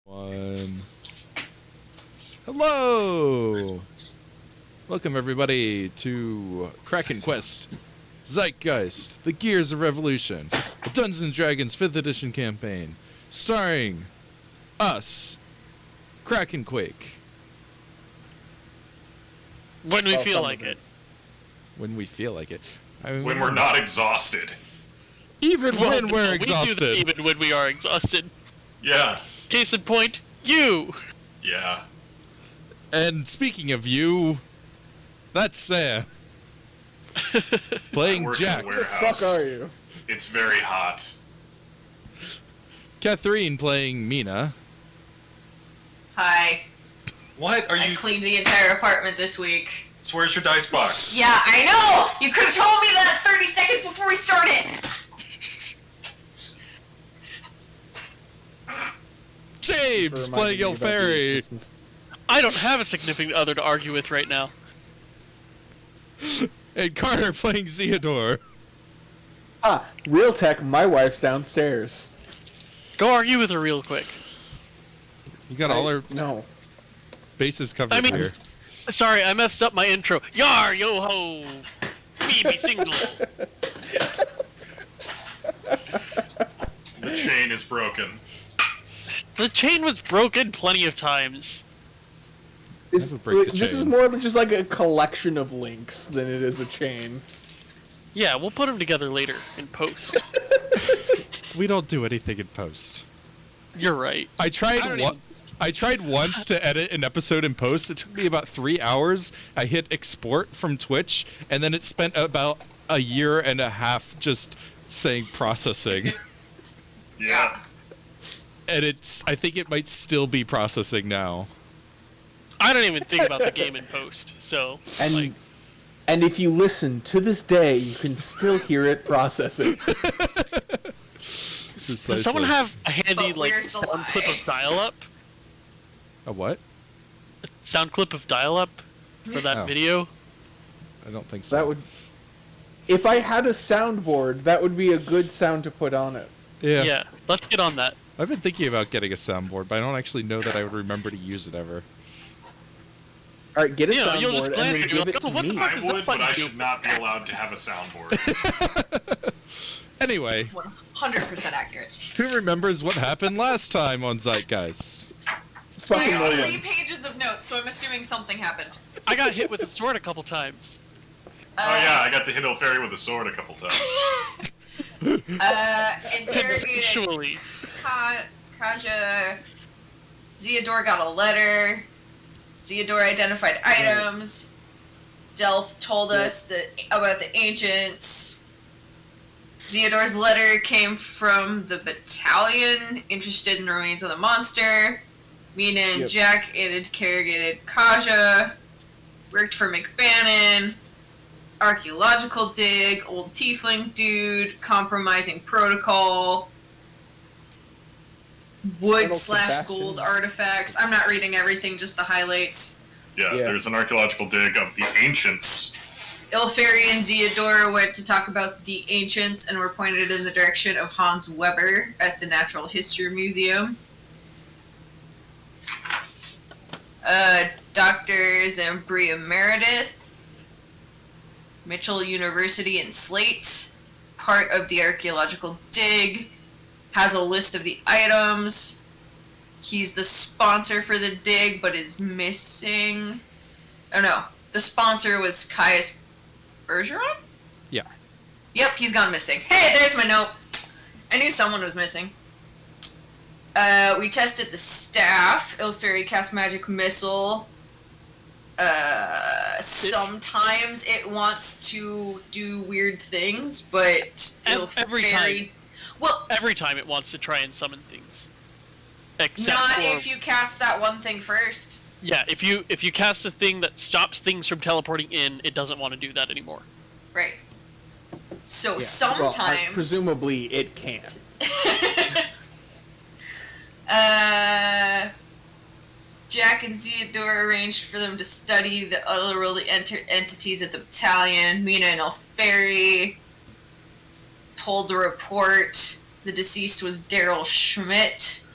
One. Hello! Welcome everybody to KrakenQuest, Zeitgeist, the Gears of Revolution, a Dungeons & Dragons 5th edition campaign, starring us, KrakenQuake. When we feel like it. When we feel like it. I mean, when we're not exhausted. Even when we're exhausted. We do that even when we are exhausted. Yeah. Case in point, you! Yeah. And speaking of you, that's Sam. Playing I work Jack. in a warehouse. What the fuck are you? It's very hot. Catherine playing Mina. Hi. What are I you? cleaned the entire apartment this week. So where's your dice box? Yeah, I know! You could have told me that 30 seconds before we started! James playing Elfairy. I don't have a significant other to argue with right now. And Carter playing Zeodor. Real tech, my wife's downstairs. Go argue with her real quick. You got all our No. bases covered here. Sorry, I messed up my intro. Yar, yo-ho! Me be single. The chain is broken. The chain was broken plenty of times. This Never break the is chain. more than just like a collection of links than it is a chain. Yeah, we'll put them together later in post. We don't do anything in post. You're right. I tried don't I tried once to edit an episode in post. It took me about 3 hours. I hit export from Twitch, and then it spent about a year and a half just saying processing. Yeah. And I think it might still be processing now. I don't even think about the game in post, so, And like, and if you listen to this day, you can still hear it processing. does someone have a handy, But like, where's the sound clip lie? of dial-up? A what? Sound clip of dial-up for that Oh. video? I don't think so. That would. If I had a soundboard, that would be a good sound to put on it. Yeah. Let's get on that. I've been thinking about getting a soundboard, but I don't actually know that I would remember to use it ever. All right, get a You know, you'll just soundboard glance and then at it and give be it like, to "Oh, what the me. fuck?" I does that would, but button I do? should not be allowed to have a soundboard. Anyway, 100% accurate. who remembers what happened last time on Zeitgeist? Fucking I no have 3 one. pages of notes, so I'm assuming something happened. I got hit with a sword a couple times. Oh yeah, I got to hit Elfairy with a sword a couple times. Interrogated Actually, Kaja. Zeodor got a letter. Zeodor identified items. Delph told us about the ancients. Zeodor's letter came from the battalion interested in the remains of the monster. Mina and Jack interrogated Kaja. Worked for McBannon. Archeological dig. Old tiefling dude. Compromising protocol. Wood Colonel / Sebastian. gold artifacts. I'm not reading everything, just the highlights. Yeah, Yeah. there's an archaeological dig of the ancients. Ilferi and Zeodor went to talk about the ancients and were pointed in the direction of Hans Weber at the Natural History Museum. Dr. Zambria Meredith, Mitchell University in Slate, part of the archaeological dig, has a list of the items. He's the sponsor for the dig, but is missing. Oh no, the sponsor was Caius Bergeron? Yeah. Yep, he's gone missing. Hey, there's my note. I knew someone was missing. We tested the staff. Ilferi cast magic missile. Sometimes it wants to do weird things, but every Ilferi... time. Well, Every time it wants to try and summon things. Except not for, if you cast that one thing first. Yeah, if you cast a thing that stops things from teleporting in, it doesn't want to do that anymore. Right. So Yeah. sometimes... Well, presumably it can. Jack and Zeodor arranged for them to study the otherworldly entities at the battalion. Mina and Elfairy pulled the report. The deceased was Daryl Schmidt.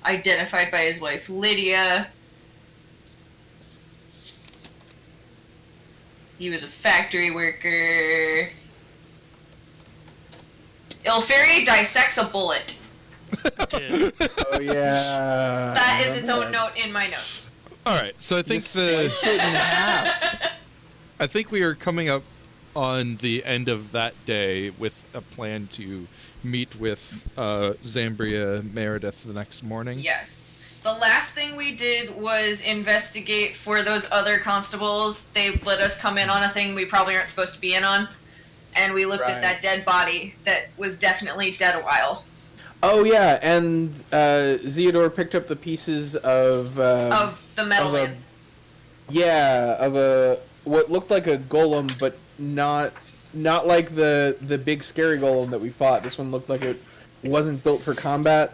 identified by his wife Lydia. He was a factory worker. Ilferi dissects a bullet. Did. Oh yeah. That is its own note in my notes. All right, so I think Just sliced it in half. I think we are coming up on the end of that day with a plan to meet with Zambria Meredith the next morning. Yes. The last thing we did was investigate for those other constables. They let us come in on a thing we probably aren't supposed to be in on. And we looked at that dead body that was definitely dead a while. Oh yeah, and Zeodor picked up the pieces of The metal man. Of a what looked like a golem, but not like the big scary golem that we fought. This one looked like it wasn't built for combat,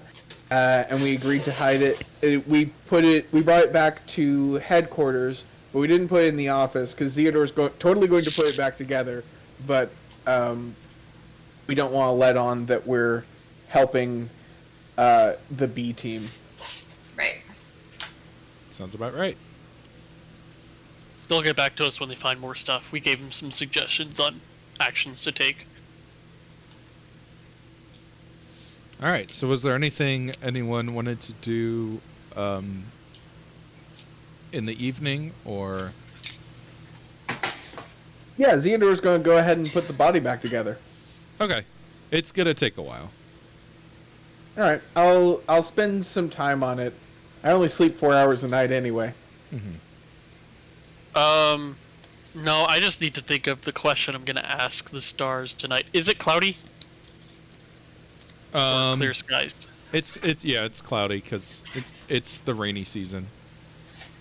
and we agreed to hide it. We brought it back to headquarters, but we didn't put it in the office because Zeodor's totally going to put it back together, but we don't want to let on that we're helping the B team. Right. Sounds about right. They'll get back to us when they find more stuff. We gave them some suggestions on actions to take. All right, so was there anything anyone wanted to do in the evening, or? Yeah, Zeodor's going to go ahead and put the body back together. Okay, it's gonna take a while. All right, I'll spend some time on it. I only sleep 4 hours a night anyway. No, I just need to think of the question I'm gonna ask the stars tonight. Is it cloudy? Or clear skies? It's cloudy because it's the rainy season.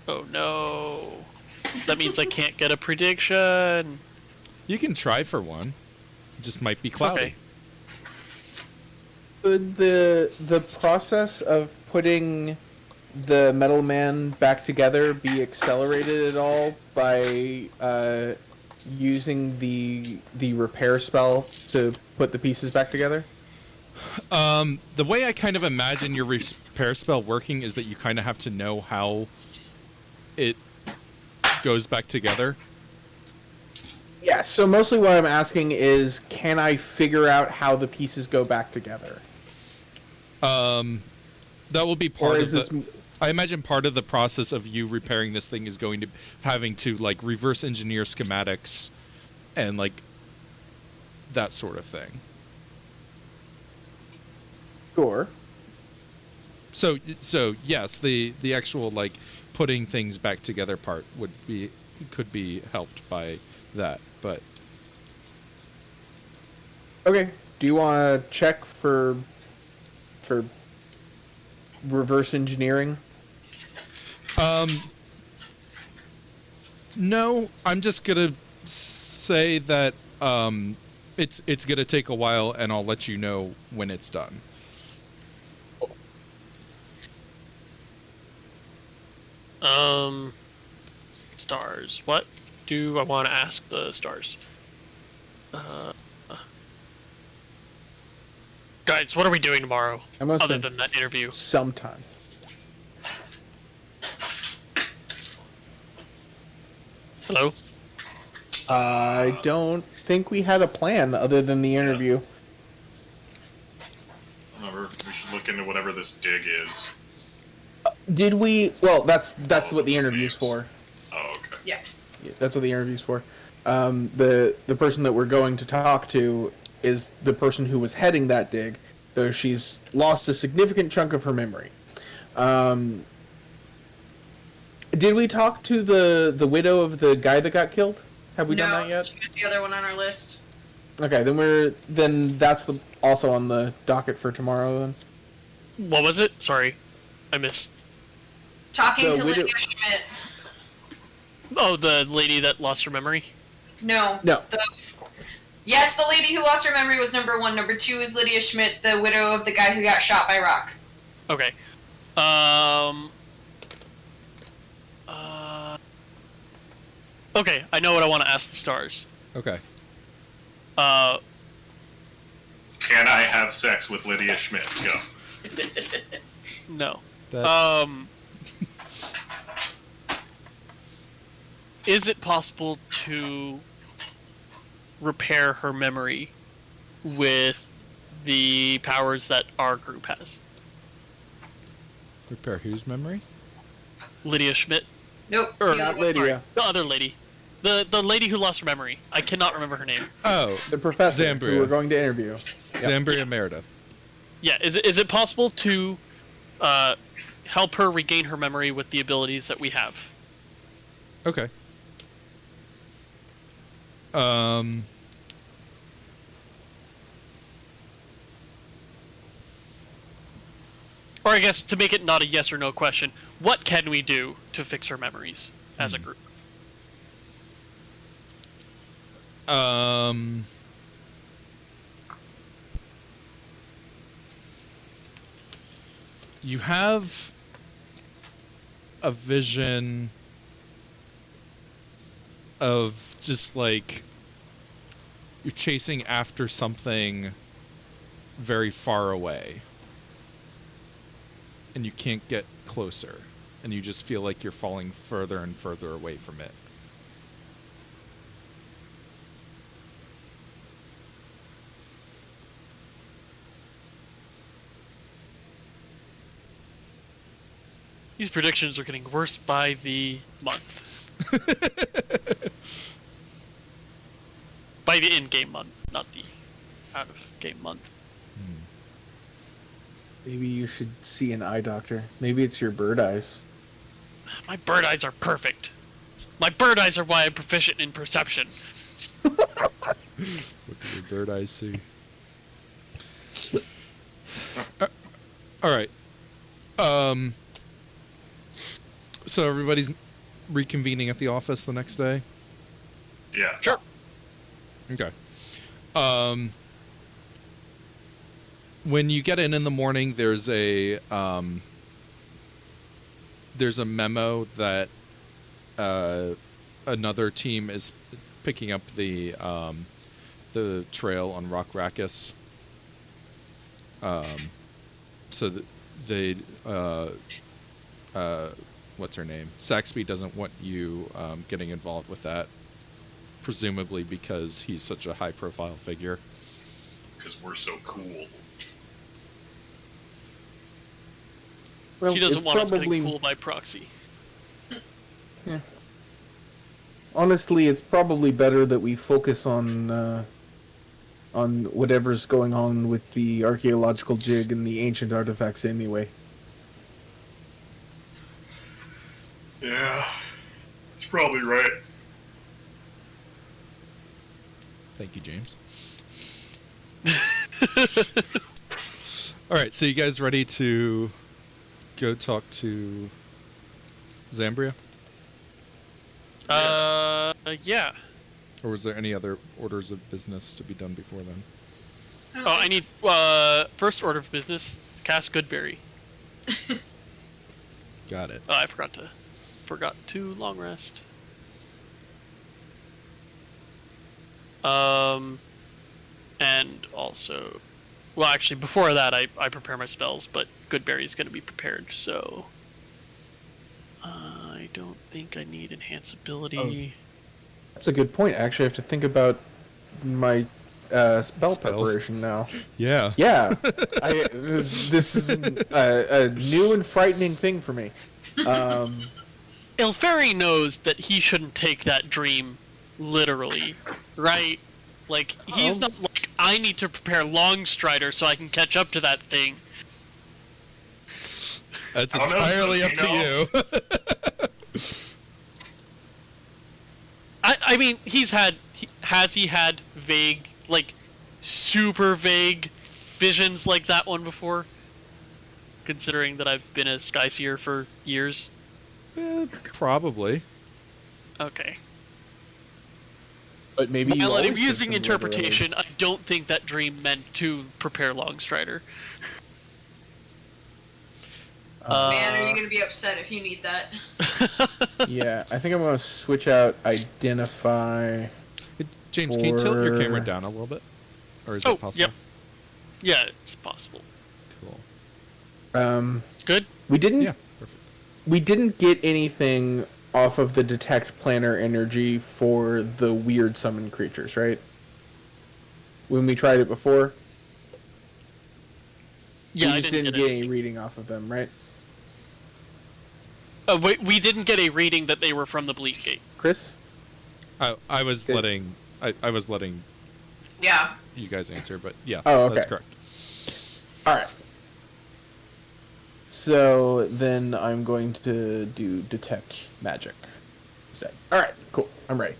Oh no. That means I can't get a prediction. You can try for one. It just might be cloudy. Okay. Could the process of putting the Metal Man back together be accelerated at all by using the repair spell to put the pieces back together? The way I kind of imagine your repair spell working is that you kind of have to know how it goes back together. Yeah, so mostly what I'm asking is, can I figure out how the pieces go back together? That will be part of this... I imagine part of the process of you repairing this thing is going to having to like reverse engineer schematics and like that sort of thing. Sure. So yes, the actual like putting things back together part could be helped by that, but okay. Do you want to check for reverse engineering? No, I'm just gonna say that it's gonna take a while, and I'll let you know when it's done. Stars. What do I want to ask the stars? Guys, what are we doing tomorrow? Other than that interview? Sometime. Hello? I don't think we had a plan other than the interview. Remember, we should look into whatever this dig is. Did we? Well, that's what the interview's for. Oh, okay. Yeah. Yeah, that's what the interview's for. The person that we're going to talk to is the person who was heading that dig, though she's lost a significant chunk of her memory. Did we talk to the widow of the guy that got killed? Have we done that yet? She was the other one on our list. Okay, then that's also on the docket for tomorrow then. What was it? Sorry, I missed. Talking to Lydia Schmidt. Oh, the lady that lost her memory? No. Yes, the lady who lost her memory was number one. Number two is Lydia Schmidt, the widow of the guy who got shot by Rock. Okay. Okay, I know what I want to ask the stars. Okay. Can I have sex with Lydia Schmidt? Go. No. That's... Is it possible to repair her memory with the powers that our group has? Repair whose memory? Lydia Schmidt? Nope. Or the Not other one. Lydia. The other lady. The lady who lost her memory. I cannot remember her name. Oh, The professor Zambria. who we're going to interview. Zambria Meredith. Yeah, is it possible to help her regain her memory with the abilities that we have? Okay. Or I guess to make it not a yes or no question, what can we do to fix her memories as a group? You have a vision of just like you're chasing after something very far away and you can't get closer and you just feel like you're falling further and further away from it. These predictions are getting worse by the month. By the in-game month, not the out-of-game month. Maybe you should see an eye doctor. Maybe it's your bird eyes. My bird eyes are perfect. My bird eyes are why I'm proficient in perception. What do your bird eyes see? All right. So everybody's reconvening at the office the next day? Yeah. Sure. Okay. When you get in the morning, there's a memo that another team is picking up the trail on Rock Rackus. So they what's her name? Saxby doesn't want you getting involved with that, presumably because he's such a high-profile figure. Because we're so cool. Well, She doesn't it's want us probably, getting cool by proxy. Yeah. Honestly, it's probably better that we focus on whatever's going on with the archaeological jig and the ancient artifacts anyway. Yeah. It's probably right. Thank you, James. All right, so you guys ready to go talk to Zambria? Yeah. Or was there any other orders of business to be done before then? Oh, I need, first order of business, cast Goodberry. Got it. Oh, I forgot to long rest. And also, well, actually, before that, I prepare my spells, but Goodberry's going to be prepared, so I don't think I need enhance ability. That's a good point. Actually, I have to think about my spell Spells. preparation now. Yeah. Yeah, this is a new and frightening thing for me. Ilferi knows that he shouldn't take that dream literally, right? Like, he's not like, I need to prepare Longstrider so I can catch up to that thing. That's I don't know, entirely up does he to you. I mean, has he had vague, like, super vague visions like that one before? Considering that I've been a Skyseer for years. Probably. Okay. But maybe you While I'm always using think them literally. interpretation, I don't think that dream meant to prepare Longstrider. Man, are you gonna be upset if you need that? Yeah, I think I'm gonna switch out identify. Hey, James, can you tilt your camera Or- down a little bit? Or is Oh, that possible? yep. Yeah, it's possible. Cool. Good? We didn't. Yeah, perfect. We didn't get anything off of the detect planar energy for the weird summon creatures, right? When we tried it before, Yeah, we I just didn't didn't get get it. any reading off of them, right? We didn't get a reading that they were from the Bleak Gate. Chris? I was letting I was letting Yeah. you guys answer, but yeah, Oh, that's okay. correct. Alright. So then I'm going to do detect magic instead. Alright, cool. I'm ready.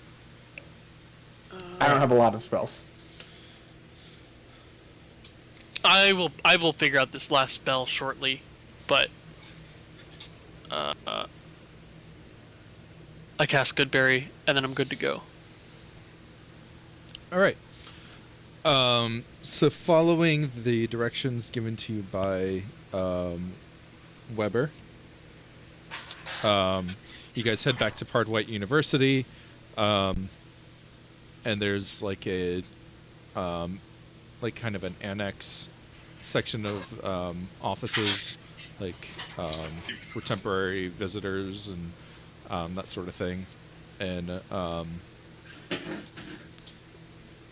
I don't have a lot of spells. I will figure out this last spell shortly, but I cast Goodberry and then I'm good to go. All right. So following the directions given to you by Weber, you guys head back to Pardwhite University, and there's like a kind of an annex section of offices, like for temporary visitors and that sort of thing, and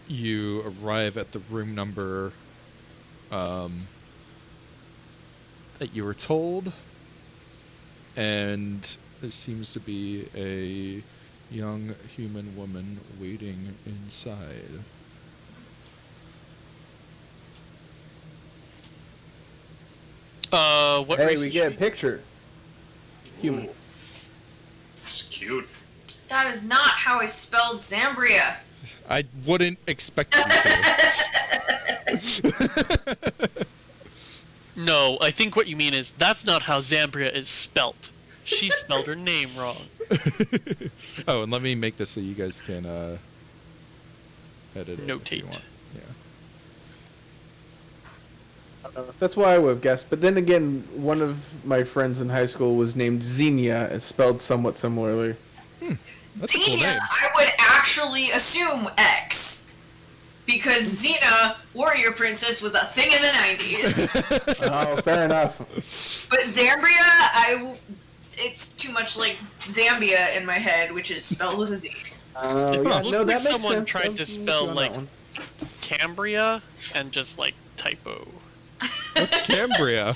you arrive at the room number that you were told, and there seems to be a young human woman waiting inside. What Hey, race we is get a she? picture. Human. She's cute. That is not how I spelled Zambria. I wouldn't expect you to. No, I think what you mean is that's not how Zambria is spelt. She spelled her name wrong. Oh, and let me make this so you guys can edit it if you Notate. want. Yeah. That's why I would have guessed. But then again, one of my friends in high school was named Xenia, and spelled somewhat similarly. That's a cool Xenia, name. I would actually assume X. Because Xena, warrior princess, was a thing in the 90s. Oh, fair enough. But Zambria, it's too much like Zambia in my head, which is spelled with a Z. Oh, It yeah, looked no, like that makes someone sense. tried I'm to with you spell, on like, that one. Cambria and just like typo. What's Cambria?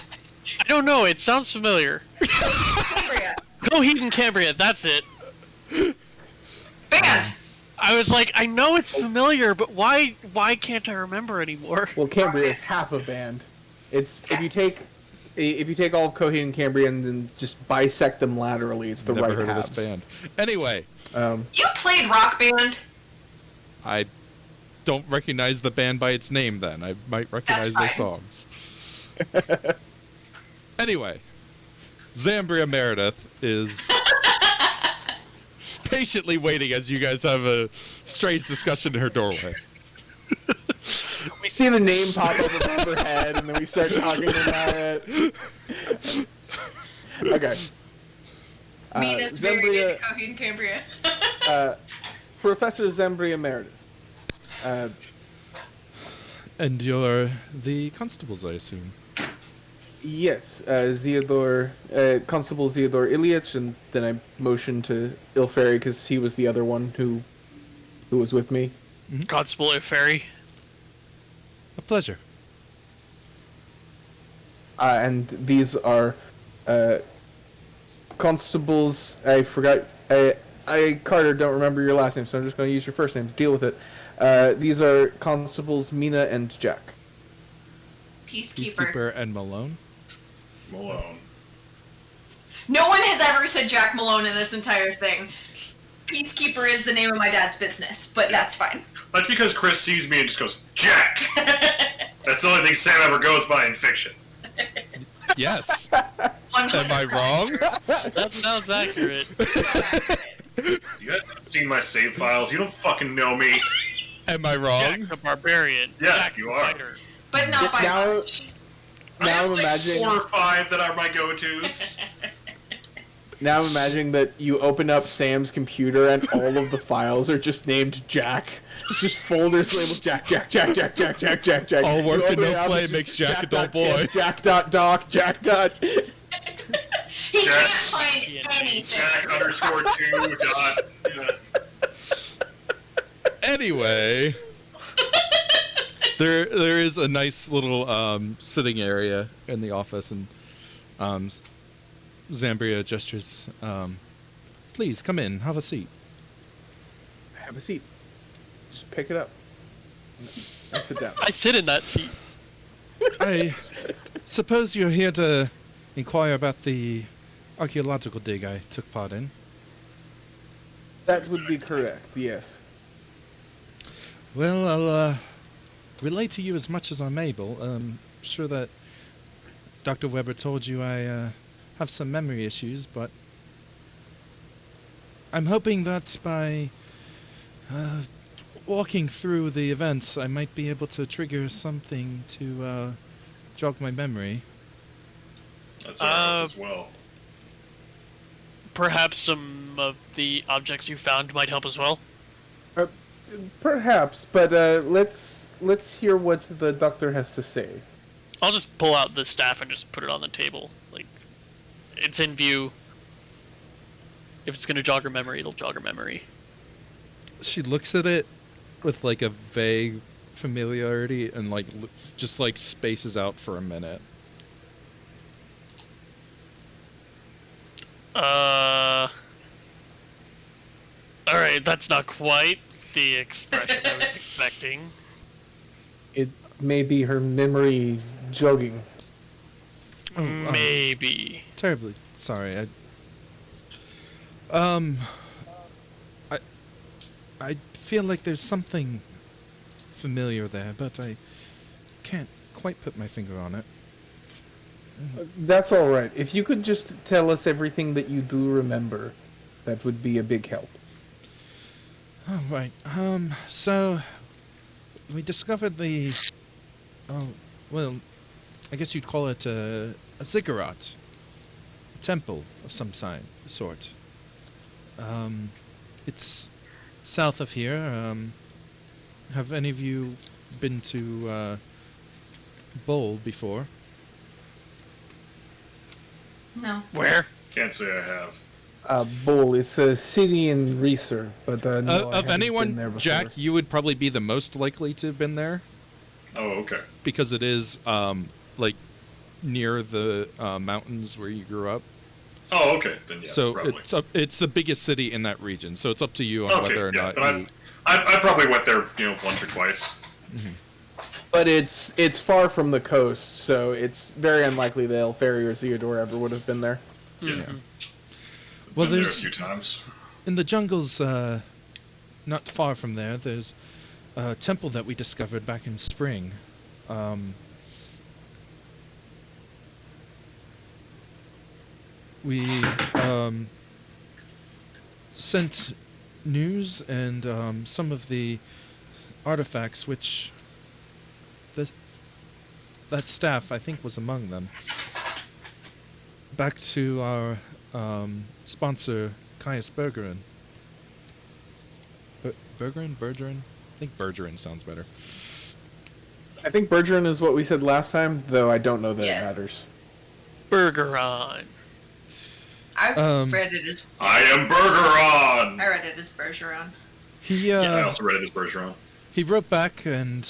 I don't know, it sounds familiar. Zambria. Coheed and Cambria, that's it. Band! I was like, I know it's familiar, but why can't I remember anymore? Well, Cambria is half a band. It's if you take all of Coheed and Cambria and then just bisect them laterally, it's the Never right heard halves. of this band. Anyway, You played Rock Band? I don't recognize the band by its name. Then I might recognize their fine. songs. Anyway, Zambria Meredith is patiently waiting as you guys have a strange discussion in her doorway. We see the name pop up above her head, and then we start talking about it. Okay. Mina's very into Coheed and Cambria. Professor Zambria Meredith. And you're the constables, I assume. Yes, Constable Zeodor Ilyich, and then I motioned to Ilferi because he was the other one who was with me. Constable Fairy. A pleasure. And these are constables. I forgot. I Carter don't remember your last name, so I'm just going to use your first names. Deal with it. These are constables Mina and Jack. Peacekeeper. Peacekeeper and Malone. Malone. No one has ever said Jack Malone in this entire thing. Peacekeeper is the name of my dad's business, but that's fine. That's because Chris sees me and just goes, Jack! That's the only thing Sam ever goes by in fiction. Yes. 100%. Am I wrong? That sounds accurate. You guys haven't seen my save files. You don't fucking know me. Am I wrong? Jack the Barbarian. Yeah, Jack you the are. Fighter. But not by Now- much. I Now have I'm like imagining. 4 or 5 that are my go-tos. Now I'm imagining that you open up Sam's computer and all of the files are just named Jack. It's just folders labeled Jack, Jack, Jack, Jack, Jack, Jack, Jack, Jack. All work You and open no it up, play it's makes just Jack a dull Jack.chimp, boy. Jack.doc, Jack. can't find TNT. anything. Jack_2 dot. Anyway, there is a nice little sitting area in the office, and Zambria gestures. Please come in, have a seat. Have a seat. Just pick it up. And sit down. I sit in that seat. I suppose you're here to inquire about the archaeological dig I took part in. That would be correct, yes. Well, I'll relate to you as much as I'm able. I'm sure that Dr. Weber told you I have some memory issues, but I'm hoping that by walking through the events, I might be able to trigger something to jog my memory. That's our hope as well. Perhaps some of the objects you found might help as well. Perhaps, but let's hear what the doctor has to say. I'll just pull out the staff and just put it on the table. Like, it's in view. If it's gonna jog her memory, it'll jog her memory. She looks at it with like a vague familiarity and like just like spaces out for a minute. Alright, that's not quite the expression I was expecting. It may be her memory jogging. Oh, Maybe. Terribly sorry. I feel like there's something familiar there, but I can't quite put my finger on it. That's all right. If you could just tell us everything that you do remember, that would be a big help. All right. So we discovered the. Oh, well, I guess you'd call it a ziggurat, a temple of some sort. It's south of here. Have any of you been to Bowl before? No. Where? Can't say I have. Bowl, it's a city in Reeser, but no, I Of haven't been anyone, there before. Jack, you would probably be the most likely to have been there Oh, okay. because it is like near the mountains where you grew up. Oh, okay. Then yeah, So probably. it's the biggest city in that region. So it's up to you on Okay, whether or yeah, not then you. I probably went there, once or twice. But it's far from the coast, so it's very unlikely that Elfari or Theodore ever would have been there. Yeah. Mhm. Well, Been there a there's few times. in the jungles, not far from there. There's a temple that we discovered back in spring. We sent news and some of the artifacts, which that staff I think was among them, back to our sponsor Caius Bergeron. Bergeron? I think Bergeron sounds better. I think Bergeron is what we said last time, though I don't know that Yeah. it matters. Bergeron. I read it as I am Bergeron! I read it as Bergeron. He Yeah, I also read it as Bergeron. he wrote back and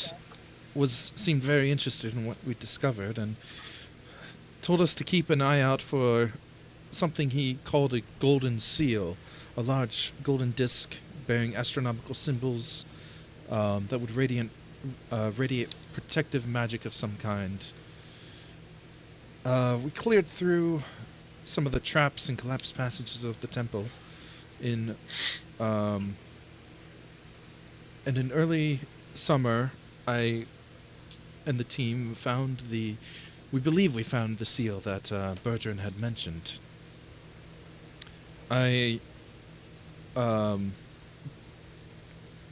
seemed very interested in what we discovered and told us to keep an eye out for something he called a golden seal, a large golden disc bearing astronomical symbols that would radiate protective magic of some kind. We cleared through some of the traps and collapsed passages of the temple in and in early summer I and the team found we believe we found the seal that Bergeron had mentioned. I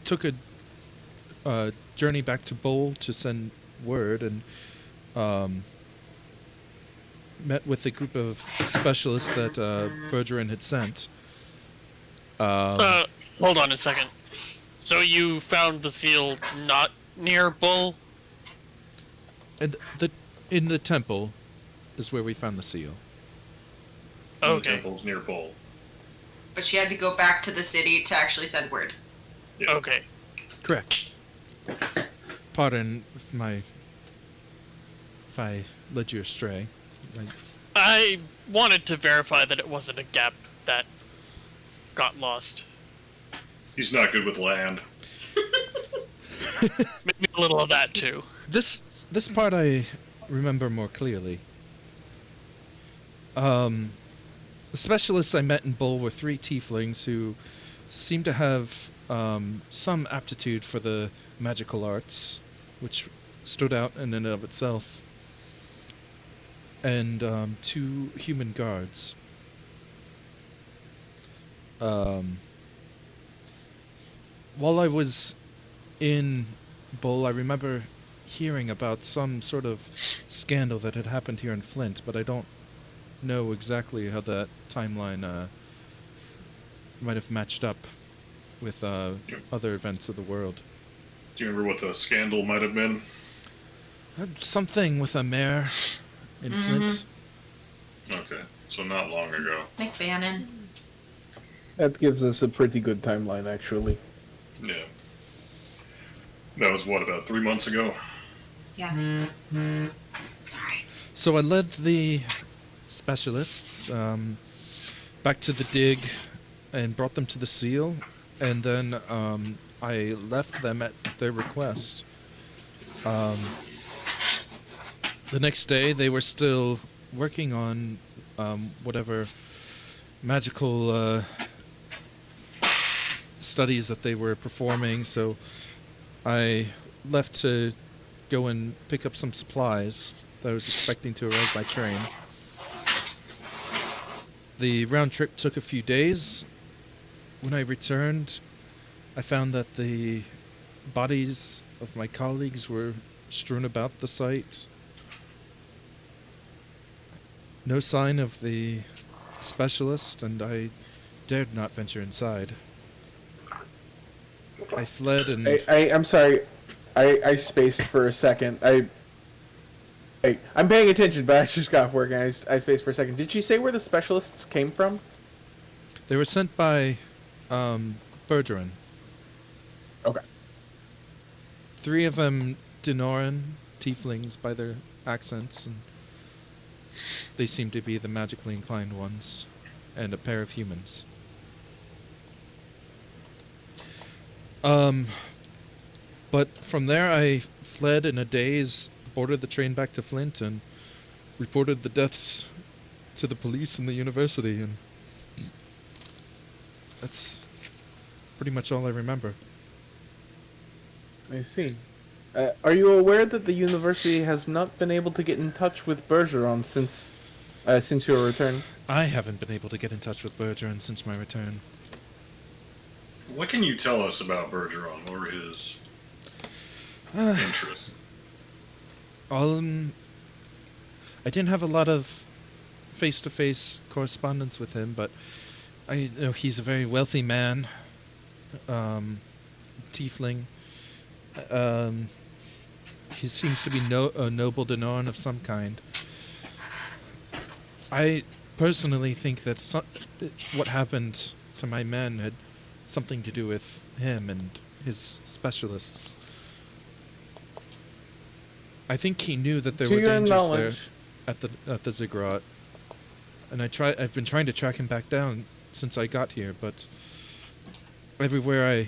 took a journey back to Bowl to send word and met with a group of specialists that Bergeron had sent. Hold on a second. So you found the seal not near Bull? And in the temple is where we found the seal. from the Okay. temples near Bull. But she had to go back to the city to actually send word. Yeah. Okay. Correct. Pardon if I led you astray. I wanted to verify that it wasn't a gap that got lost. He's not good with land. Maybe a little of that too. This part I remember more clearly. The specialists I met in Bull were 3 tieflings who seemed to have some aptitude for the magical arts, which stood out in and of itself, and 2 human guards. While I was in Bull, I remember hearing about some sort of scandal that had happened here in Flint, but I don't know exactly how that timeline might have matched up with other events of the world. Do you remember what the scandal might have been? Something with a mayor in Flint. Okay, so not long ago. McBannon. That gives us a pretty good timeline, actually. Yeah. That was, what, about 3 months ago? Yeah. Sorry. So I led the specialists back to the dig and brought them to the seal, and then I left them at their request. The next day, they were still working on whatever magical studies that they were performing, so I left to go and pick up some supplies that I was expecting to arrive by train. The round trip took a few days. When I returned, I found that the bodies of my colleagues were strewn about the site. No sign of the specialist, and I dared not venture inside. I fled and... I'm sorry. I spaced for a second. I'm paying attention, but I just got off work and I spaced for a second. Did she say where the specialists came from? They were sent by Bergeron. Okay. 3 of them Denoran tieflings by their accents, and they seem to be the magically inclined ones, and a pair of humans. But from there I fled in a daze, boarded the train back to Flint, and reported the deaths to the police and the university, and that's pretty much all I remember. I see. Are you aware that the university has not been able to get in touch with Bergeron since your return? I haven't been able to get in touch with Bergeron since my return. What can you tell us about Bergeron? What were his interests? I didn't have a lot of face-to-face correspondence with him, but I know he's a very wealthy man, tiefling. He seems to be a noble Denoran of some kind. I personally think that what happened to my men had something to do with him and his specialists. I think he knew that there were dangers there at the Ziggurat, and I've been trying to track him back down since I got here, but everywhere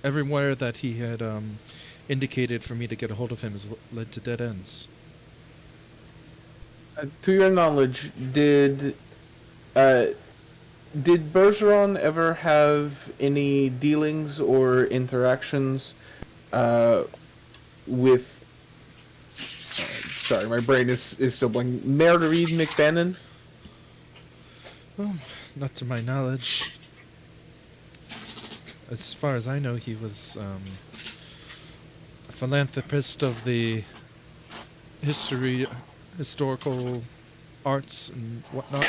that he had indicated for me to get a hold of him has led to dead ends. To your knowledge, did Bergeron ever have any dealings or interactions with? Sorry, my brain is still blanking. Mayor Reed McBannon? Well, not to my knowledge. As far as I know, he was a philanthropist of the historical arts and whatnot.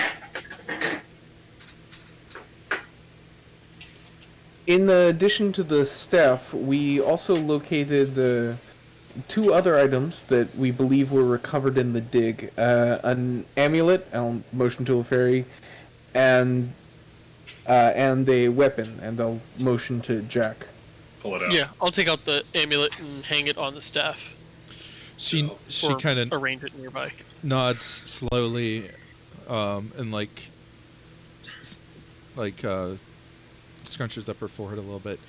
In addition to the staff, we also located two other items that we believe were recovered in the dig: an amulet, I'll motion to a fairy, and a weapon, and I'll motion to Jack. Pull it out. Yeah, I'll take out the amulet and hang it on the staff. She Or kind of arrange it nearby. nods slowly, and scrunches up her forehead a little bit.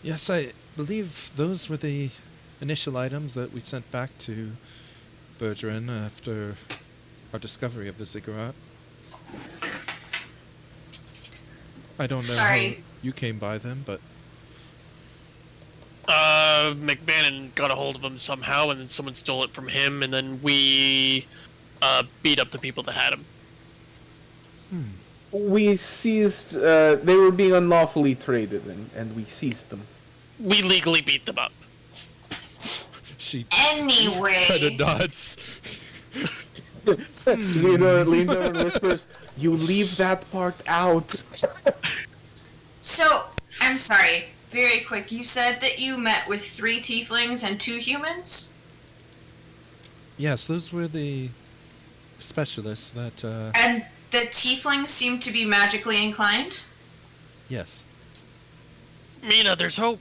Yes, I believe those were the initial items that we sent back to Bergeron after our discovery of the ziggurat. I don't know how Sorry. you came by them, but McMahon got a hold of him somehow, and then someone stole it from him, and then we beat up the people that had him. We seized. They were being unlawfully traded, and we seized them. We legally beat them up. she Anyway. kind of nods. Theodore leans over and whispers, "You leave that part out." So, I'm sorry. Very quick. You said that you met with 3 tieflings and 2 humans? Yes, those were the specialists that. And the tieflings seem to be magically inclined? Yes. Mina, there's hope.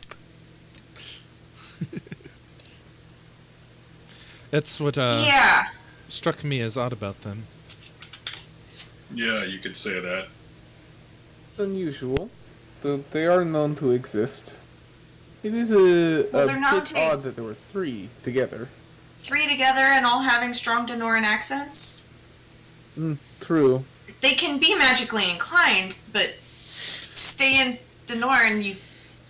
That's what Yeah. struck me as odd about them. Yeah, you could say that. It's unusual, though they are known to exist. It is Well, a they're not bit ta- odd that there were 3 together. 3 together and all having strong Denoran accents? True. They can be magically inclined, but stay in Denoran, you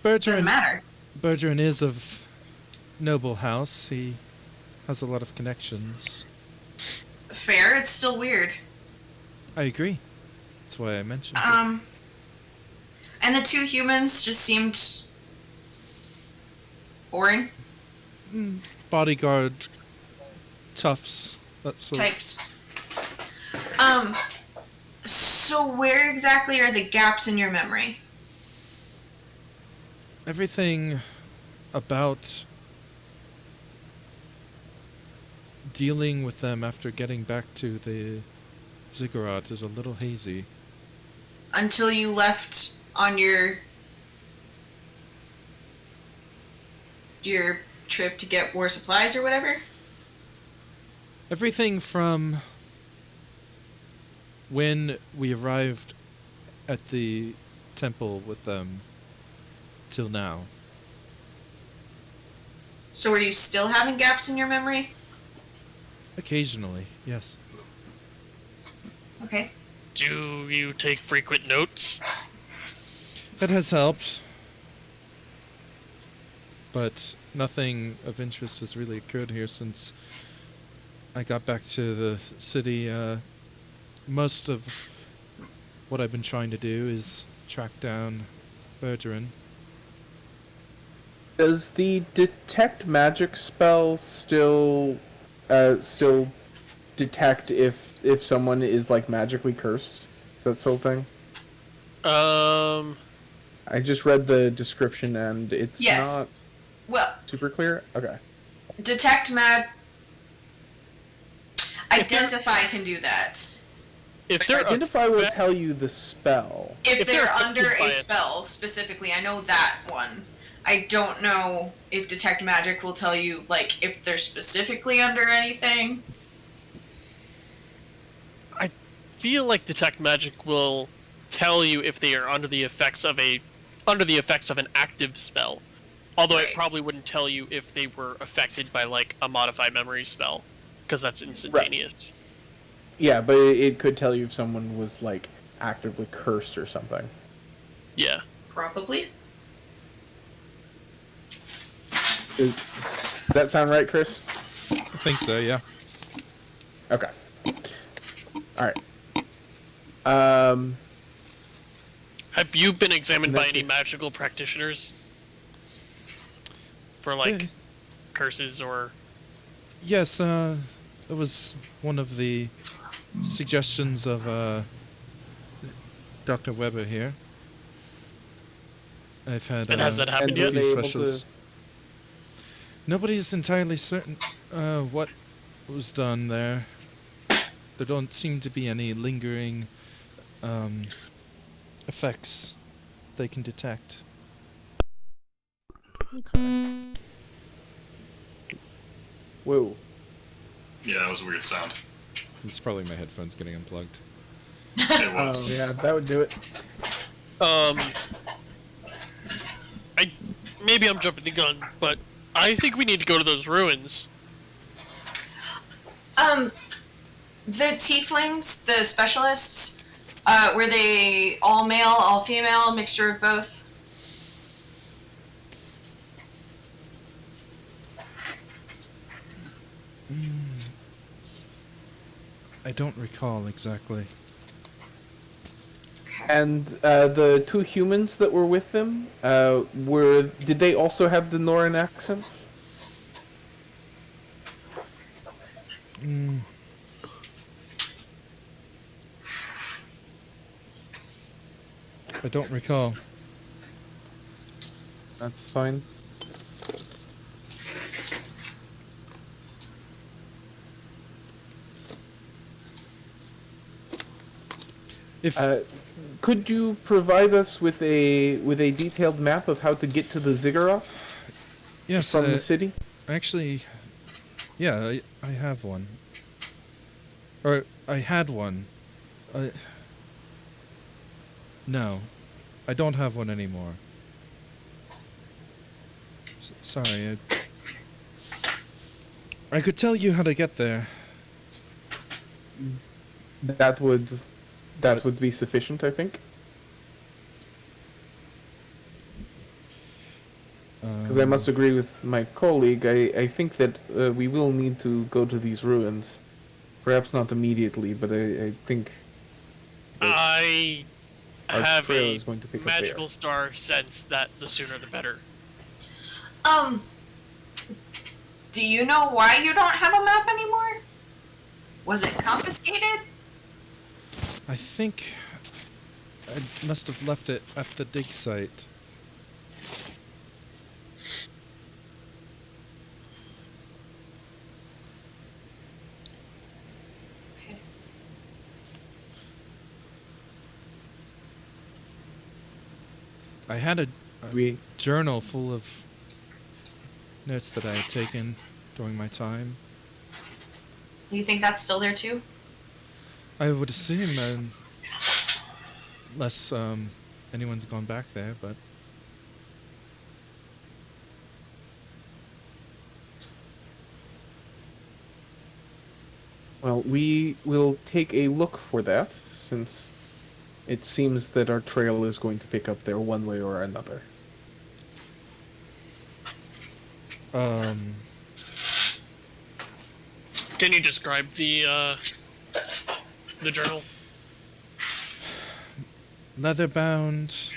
doesn't Bergeron, matter. Bergeron is of noble house. He has a lot of connections. Fair, it's still weird. I agree. That's why I mentioned it. And the 2 humans just seemed boring Bodyguard, toughs, that sort. types. So where exactly are the gaps in your memory? Everything about dealing with them after getting back to the ziggurat is a little hazy. Until you left on your trip to get war supplies or whatever? Everything from when we arrived at the temple with them till now. So are you still having gaps in your memory? Occasionally, yes. Okay. Do you take frequent notes? It has helped. But nothing of interest has really occurred here since I got back to the city. Most of what I've been trying to do is track down Bergeron. Does the detect magic spell still detect if someone is like magically cursed? Is that still a thing? I just read the description and it's Yes. not Well, super clear. Okay. detect identify can do that. If they're Identify will tell you the spell. If If they're they're under affected by a it. spell specifically, I know that one. I don't know if detect magic will tell you like if they're specifically under anything. I feel like detect magic will tell you if they are under the effects of an active spell. Although Right. it probably wouldn't tell you if they were affected by like a modified memory spell, because that's instantaneous. Yeah, but it could tell you if someone was like actively cursed or something. Yeah. Probably. Does that sound right, Chris? I think so, yeah. Okay. All right. Have you been examined by any Notice. magical practitioners for like Yeah. curses or? Yes, that was one of the suggestions of Dr. Weber here. I've had And has that happened And yet? were a few they able specialists. Nobody's entirely certain what was done there. There don't seem to be any lingering effects they can detect. Whoa. Yeah, that was a weird sound. It's probably my headphones getting unplugged. It Oh was. yeah, that would do it. Maybe I'm jumping the gun, but I think we need to go to those ruins. The tieflings, the specialists, were they all male, all female, mixture of both? I don't recall exactly. And the two humans that were with them, did they also have the Norran accents? I don't recall. That's fine. If Could you provide us with a detailed map of how to get to the Ziggurat yes, from the city? actually, yeah, I have one. Or I had one. No, I don't have one anymore. Sorry. I could tell you how to get there. That would be sufficient, I think. Because I must agree with my colleague. I think that we will need to go to these ruins. Perhaps not immediately, but I think I our have trail a is going to pick up magical there. star sense that the sooner the better. Do you know why you don't have a map anymore? Was it confiscated? I think I must have left it at the dig site. I had a journal full of notes that I had taken during my time. You think that's still there too? I would assume, unless anyone's gone back there, but Well, we will take a look for that, since it seems that our trail is going to pick up there one way or another. Can you describe the journal? leather bound.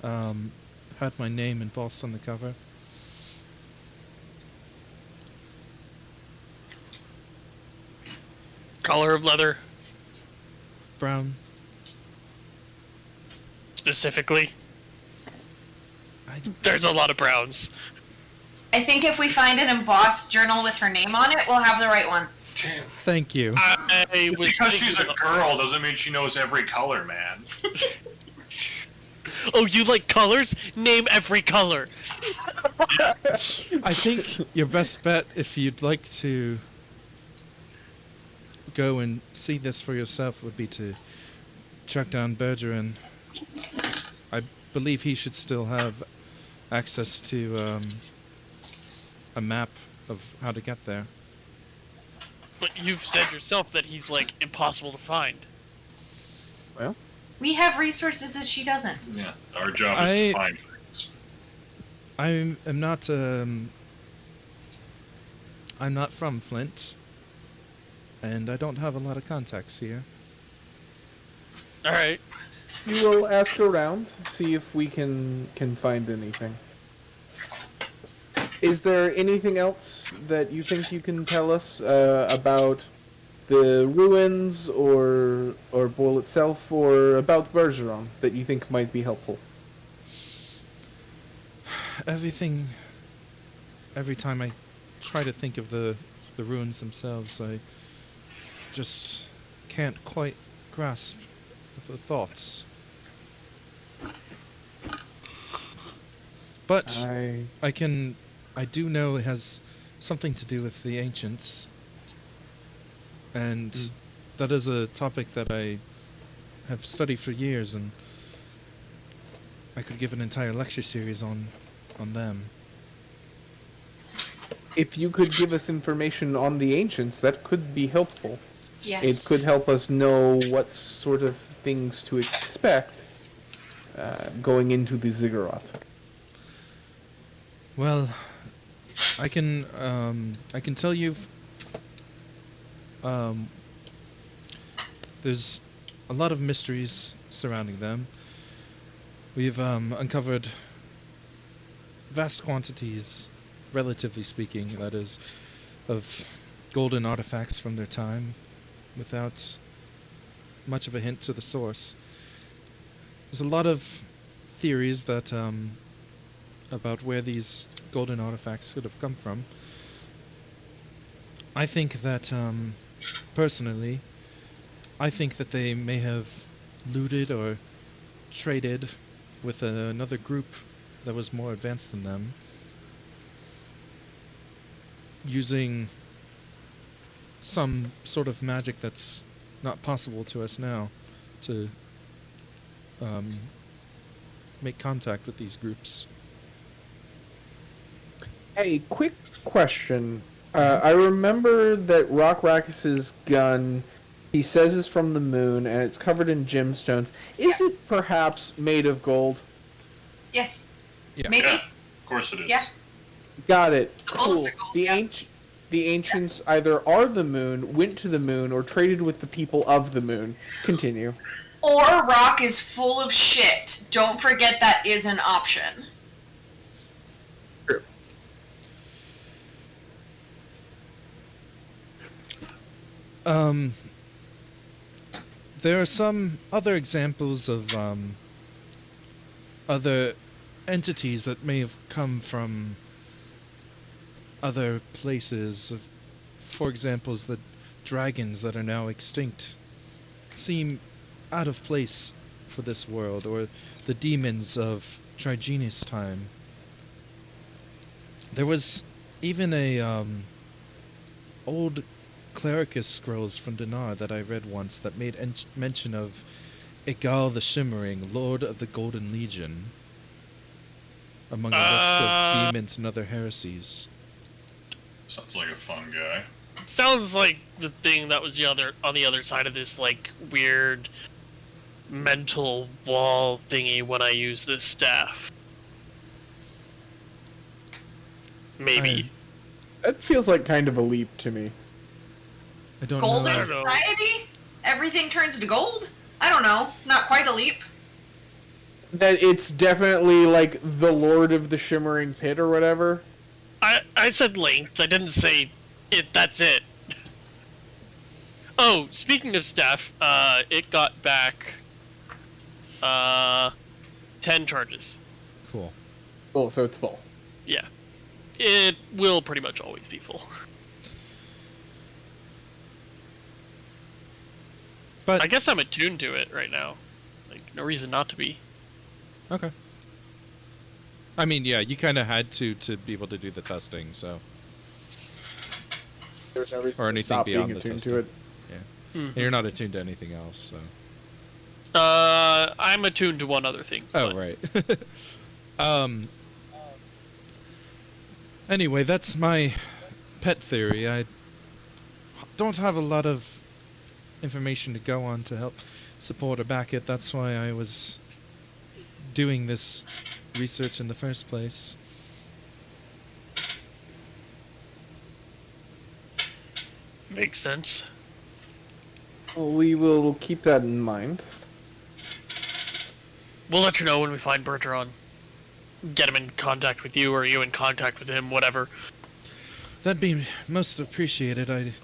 Had my name embossed on the cover. Color of leather, Brown. specifically. There's a lot of browns. I think if we find an embossed journal with her name on it, we'll have the right one. Thank you. I was Because she's a thinking girl doesn't mean she knows every color, man. Oh, you like colors? Name every color. I think your best bet, if you'd like to go and see this for yourself, would be to track down Bergeron. I believe he should still have access to a map of how to get there. But you've said yourself that he's like impossible to find. Well, We have resources that she doesn't. Yeah, our job is to find things. I am not. I'm not from Flint, and I don't have a lot of contacts here. All right. we will ask around, see if we can find anything. Is there anything else that you think you can tell us about the ruins or Bowl itself, or about Bergeron that you think might be helpful? Everything every time I try to think of the ruins themselves, I just can't quite grasp the thoughts. But I do know it has something to do with the ancients, and that is a topic that I have studied for years, and I could give an entire lecture series on them. If you could give us information on the ancients, that could be helpful. Yeah. It could help us know what sort of things to expect going into the ziggurat. Well, I can tell you. There's a lot of mysteries surrounding them. We've uncovered vast quantities, relatively speaking, that is, of golden artifacts from their time, without much of a hint to the source. There's a lot of theories that about where these golden artifacts could have come from. I think that, personally, I think that they may have looted or traded with another group that was more advanced than them, using some sort of magic that's not possible to us now to make contact with these groups. Hey, quick question. I remember that Rock Rakkus's gun, he says, is from the moon, and it's covered in gemstones. Is it perhaps made of gold? Yes. Yeah. Maybe. Yeah, of course it is. Yeah. Got it. The Cool. bullets are gold, yeah. The ancients either are the moon, went to the moon, or traded with the people of the moon. Continue. Or Rock is full of shit. Don't forget that is an option. There are some other examples of other entities that may have come from other places. For example, the dragons that are now extinct seem out of place for this world, or the demons of Trigenis time. There was even a old Clericus scrolls from Dinar that I read once that made mention of Egal the Shimmering, Lord of the Golden Legion, among a list of demons and other heresies. Sounds like a fun guy. Sounds like the thing that was on the other side of this, like, weird mental wall thingy when I use this staff. Maybe. That feels like kind of a leap to me. I don't Golden know. I don't know. Society? Everything turns to gold? I don't know. Not quite a leap. That it's definitely like the Lord of the Shimmering Pit or whatever. I said linked. I didn't say it. That's it. Oh, speaking of staff, it got back 10 charges. Cool. Cool, so it's full. Yeah. It will pretty much always be full. But I guess I'm attuned to it right now. Like, no reason not to be. okay. I mean, yeah, you kind of had to be able to do the testing, so There's no reason or to anything stop beyond being the attuned testing. to it. Yeah, and you're not attuned to anything else, so. I'm attuned to one other thing. Oh but- right. Anyway, that's my pet theory. I don't have a lot of information to go on to help support or back it. That's why I was doing this research in the first place. Makes sense. Well, we will keep that in mind. We'll let you know when we find Bergeron. Get him in contact with you, or you in contact with him, whatever. That'd be most appreciated. I'd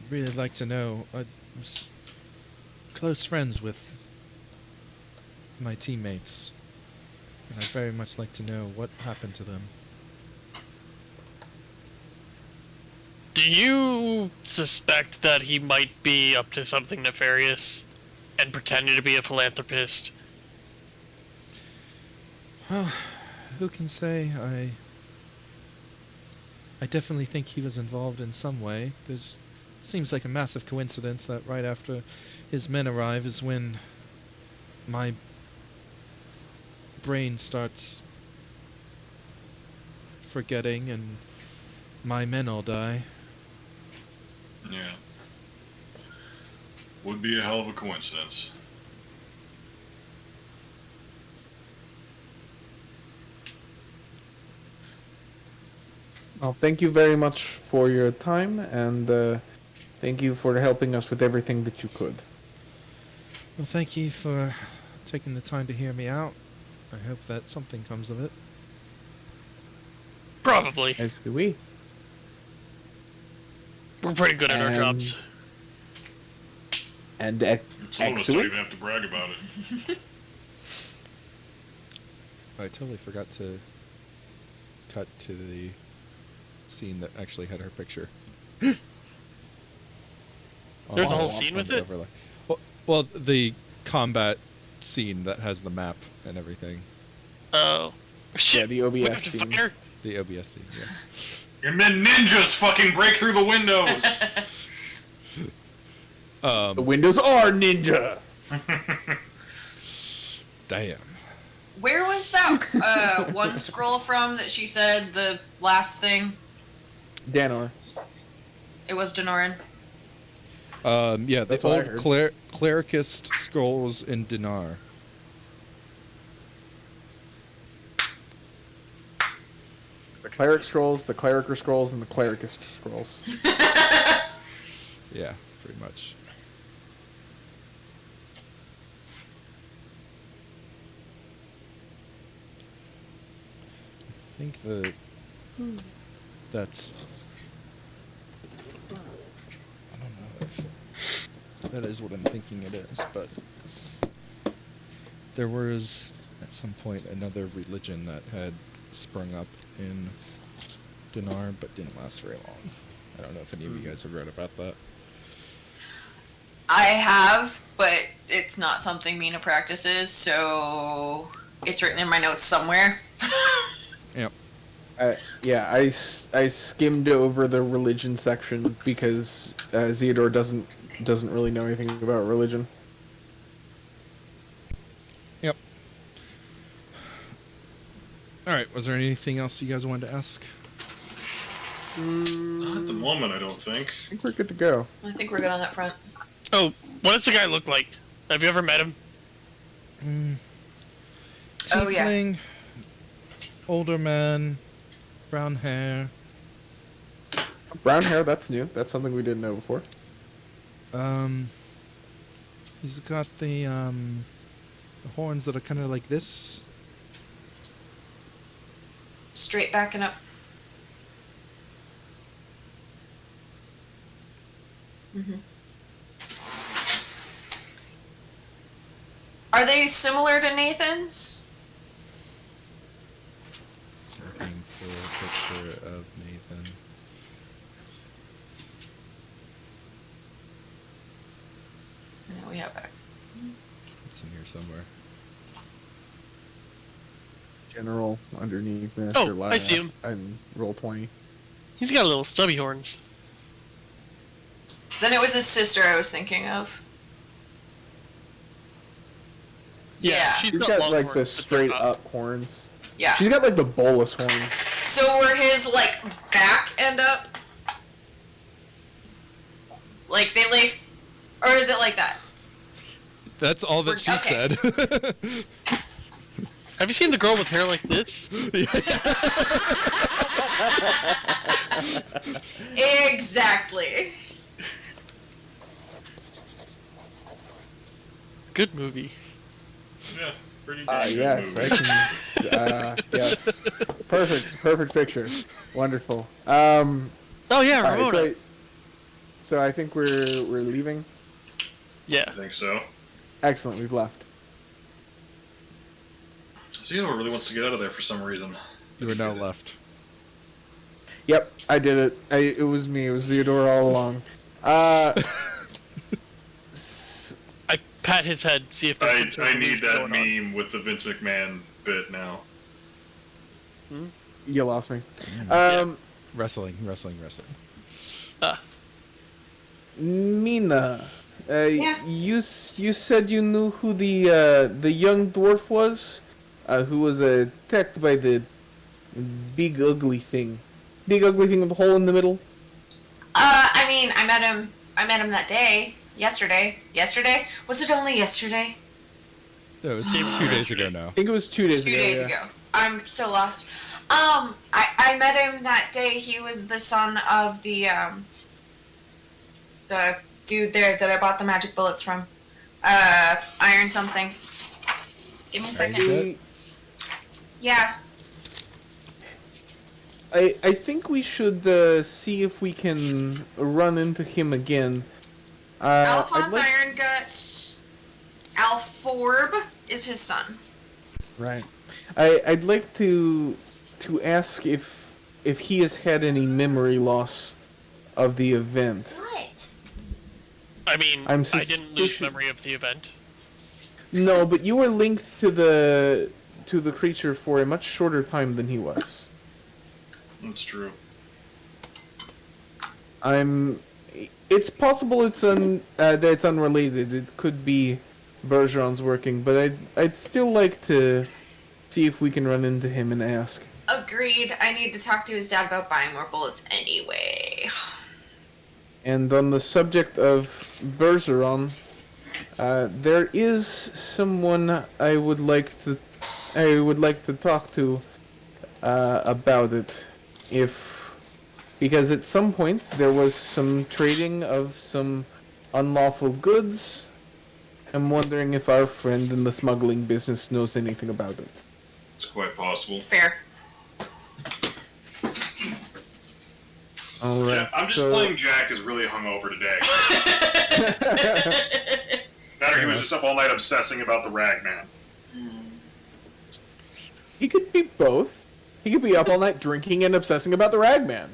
really like to know. I'm close friends with my teammates, and I'd very much like to know what happened to them. Do you suspect that he might be up to something nefarious and pretending to be a philanthropist? Well, who can say? I definitely think he was involved in some way. Seems like a massive coincidence that right after his men arrive is when my brain starts forgetting and my men all die. Yeah. Would be a hell of a coincidence. Well, thank you very much for your time, and thank you for helping us with everything that you could. Well, thank you for taking the time to hear me out. I hope that something comes of it. Probably. As do we. We're pretty good at our jobs. And Some of us don't excellent. even have to brag about it. I totally forgot to cut to the scene that actually had her picture. There's a whole On scene with the it? overlay. Well, the combat scene that has the map and everything. Oh. Shit. Yeah, the OBS we have to scene. fire? The OBS scene, yeah. And then ninjas fucking break through the windows! The windows are ninja! Damn. Where was that one scroll from that she said the last thing? Danor. It was Denoran. Yeah, the That's what I old heard. clericist scrolls in Dinar. The cleric scrolls, the clericer scrolls, and the clericist scrolls. Yeah, pretty much. I think that's... I don't know if that is what I'm thinking it is, but there was at some point another religion that had sprung up in Dinar, but didn't last very long. I don't know if any of you guys have read about that. I have, but it's not something Mina practices, so it's written in my notes somewhere. Yep. I skimmed over the religion section because Theodore doesn't really know anything about religion. Yep. Alright, was there anything else you guys wanted to ask? Not at the moment, I don't think. I think we're good to go. I think we're good on that front. Oh, what does the guy look like? Have you ever met him? Oh, yeah. Tiefling, older man, brown hair. Brown hair, that's new. That's something we didn't know before. He's got the horns that are kind of like this. Straight backing up. Mm-hmm. Are they similar to Nathan's? Looking for a picture of Nathan. No, we have it. It's in here somewhere. General underneath Master Oh, I see him. And roll 20. He's got little stubby horns. Then it was his sister I was thinking of. Yeah. She's She's got got long like horns, the but they're straight not. up horns. Yeah. She's got like the bolus horns. So were his like back end up? Like they lay, or is it like that? That's all that she Okay. said. Have you seen the girl with hair like this? Exactly. Good movie. Yeah, pretty damn good Yes, movie. I can. Yes, perfect picture. Wonderful. Oh yeah, All right, Ramona. so I think we're leaving. Yeah. I think so. Excellent, we've left. Zeno really wants to get out of there for some reason. You are now left. Yep, I did it. It was me. It was Theodore all along. I pat his head, see if there's some sort I of need illusion that going on. meme with the Vince McMahon bit now. You lost me. Wrestling. Mina, Yeah. you said you knew who the young dwarf was, who was attacked by the big ugly thing with the hole in the middle. I mean, I met him that day. Yesterday. Was it only yesterday? That was 2 days ago now. I think it was 2 days 2 ago. days yeah. ago. I'm so lost. I met him that day. He was the son of the dude there that I bought the magic bullets from. Iron something. Give me a second. We- Yeah. I think we should see if we can run into him again. Alphonse Iron Gut. Alforb is his son. Right. I'd like to ask if he has had any memory loss of the event. What? I mean, I'm I didn't lose suspicious- memory of the event. No, but you were linked to the creature for a much shorter time than he was. That's true. It's possible that it's unrelated. It could be Bergeron's working, but I'd still like to see if we can run into him and ask. Agreed. I need to talk to his dad about buying more bullets anyway. And on the subject of Bergeron, there is someone I would like to talk to about it, because at some point there was some trading of some unlawful goods. I'm wondering if our friend in the smuggling business knows anything about it. It's quite possible. Fair. All right. Yeah, I'm just playing Jack is really hungover today. That or he was just up all night obsessing about the Ragman. He could be both. He could be up all night drinking and obsessing about the Ragman.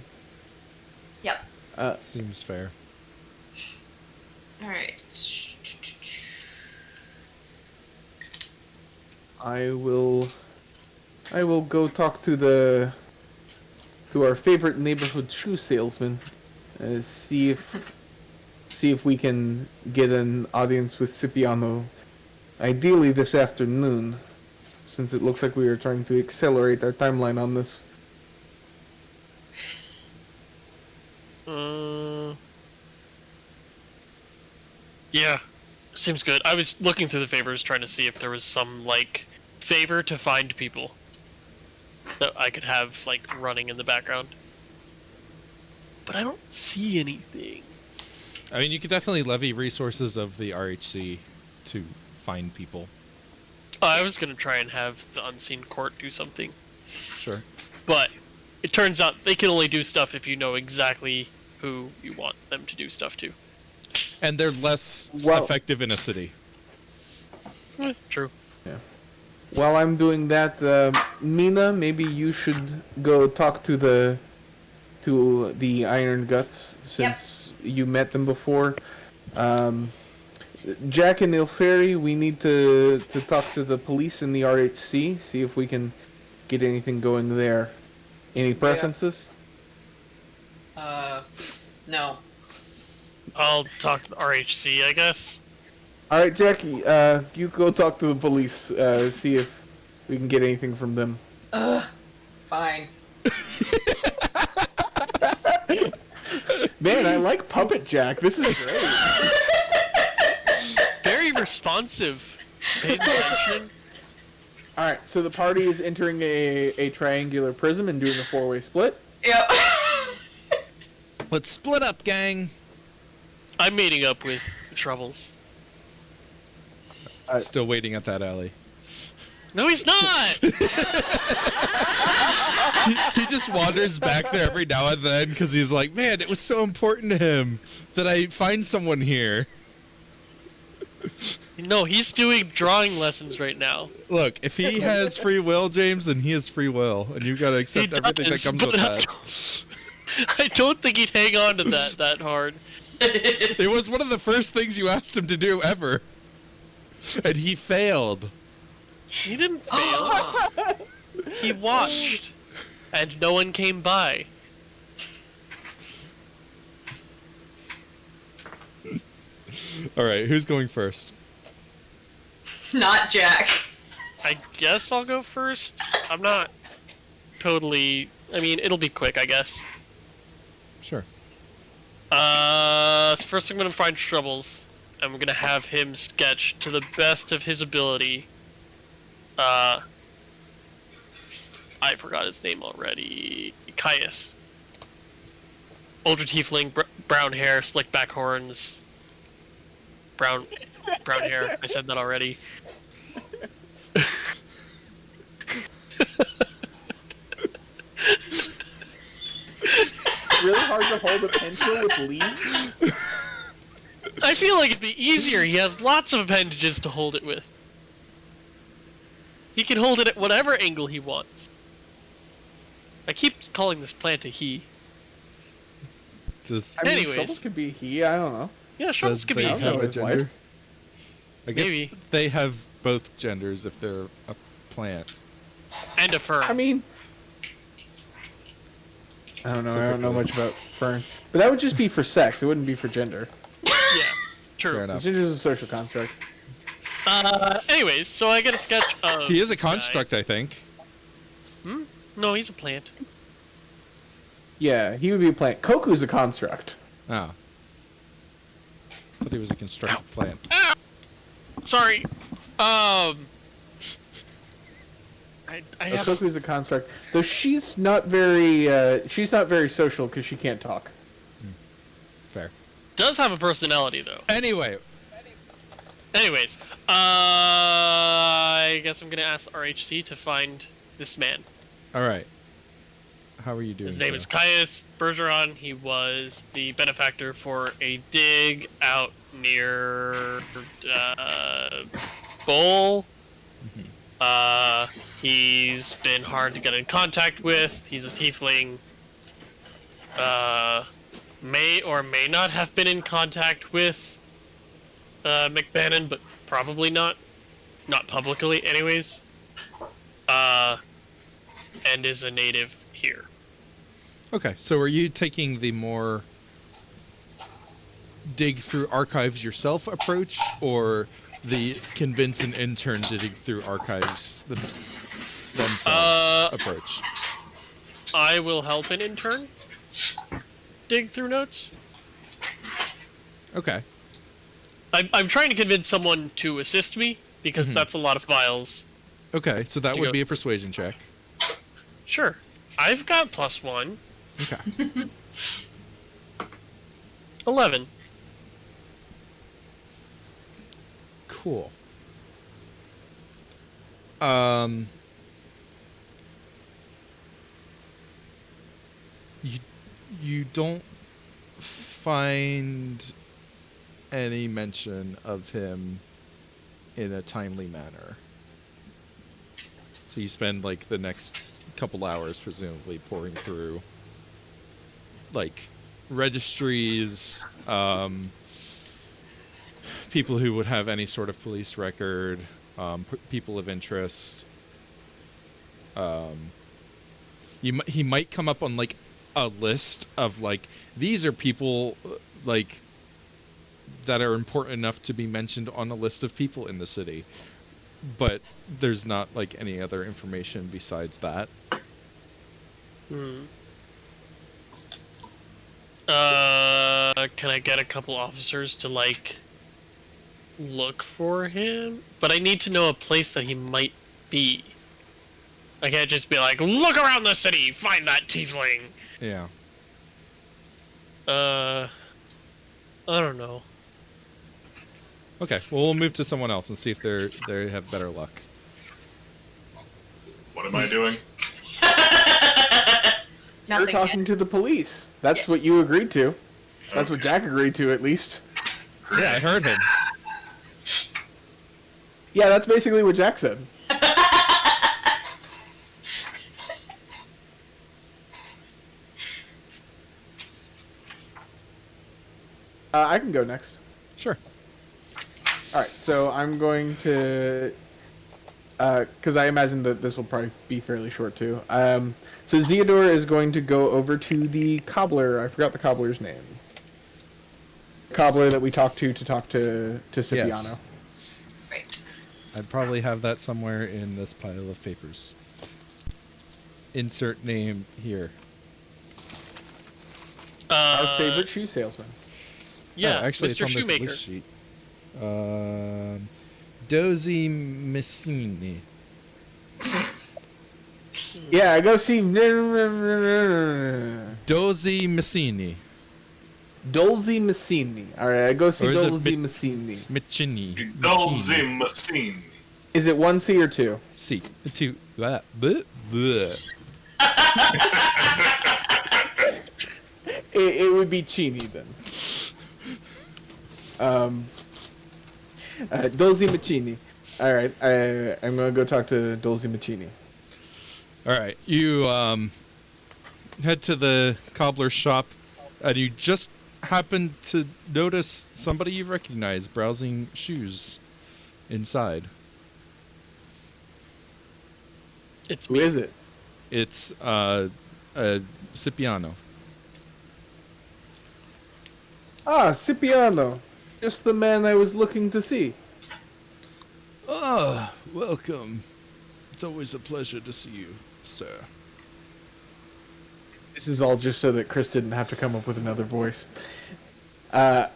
Yep. Seems fair. Alright. I will go talk to our favorite neighborhood shoe salesman. See if we can get an audience with Cipriano. Ideally this afternoon, since it looks like we are trying to accelerate our timeline on this. Yeah, seems good. I was looking through the favors, trying to see if there was some, like, favor to find people that I could have, like, running in the background. But I don't see anything. I mean, you could definitely levy resources of the RHC to find people. I was gonna try and have the Unseen Court do something, Sure. but it turns out they can only do stuff if you know exactly who you want them to do stuff to. And they're less Well- effective in a city. True. While I'm doing that, Mina, maybe you should go talk to the Iron Guts, since you met them before. Jack and Ilferi, we need to talk to the police in the RHC, see if we can get anything going there. Any preferences? No. I'll talk to the RHC, I guess. Alright, Jackie, you go talk to the police, see if we can get anything from them. Fine. Man, I like Puppet Jack, this is great. Very responsive. Paid attention. Alright, so the party is entering a triangular prism and doing a four-way split. Yep. Let's split up, gang. I'm meeting up with the Troubles. Still waiting at that alley. No, he's not! He just wanders back there every now and then because he's like, man, it was so important to him that I find someone here. No, he's doing drawing lessons right now. Look, if he has free will, James, then he has free will, and you've got to accept He everything that does, comes with but that. I don't think he'd hang on to that hard. It was one of the first things you asked him to do ever. And he failed. He didn't fail. He watched, and no one came by. Alright, who's going first? Not Jack. I guess I'll go first. I'm not totally... I mean, it'll be quick, I guess. Sure. So first I'm gonna find Troubles. I'm gonna have him sketch to the best of his ability. I forgot his name already. Caius. Ultra tiefling, brown hair, slick back horns. Brown hair. I said that already. It's really hard to hold a pencil with leaves. I feel like it'd be easier. He has lots of appendages to hold it with. He can hold it at whatever angle he wants. I keep calling this plant a he. Does, I mean, Anyways. Troubles could be he. I don't know. Yeah, Troubles does could they be I don't have know a his gender? wife. I guess Maybe. they have both genders if they're a plant. and a fern. I mean, I don't know. I don't know much about fern, but that would just be for sex. It wouldn't be for gender. yeah, Fair true. enough. Gender's a social construct. Anyways, so I get a sketch of. He is a this guy. construct, I think. No, he's a plant. Yeah, he would be a plant. Koku's a construct. Oh. Thought he was a constructed plant. Sorry. I have. Koku's a construct, though she's not very social because she can't talk. Fair. Does have a personality though. Anyway, Anyways, I guess I'm gonna ask the RHC to find this man. alright. How are you doing? His name is so? Caius Bergeron. He was the benefactor for a dig out near Bowl. He's been hard to get in contact with. He's a tiefling. May or may not have been in contact with McBannon, but probably not. Not publicly, anyways. And is a native here. Okay, so are you taking the more dig through archives yourself approach, or the convince an intern to dig through archives themselves approach? I will help an intern dig through notes. Okay. I'm trying to convince someone to assist me, because that's a lot of files. Okay, so that To would go- be a persuasion check. Sure. I've got +1. Okay. 11. Cool. You don't find any mention of him in a timely manner. So you spend like the next couple hours presumably pouring through like registries, people who would have any sort of police record, people of interest. He might come up on like a list of like, these are people like that are important enough to be mentioned on a list of people in the city, but there's not like any other information besides that. Can I get a couple officers to like look for him? But I need to know a place that he might be. I can't just be like, look around the city, find that tiefling. Yeah. I don't know. Okay, well, we'll move to someone else and see if they have better luck. What am I doing? You're Nothing talking yet. to the police. That's Yes. what you agreed to. That's what Okay. Jack agreed to, at least. Yeah, I heard him. Yeah, that's basically what Jack said. I can go next. Sure. All right, so I'm going to, because I imagine that this will probably be fairly short too. So Zeodor is going to go over to the cobbler. I forgot the cobbler's name. Cobbler that we talked to talk to Cipriano. Yes. Right. I'd probably have that somewhere in this pile of papers. Insert name here. Our favorite shoe salesman. Yeah, actually, Mr. it's on Shoemaker. this list sheet. Dozy Messini. Yeah, go see Dozy Messini. Dolzy Massini. All right, I go see Or is it Dolzy Mit- Massini. Michini. Dolzim Machine. Is it 1C or 2? C. Two. Bleh, bleh. It would be Chini then. Dolzy Machini. All right, I'm gonna go talk to Dolzy Machini. All right, you head to the cobbler's shop, and you just happen to notice somebody you recognize browsing shoes inside. It's Who me. is it? It's Cipriano. Ah, Cipriano. Just the man I was looking to see. Ah, welcome. It's always a pleasure to see you, sir. This is all just so that Chris didn't have to come up with another voice. I'm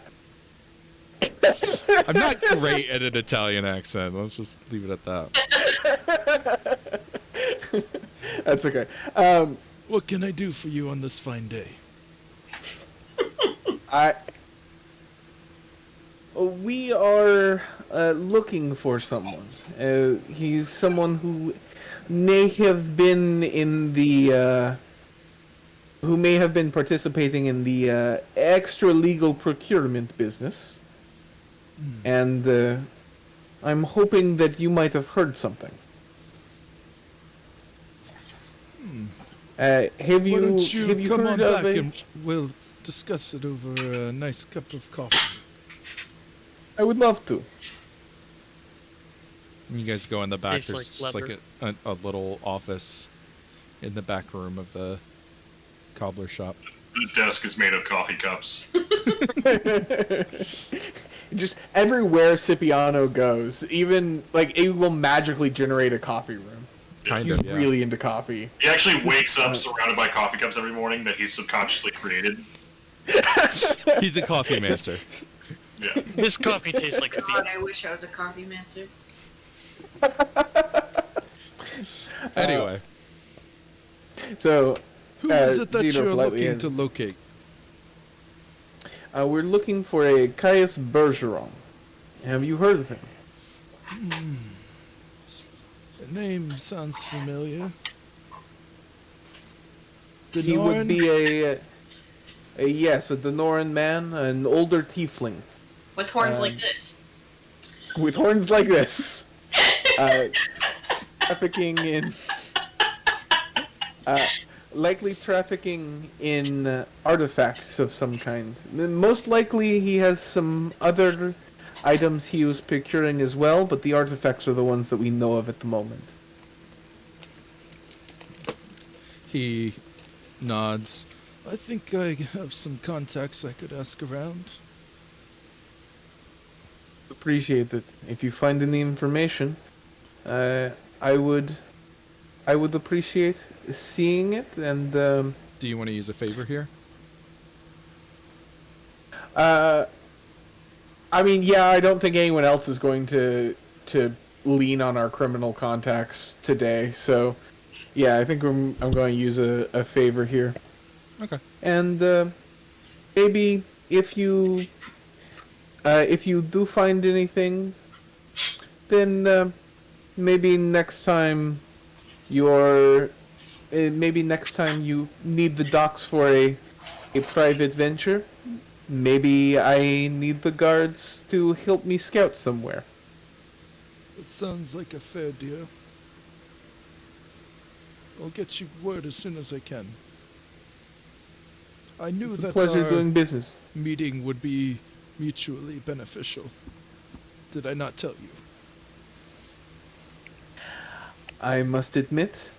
not great at an Italian accent. Let's just leave it at that. That's okay. What can I do for you on this fine day? We are looking for someone. He's someone who may have been in the who may have been participating in the extra legal procurement business, and I'm hoping that you might have heard something. Have Why you don't you come on heard of back a? and we'll discuss it over a nice cup of coffee. I would love to. You guys go in the back. Tastes There's like just like a little office in the back room of the cobbler shop. The desk is made of coffee cups. Just everywhere Cipriano goes, even like it will magically generate a coffee room. Kind He's of, yeah. really into coffee. He actually wakes up surrounded by coffee cups every morning that he's subconsciously created. He's a coffee mancer. Yeah. This coffee tastes like God, feet. I wish I was a coffee mancer. Anyway, So, who is it that Theodore you're politely looking to has- locate? we're looking for a Caius Bergeron. Have you heard of him? The name sounds familiar. He would be a yes, a Denoran man, an older tiefling With horns like Um, this. with horns like this. Trafficking in, likely trafficking in artifacts of some kind. Most likely, he has some other items he was procuring as well, but the artifacts are the ones that we know of at the moment. He nods. I think I have some contacts I could ask around. Appreciate that. If you find any information, I would appreciate seeing it. And Do you want to use a favor here? I mean, yeah, I don't think anyone else is going to lean on our criminal contacts today. So, yeah, I think I'm going to use a favor here. Okay. And maybe if you do find anything, then maybe next time maybe next time you need the docks for a private venture, maybe I need the guards to help me scout somewhere. It sounds like a fair deal. I'll get you word as soon as I can. I knew It's a that pleasure our doing business. meeting would be mutually beneficial. Did I not tell you? I must admit,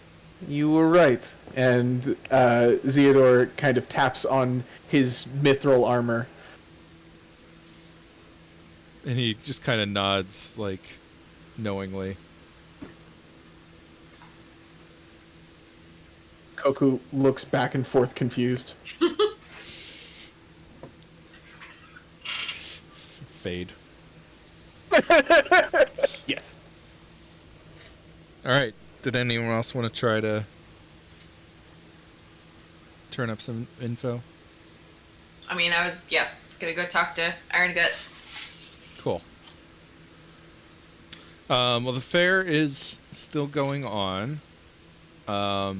you were right. And Theodore kind of taps on his mithril armor. And he just kind of nods, like, knowingly. Koku looks back and forth confused. Fade. Yes. All right. Did anyone else want to try to turn up some info? I mean, I was, gonna go talk to Iron Gut. Cool. Well, the fair is still going on. I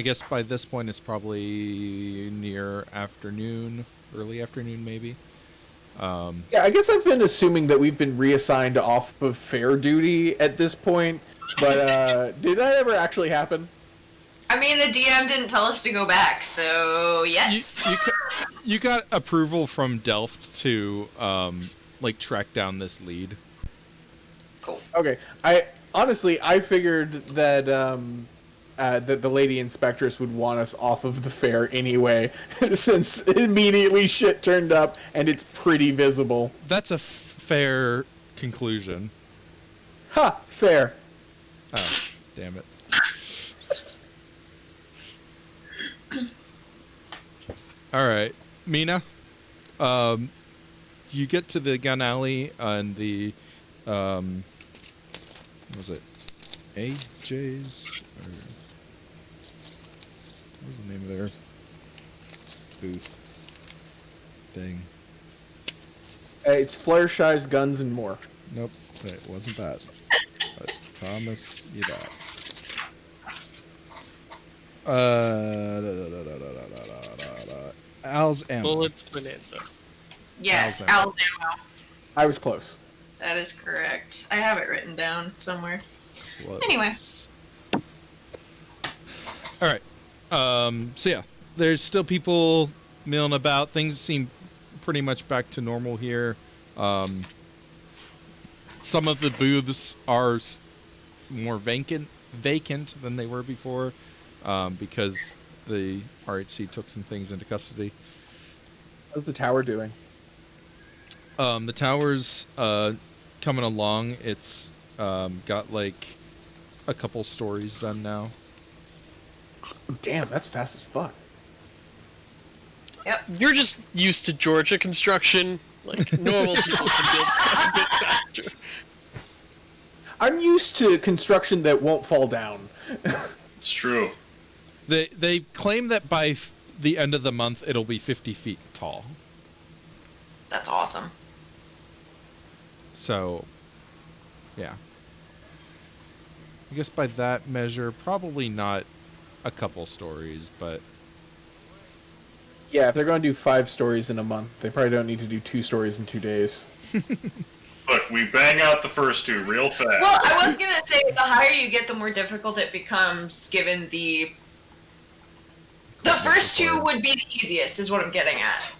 guess by this point it's probably near afternoon, early afternoon maybe. Yeah, I guess I've been assuming that we've been reassigned off of fair duty at this point, but did that ever actually happen? I mean, the DM didn't tell us to go back, so yes. You got approval from Delft to like track down this lead. Cool. Okay, I figured that that the lady inspectress would want us off of the fair anyway, since immediately shit turned up and it's pretty visible. That's a fair conclusion. Ha! Fair. Oh, damn it. All right, Mina. You get to the gun alley and the what was it? AJ's? Or, what was the name of their booth thing? It's Fluttershy's Guns and More. Nope, it wasn't that. I promise you that. Al's ammo. Bullets Bonanza. Yes, Alzheimer's. Alzamo. I was close. That is correct. I have it written down somewhere. Was. Anyway. All right. So yeah, there's still people milling about. Things seem pretty much back to normal here. Some of the booths are more vacant than they were before, because the RHC took some things into custody. How's the tower doing? The tower's coming along. It's got like a couple stories done now. Damn, that's fast as fuck. Yep. You're just used to Georgia construction. Like, normal people can build stuff a bit faster. I'm used to construction that won't fall down. It's true. They claim that by the end of the month it'll be 50 feet tall. That's awesome. So, yeah. I guess by that measure, probably not a couple stories, but Yeah, if they're going to do 5 stories in a month, they probably don't need to do 2 stories in 2 days. Look, we bang out the first 2 real fast. Well, I was gonna say, the higher you get, the more difficult it becomes, given the first 2 would be the easiest, is what I'm getting at.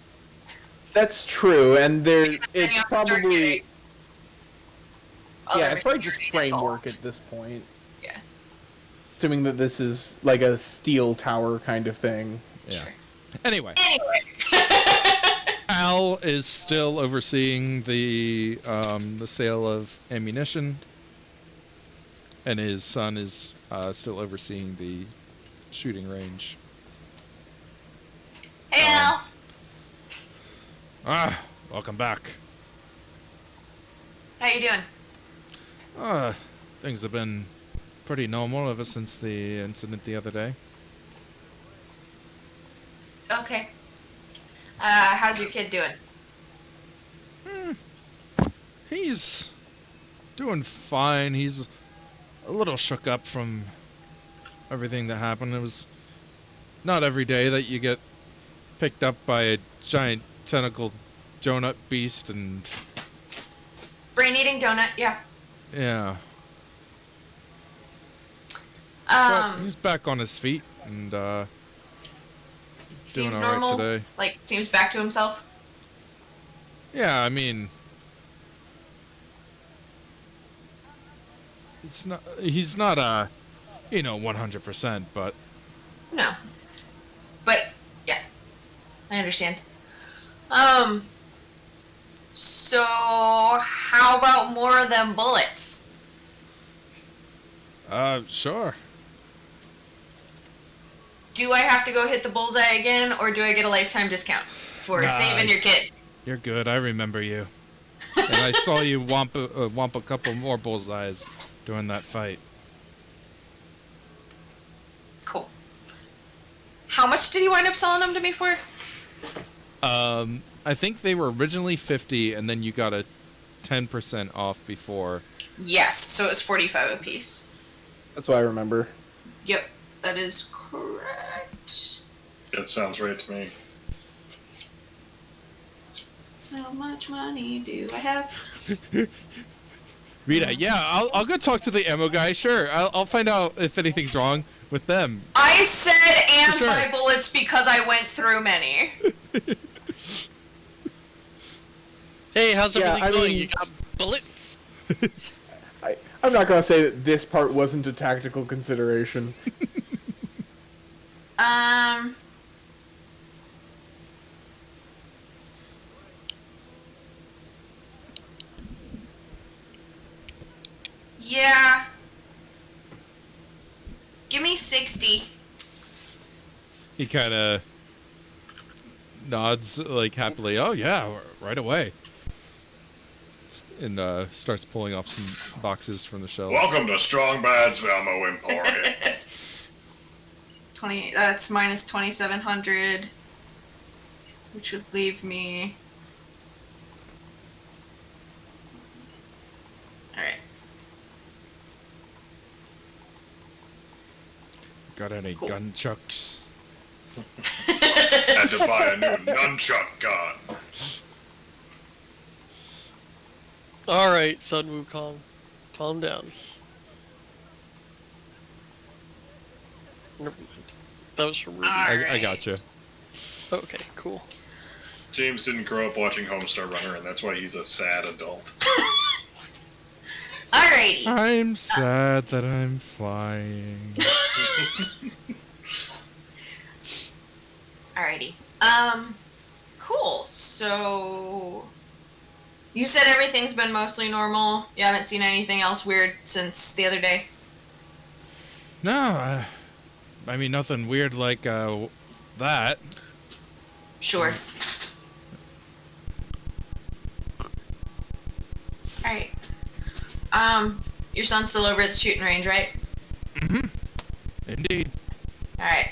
That's true, and Because then it's you have to start probably getting other it's probably just machinery framework involved. at this point. Yeah. Assuming that this is like a steel tower kind of thing. yeah. Sure. Anyway, Anyway. Al is still overseeing the sale of ammunition, and his son is still overseeing the shooting range. Hey, Al. Welcome back. How you doing? Things have been pretty normal ever since the incident the other day. Okay. How's your kid doing? He's doing fine. He's a little shook up from everything that happened. It was not every day that you get picked up by a giant tentacled donut beast, and Brain-eating donut, yeah. yeah. But Um, he's back on his feet, and Doing Seems all right normal. today. Like, seems back to himself. Yeah, I mean, he's not 100%, but No. But, yeah. I understand. So, how about more of them bullets? sure. Do I have to go hit the bullseye again, or do I get a lifetime discount for Nah, saving your kid? You're good. I remember you. And I saw you womp a couple more bullseyes during that fight. Cool. How much did you wind up selling them to me for? I think they were originally 50, and then you got a 10% off before. Yes, so it was 45 apiece. That's what I remember. Yep, that is correct. That sounds right to me. How much money do I have? Rita, yeah, I'll go talk to the ammo guy. Sure, I'll find out if anything's wrong with them. I said and For sure. buy bullets because I went through many. Hey, how's Yeah, everything I going? mean- You got bullets? I'm not gonna say that this part wasn't a tactical consideration. Yeah. Give me 60. He kind of nods like happily. Oh yeah, right away. And starts pulling off some boxes from the shelves. Welcome to Strong Bad's Ammo Emporium. 20. That's minus 2,700, which would leave me. All right. Got any Cool. gun chucks? Had to buy a new nunchuck gun. Alright, Sun Wukong. Calm down. Never mind. That was from Ruby. I gotcha. Okay, cool. James didn't grow up watching Homestar Runner, and that's why he's a sad adult. Alrighty. I'm sad that I'm flying. Alrighty. Cool. So, you said everything's been mostly normal. You haven't seen anything else weird since the other day? No, I mean nothing weird like that. Sure. Alright. Your son's still over at the shooting range, right? Indeed. Alright.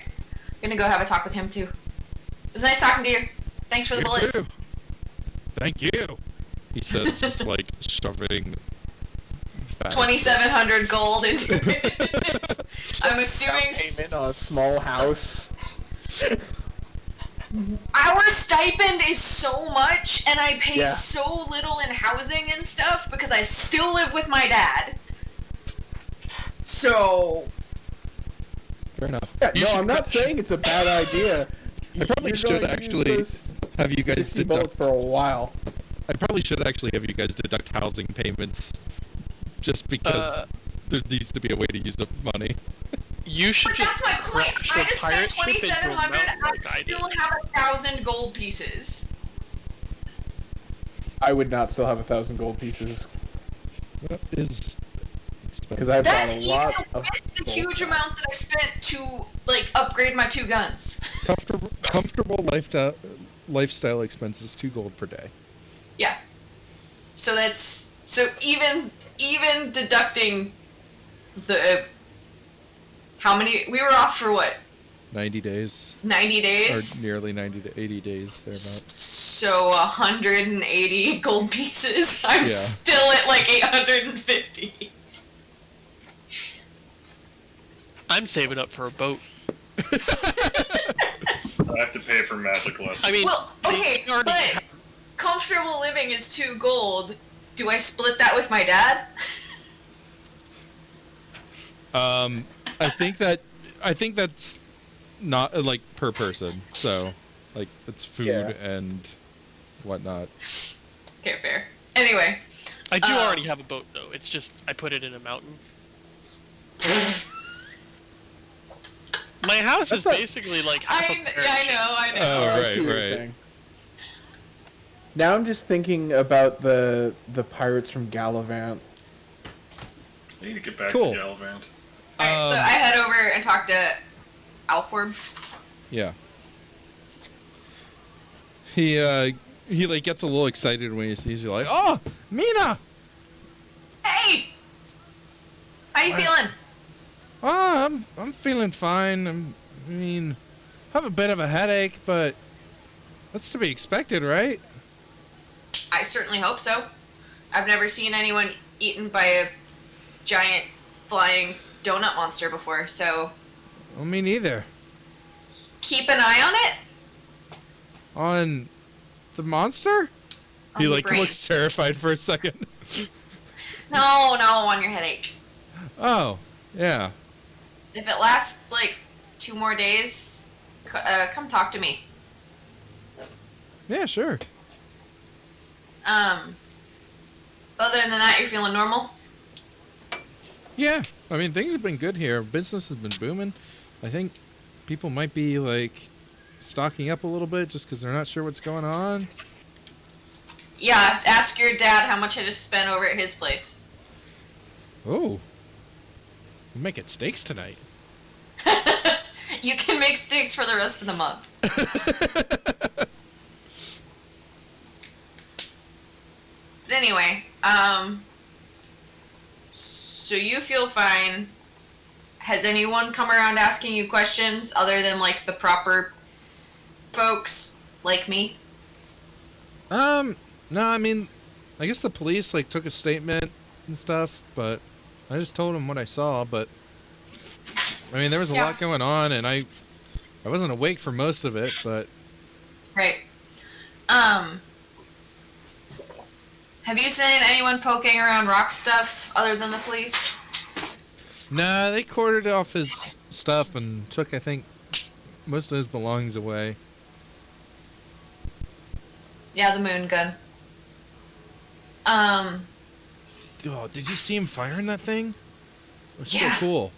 Gonna go have a talk with him too. It was nice talking to you. Thanks for the You bullets. too. Thank you. He says, just like shoving 2,700 gold into it. I'm assuming Payment on a small house. our stipend is so much, and I pay Yeah. so little in housing and stuff because I still live with my dad. So, Fair enough. Yeah, no, I'm not saying it's a bad idea. I probably You're should going to use actually those have you guys 60 bullets deduct. for a while. I probably should actually have you guys deduct housing payments, just because there needs to be a way to use up money. You should but just that's my point. crash I the just pirate spent ship into a 2,700. mountain I like I did. still have 1,000 gold pieces. I would not still have 1,000 gold pieces That is because expensive. I've That's got a even lot of with the gold. huge amount that I spent to like upgrade my 2 guns. Comfortable lifestyle expenses, 2 gold per day. Yeah. So that's even deducting the how many we were off for what 90 days, 90 or days. nearly 90 to 80 days. Thereabouts. So 180 gold pieces. I'm Yeah. still at like 850. I'm saving up for a boat. I have to pay for magic lessons. I mean, Well, okay, they already but have- comfortable living is 2 gold. Do I split that with my dad? I think that's not like per person. So, like it's food Yeah. and whatnot. Okay, fair. Anyway, I do already have a boat, though. It's just I put it in a mountain. My house is That's basically like half a I parish. know. Oh, I see right, what you're right. saying. Now I'm just thinking about the pirates from Gallivant. I need to get back Cool. to Gallivant. Alright, so I head over and talk to Alford. Yeah. He like gets a little excited when he sees you. Like, oh, Mina! Hey! How you feeling? Oh, I'm feeling fine. I mean, I have a bit of a headache, but that's to be expected, right? I certainly hope so. I've never seen anyone eaten by a giant flying donut monster before, so Well, me neither. keep an eye on it. On the monster? On He your like brain. looks terrified for a second. No, on your headache. Oh, yeah. If it lasts like 2 more days, come talk to me. Yeah, sure. Other than that, you're feeling normal? Yeah. I mean, things have been good here. Business has been booming. I think people might be like stocking up a little bit just because they're not sure what's going on. Yeah, ask your dad how much I just spent over at his place. Oh. We're making steaks tonight. You can make steaks for the rest of the month. But anyway, so you feel fine. Has anyone come around asking you questions other than like the proper folks like me? No, I mean, I guess the police like took a statement and stuff, but I just told them what I saw, but I mean, there was a Yeah. lot going on and I wasn't awake for most of it, but Right. Have you seen anyone poking around rock stuff other than the police? nah, they quartered off his stuff and took, I think, most of his belongings away. Yeah, the moon gun. Oh, did you see him firing that thing? It was Yeah. so cool.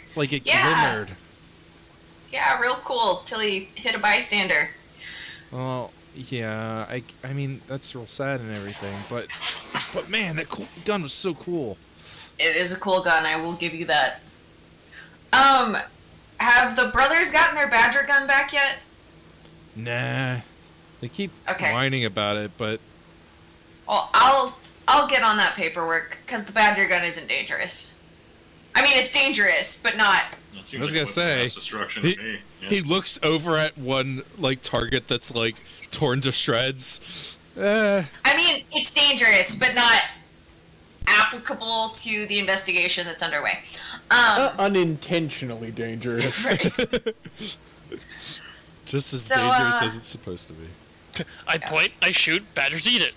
It's like it Yeah. glimmered. Yeah, real cool till he hit a bystander. Well, yeah, I mean, that's real sad and everything, but man, that gun was so cool. It is a cool gun, I will give you that. Have the brothers gotten their Badger gun back yet? Nah, they keep Okay. whining about it, but Well, I'll get on that paperwork because the Badger gun isn't dangerous. I mean, it's dangerous, but not. That seems I was like gonna say, mass destruction he, to me. Yeah. he looks over at one like target that's like torn to shreds. I mean, it's dangerous, but not applicable to the investigation that's underway. Unintentionally dangerous. Just as So, dangerous as it's supposed to be. I point, I shoot, badgers eat it.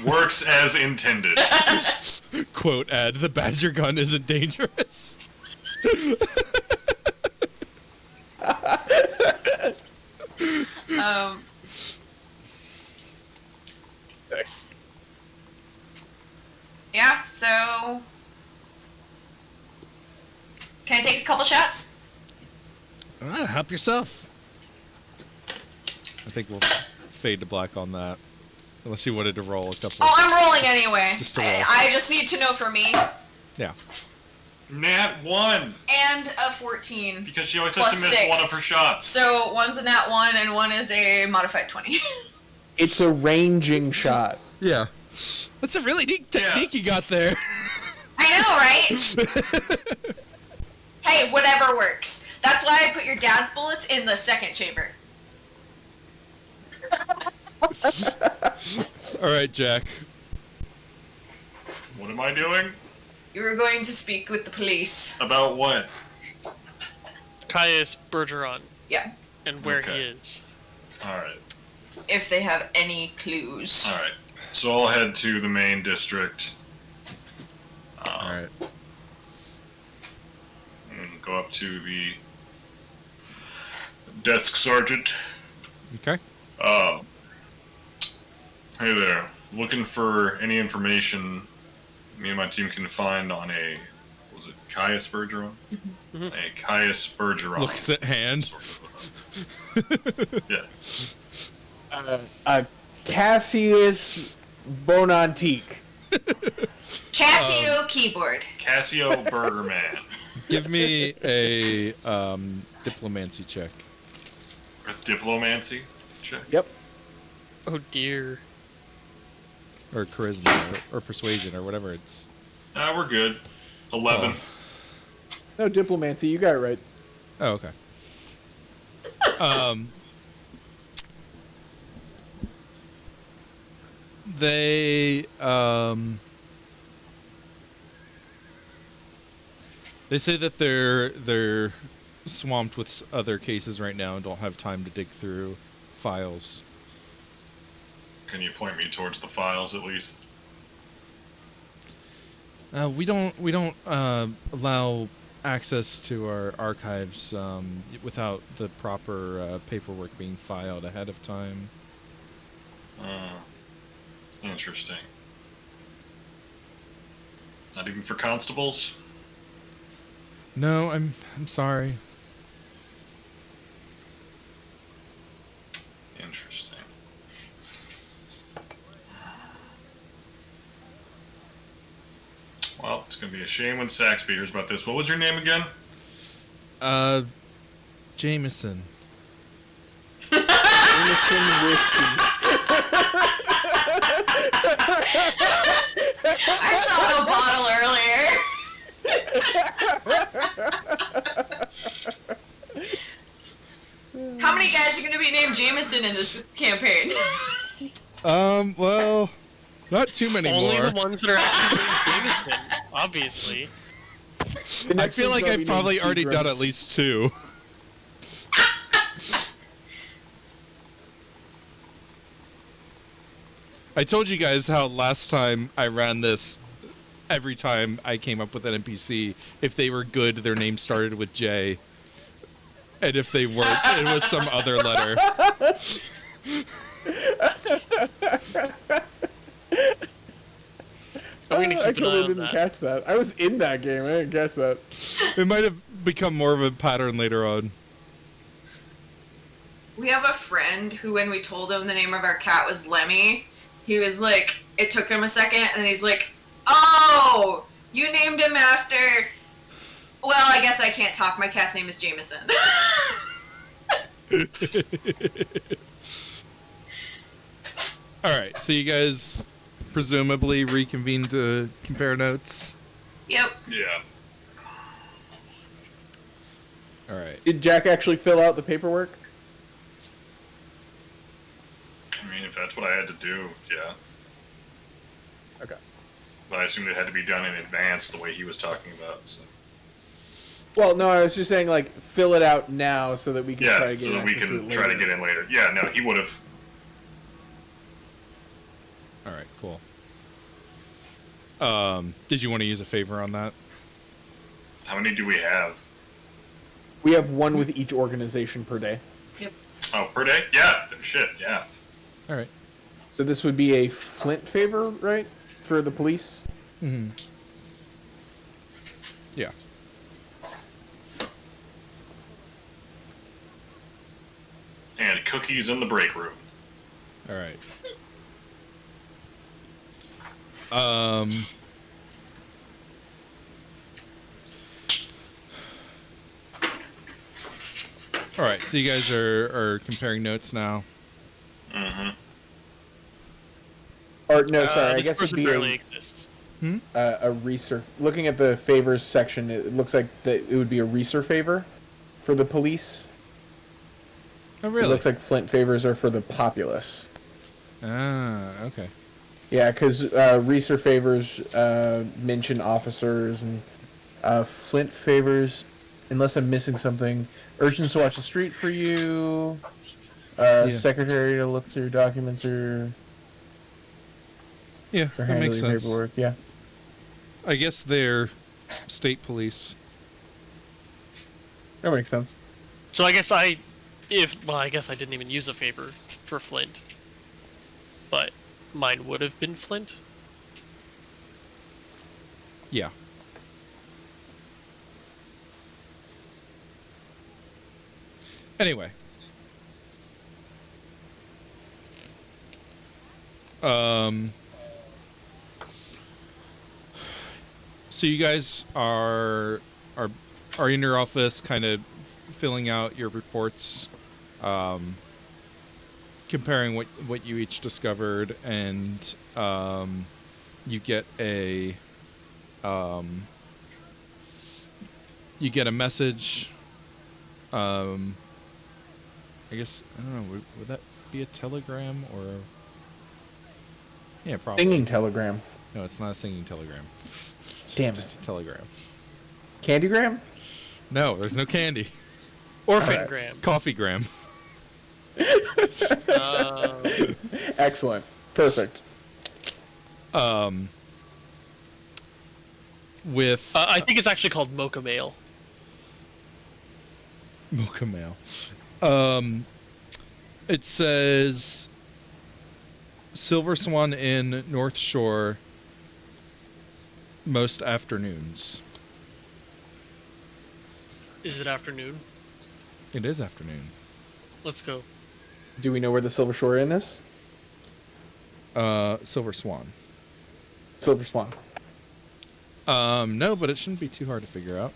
Works as intended. Quote ad, the Badger gun isn't dangerous. Nice. Yeah, so. Can I take a couple shots? Help yourself. I think we'll fade to black on that. Unless you wanted to roll a couple. Oh, I'm rolling anyway. Just to roll. I just need to know for me. Yeah. Nat 1! And a 14. Because she always has Plus to miss 6. one of her shots. So one's a nat 1 and one is a modified 20. It's a ranging shot. Yeah. That's a really neat technique you got there. I know, right? Hey, whatever works. That's why I put your dad's bullets in the second chamber. Alright, Jack. What am I doing? You were going to speak with the police. About what? Caius Bergeron Yeah. and where Okay. he is. Alright. If they have any clues. Alright. So I'll head to the main district. Alright. And go up to the Desk sergeant. Okay. Hey there. Looking for any information me and my team can find on a, what was it, Caius Bergeron? Mhm. A Caius Bergeron. Looks at hand. Yeah. Cassius Bonantique. Casio keyboard. Cassio Burgerman. Give me a diplomacy check. A diplomancy check. Yep. Oh dear. Or charisma, or persuasion, or whatever it's. We're good. 11. No, diplomancy. You got it right. Oh, okay. They say that they're swamped with other cases right now and don't have time to dig through files. Can you point me towards the files at least? We don't allow access to our archives without the proper paperwork being filed ahead of time. Interesting. Not even for constables? No, I'm sorry. Interesting. Well, it's gonna be a shame when Saxby hears about this. What was your name again? Jameson. Jameson whiskey. I saw the bottle earlier. How many guys are going to be named Jameson in this campaign? Well, not too many Only more. the ones that are actually Jameson, obviously. I feel like I've probably already done at Seagrams. least 2. I told you guys how last time I ran this, every time I came up with an NPC, if they were good, their name started with J. And if they weren't, it was some other letter. I'm gonna keep I an eye totally on didn't that. catch that. I was in that game. I didn't catch that. It might have become more of a pattern later on. We have a friend who, when we told him the name of our cat was Lemmy, he was like, it took him a second, and he's like, oh, you named him after... Well, I guess I can't talk. My cat's name is Jameson. Alright, so you guys presumably reconvene to compare notes? Yep. Yeah. Alright. Did Jack actually fill out the paperwork? I mean, if that's what I had to do, yeah. Okay. But I assumed it had to be done in advance the way he was talking about, so. Well, no, I was just saying, like, fill it out now so that we can try to Yeah, get so that we access can it try to later. get in later. Yeah, no, he would have. Alright, cool. Did you want to use a favor on that? How many do we have? We have one with each organization per day. Yep. Oh, per day? Yeah, then shit, yeah. Alright. So this would be a Flint favor, right? For the police? Mm-hmm. Yeah. And cookies in the break room. Alright. Alright, so you guys are comparing notes now. Mm-hmm. Or, no, sorry, I This guess it'd person be barely a exists. research. Looking at the favors section, it looks like that it would be a research favor for the police. Oh, It really? looks like Flint favors are for the populace. Ah, okay. Yeah, because research favors mention officers, and Flint favors, unless I'm missing something, urgents to watch the street for you, Yeah. secretary to look through documents or Yeah, for that makes handling sense. paperwork. Yeah. I guess they're state police. That makes sense. So I guess I Well, I guess I didn't even use a favor for Flint. But mine would have been Flint. Yeah. Anyway. So you guys are in your office, kind of filling out your reports, comparing what you each discovered, and you get a message. I guess I don't know. Would that be a telegram or? Yeah, probably. Singing telegram. No, it's not a singing telegram. It's Damn just it. a telegram. Candygram? No, there's no candy. Orphangram. Coffeegram. Excellent. Perfect. With I think it's actually called Mocha Mail. Mocha Mail. It says Silver Swan Inn, North Shore, most afternoons. Is it afternoon? It is afternoon. Let's go. Do we know where the Silver Shore Inn is? Silver Swan. Silver Swan. No, but it shouldn't be too hard to figure out.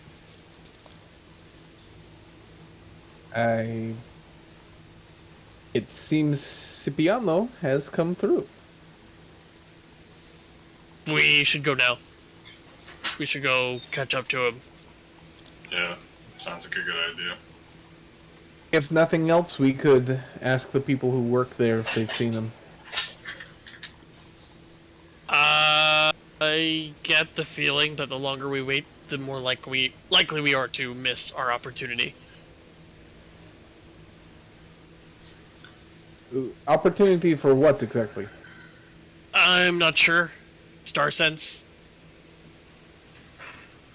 It seems Scipiano has come through. We should go now. We should go catch up to him. Yeah, sounds like a good idea. If nothing else, we could ask the people who work there if they've seen him. I get the feeling that the longer we wait, the more likely we are to miss our opportunity. Opportunity for what exactly? I'm not sure. Star sense.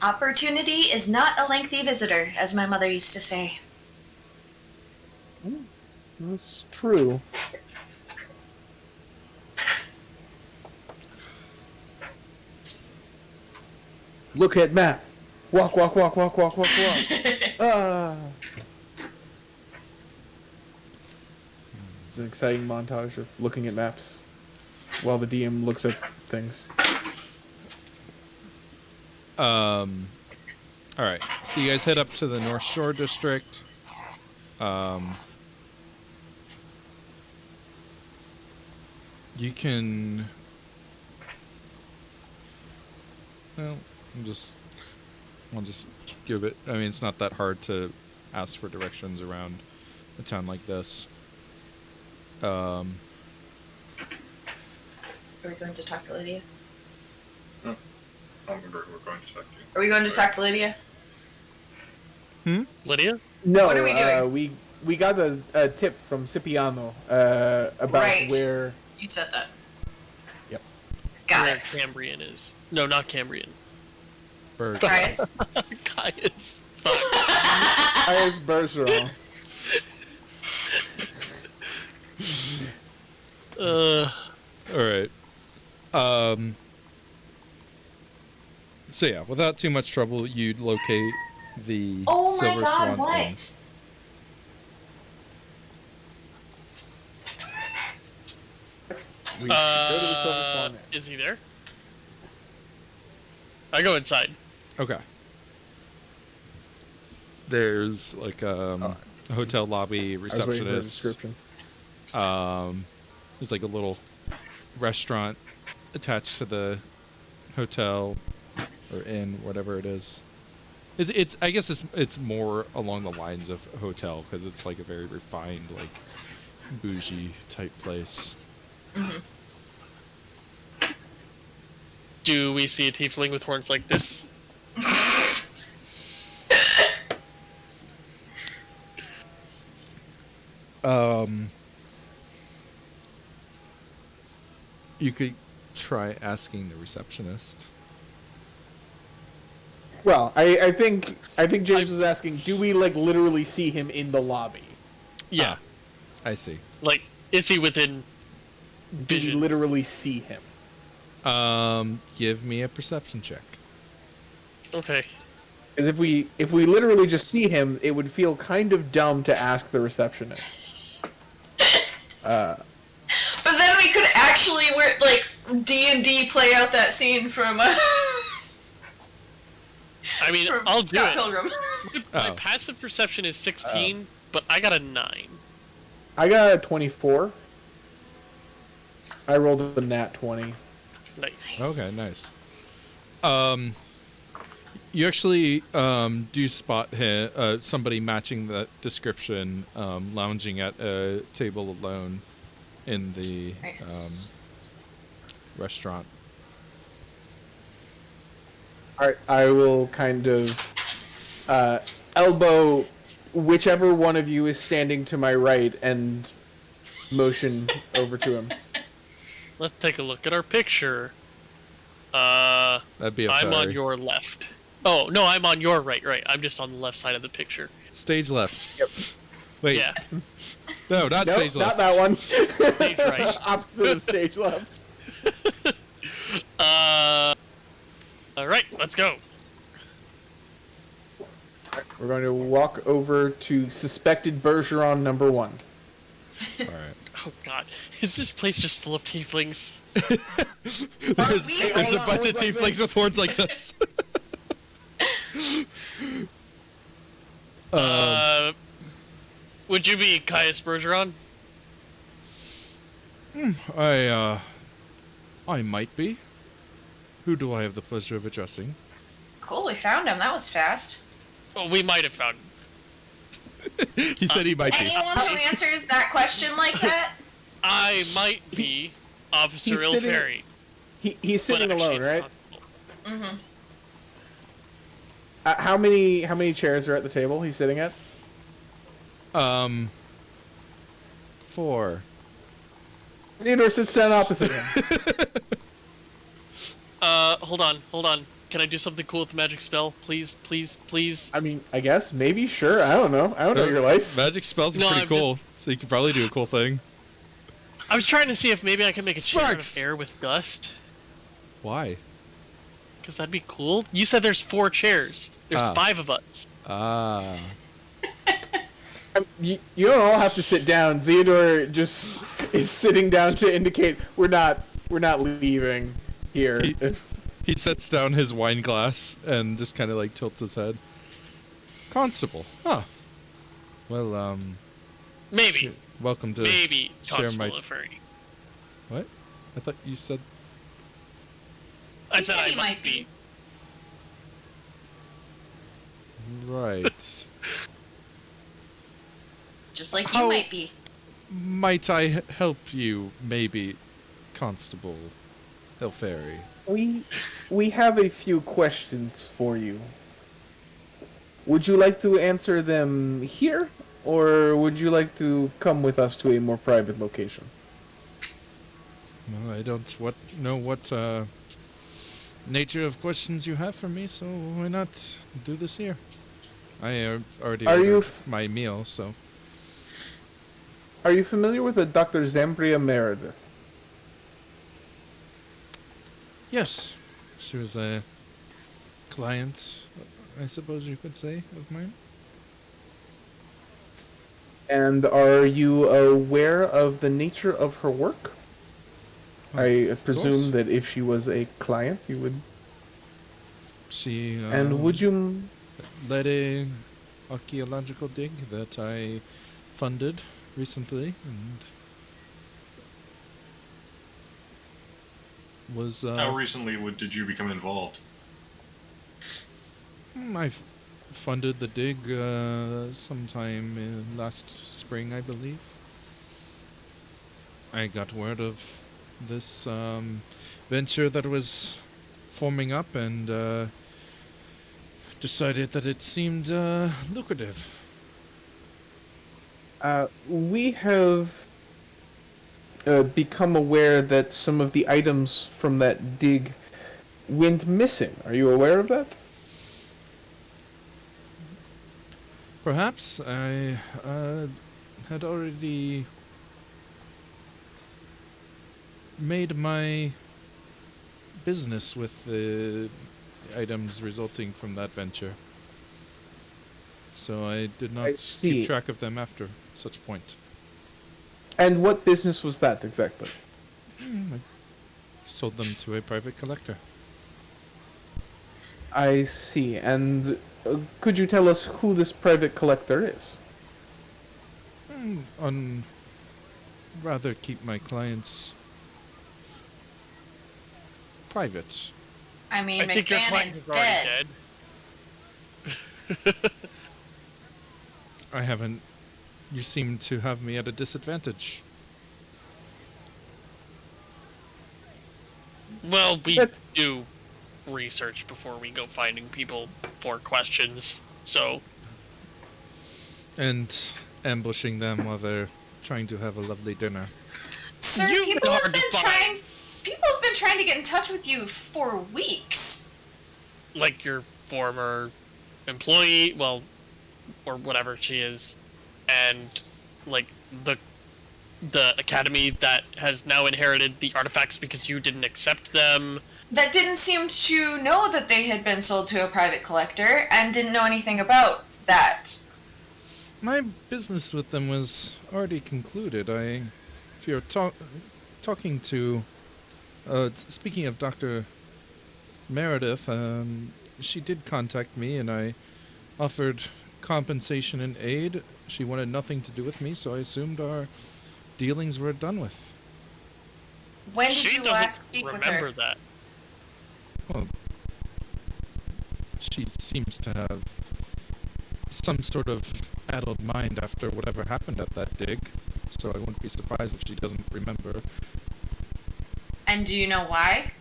Opportunity is not a lengthy visitor, as my mother used to say. That's true. Look at map. Walk, walk, walk, walk, walk, walk, walk. It's an exciting montage of looking at maps while the DM looks at things. All right. So you guys head up to the North Shore district. You can. Well, I'll just give it. I mean, it's not that hard to ask for directions around a town like this. Are we going to talk to Lydia? I don't remember who we're going to talk to. Are we going to talk to Lydia? Lydia? No, What are we doing? We got a tip from Scipiano about Right. where. You said that. Yep. Got Where it. Cambrian is. No, not Cambrian. Bird. Caius? Caius. Fuck. Caius Bergeron. All right. So yeah, without too much trouble, you'd locate the Oh my Silver god, Swan Inn. what? We go to the Silver Swan Inn. Is he there? I go inside. Okay. There's like a hotel lobby, I was waiting for a receptionist. description. There's like a little restaurant attached to the hotel or inn, whatever it is. It's I guess it's more along the lines of hotel because it's like a very refined, like bougie type place. Do we see a tiefling with horns like this? You could try asking the receptionist. Well, I think James was asking, do we like literally see him in the lobby? Yeah. I see. Like, is he within Do we vision? literally see him? Give me a perception check. Okay. Because if we literally just see him, it would feel kind of dumb to ask the receptionist. But then we could actually, D&D play out that scene from I mean, from I'll do Scott it. Pilgrim. My Oh. passive perception is 16, but I got a 9. I got a 24. I rolled a nat 20. Nice. Okay, nice. You actually do spot somebody matching that description, lounging at a table alone in the Nice. restaurant. Alright, I will kind of elbow whichever one of you is standing to my right and motion over to him. Let's take a look at our picture. That'd be a I'm on fairy. your left. Oh, no, I'm on your right. I'm just on the left side of the picture. Stage left. Yep. Wait. Yeah. No, not Nope, stage not left. that one. Stage right. Opposite of stage left. Alright, let's go. We're going to walk over to suspected Bergeron number 1. All right. Oh god. Is this place just full of tieflings? There's we a bunch of all like tieflings this? with horns like this. Would you be Caius Bergeron? I might be. Who do I have the pleasure of addressing? Cool, we found him. That was fast. Well, we might have found him. He said he might be. Anyone who answers that question like that? I might be Officer he's sitting- Ilferi. He's sitting but actually alone, it's right? Constable. Mm-hmm. How many chairs are at the table he's sitting at? 4. Theodore sits down opposite him. Hold on. Can I do something cool with the magic spell? Please. I mean, I guess, maybe, sure. I don't know your life. Magic spells are No, pretty I'm cool, so you could probably do a cool thing. I was trying to see if maybe I could make a chair out of Sparks! air with dust. Why? Because that'd be cool. You said there's 4 chairs. There's Ah. 5 of us. Ah. You don't all have to sit down. Theodore just is sitting down to indicate we're not leaving here. He sets down his wine glass and just kind of like tilts his head. Constable. Huh. Well, Maybe. welcome to Maybe share Constable my... Ilferi. What? I thought you said... I He said said I he might might be. be. Right. Just like How- you might be. Might I help you, maybe, Constable Ilferi? We have a few questions for you. Would you like to answer them here, or would you like to come with us to a more private location? Well, I don't know what nature of questions you have for me, so why not do this here? I already Are you ordered f- my meal, so... Are you familiar with a Dr. Zambria Meredith? Yes, she was a client, I suppose you could say, of mine. And are you aware of the nature of her work? I presume course. that if she was a client, you would... She And would you... led a archaeological dig that I funded recently, and was How recently did you become involved? I funded the dig sometime last spring, I believe. I got word of this venture that was forming up and decided that it seemed lucrative. We have become aware that some of the items from that dig went missing. Are you aware of that? Perhaps I had already made my business with the items resulting from that venture. So I did I not see. keep track of them after such point. And what business was that exactly? I sold them to a private collector. I see. And could you tell us who this private collector is? I'd rather keep my clients private. I mean, I think your client McBannon's is already dead. dead. I haven't. You seem to have me at a disadvantage. Well, we That's- do research before we go finding people for questions, so And ambushing them while they're trying to have a lovely dinner. Sir, You've people been have hard to been find. trying. People have been trying to get in touch with you for weeks. like your former employee, well, or whatever she is, and like the academy that has now inherited the artifacts because you didn't accept them. That didn't seem to know that they had been sold to a private collector and didn't know anything about that. My business with them was already concluded. If you're talking to, speaking of Dr. Meredith, she did contact me and I offered compensation and aid. She wanted nothing to do with me, so I assumed our dealings were done with. When did She you doesn't last speak with remember her? that. Well, she seems to have some sort of addled mind after whatever happened at that dig, so I wouldn't be surprised if she doesn't remember. And do you know why?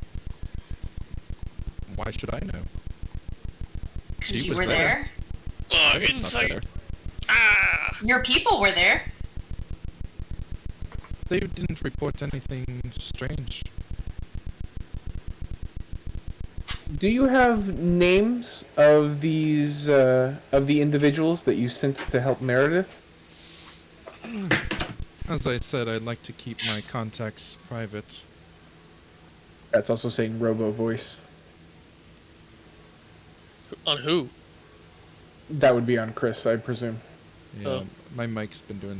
Why should I know? Because She you was were there. there. Oh, I was not insight. there. Ah! Your people were there. They didn't report anything strange. Do you have names of these of the individuals that you sent to help Meredith? As I said, I'd like to keep my contacts private. That's also saying robo voice. On who? That would be on Chris, I presume. Yeah, Oh. my mic's been doing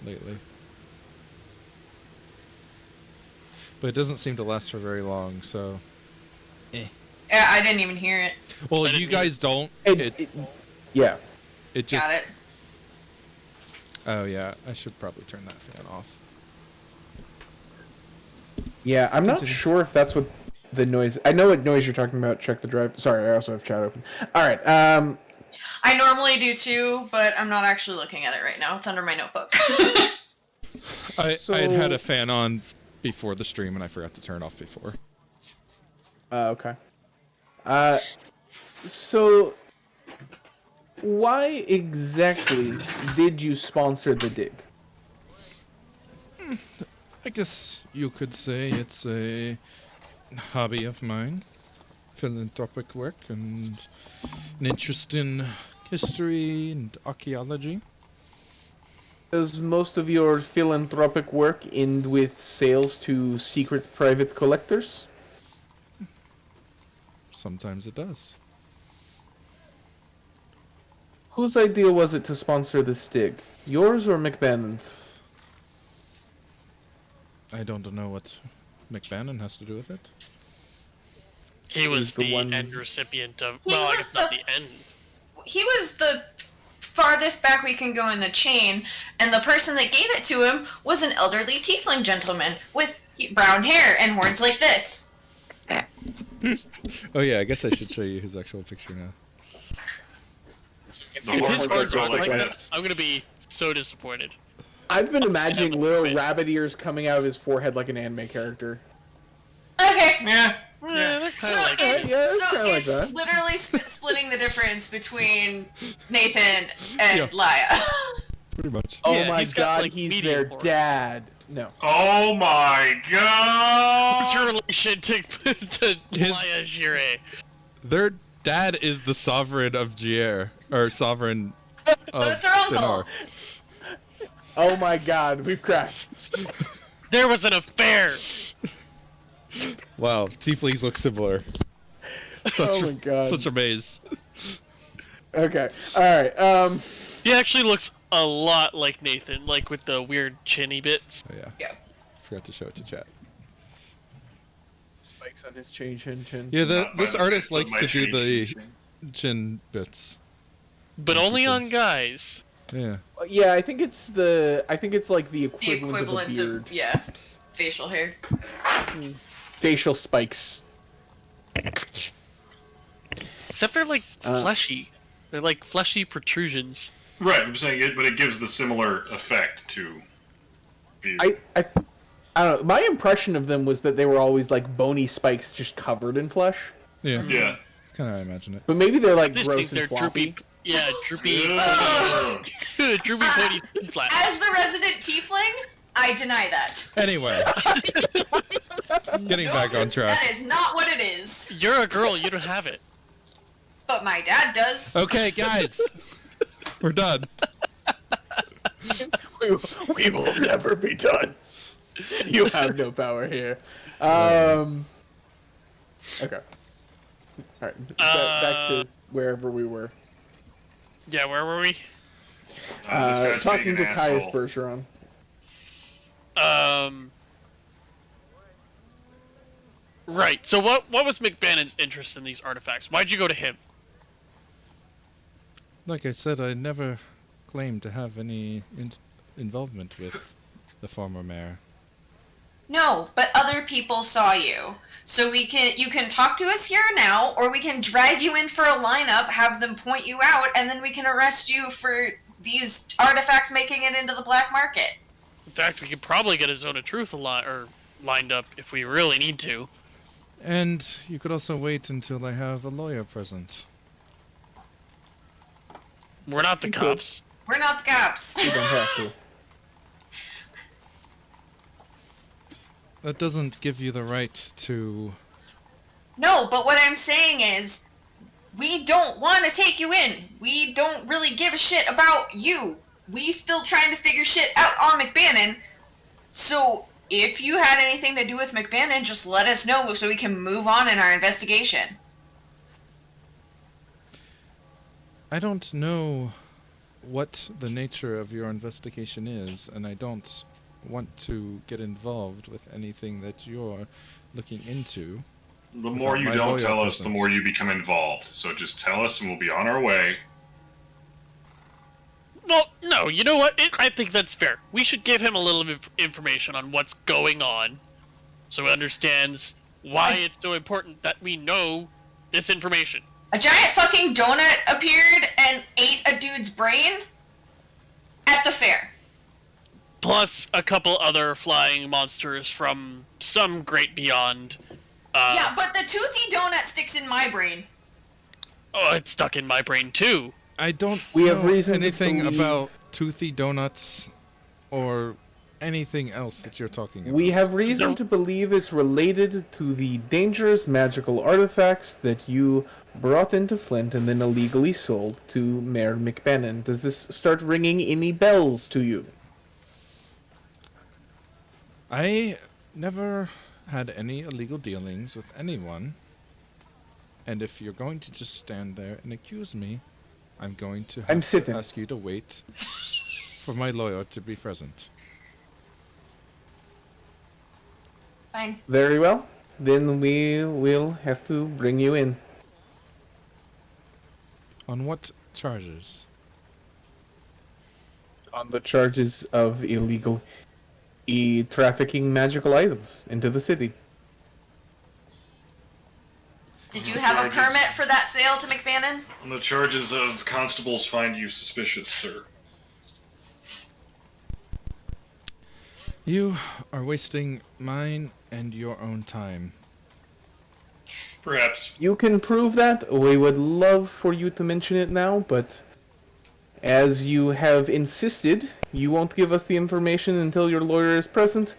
lately. But it doesn't seem to last for very long, so... Yeah, I didn't even hear it. Well, I you didn't guys don't. Yeah. It just... Got it. Oh, yeah. I should probably turn that fan off. Yeah, I'm not Continue. sure if that's what the noise... I know what noise you're talking about. Check the drive. Sorry, I also have chat open. Alright, I normally do too, but I'm not actually looking at it right now. It's under my notebook. I had had a fan on before the stream, and I forgot to turn it off before. Okay. So... Why exactly did you sponsor the dig? I guess you could say it's a hobby of mine. Philanthropic work and an interest in history and archaeology. Does most of your philanthropic work end with sales to secret private collectors? Sometimes it does. Whose idea was it to sponsor this dig? Yours or McBannon's? I don't know what McBannon has to do with it. He was He's the the one- end recipient of. He Well, I was guess not the- the end. He was the farthest back we can go in the chain, and the person that gave it to him was an elderly tiefling gentleman with brown hair and horns like this. Oh yeah, I guess I should show you his actual picture now. The If his horns horns go are like like that, this. I'm gonna be so disappointed. I've been imagining Seven, little right. rabbit ears coming out of his forehead like an anime character. Okay. Yeah. Yeah, they're So kind of like it's, Yeah, it's so kinda like it's that. literally splitting the difference between Nathan and Yeah. Laya. Pretty much. Oh Yeah, my he's got, god, like, he's medium their horns. dad. No. Oh my What's your god! relation to His- Maya Jire? Their dad is the sovereign of Gier, or sovereign of it's our uncle. Dinar. Oh my god, we've crashed. There was an affair. Wow, tieflings look similar. Oh my god. Such a maze. Okay, alright, He actually looks a lot like Nathan, like with the weird chinny bits. Oh yeah. Yeah. Forgot to show it to chat. spikes on his chin. Yeah, Not by this the artist bits of likes my to do the chin. chin bits. But only on guys. Yeah. Yeah, I think it's like the equivalent, of a beard. yeah, facial hair. Facial spikes. Except they're like fleshy. They're like fleshy protrusions. Right, I'm saying it, but it gives the similar effect to beard. I don't know. My impression of them was that they were always like bony spikes just covered in flesh. Yeah. Yeah. It's kind of how I imagine it. But maybe they're like I just think gross and they're floppy. droopy. Yeah, droopy. Ugh. Droopy pointy skin flat. As the resident tiefling, I deny that. Anyway, getting back on track. That is not what it is. You're a girl, you don't have it. But my dad does. Okay, guys, we're done. We will never be done. You have no power here. Okay. Alright, back to wherever we were. Yeah, where were we? This guy's Talking being to an Caius asshole. Bergeron. Right. So what was McBannon's interest in these artifacts? Why'd you go to him? Like I said, I never claimed to have any involvement with the former mayor. No, but other people saw you. So you can talk to us here now, or we can drag you in for a lineup, have them point you out, and then we can arrest you for these artifacts making it into the black market. In fact, we could probably get a Zone of Truth lined up if we really need to. And you could also wait until I have a lawyer present. We're not the You could. cops. We're not the cops. You don't have to. That doesn't give you the right to... No, but what I'm saying is, we don't want to take you in. We don't really give a shit about you. We still trying to figure shit out on McBannon. So if you had anything to do with McBannon, just let us know so we can move on in our investigation. I don't know what the nature of your investigation is, and I don't want to get involved with anything that you're looking into. The more you my don't lawyer tell us, the presence. more you become involved. So just tell us and we'll be on our way. Well, no, you know what? I think that's fair. We should give him a little bit of information on what's going on, so he understands why it's so important that we know this information. A giant fucking donut appeared and ate a dude's brain at the fair. Plus a couple other flying monsters from some great beyond. Yeah, but the toothy donut sticks in my brain. Oh, it's stuck in my brain too. I don't We know have reason to anything believe- about toothy donuts or anything else that you're talking about. We have reason to believe it's related to the dangerous magical artifacts that you brought into Flint and then illegally sold to Mayor McBannon. Does this start ringing any bells to you? I never had any illegal dealings with anyone. And if you're going to just stand there and accuse me, I'm going to I'm have sitting. to ask you to wait for my lawyer to be present. Fine. Very well. Then we will have to bring you in. On what charges? On the charges of illegal trafficking magical items into the city. Did you have a Charges. permit for that sale to McBannon? On the charges of constables find you suspicious, sir. You are wasting mine and your own time. Perhaps. You can prove that. We would love for you to mention it now, but as you have insisted, you won't give us the information until your lawyer is present,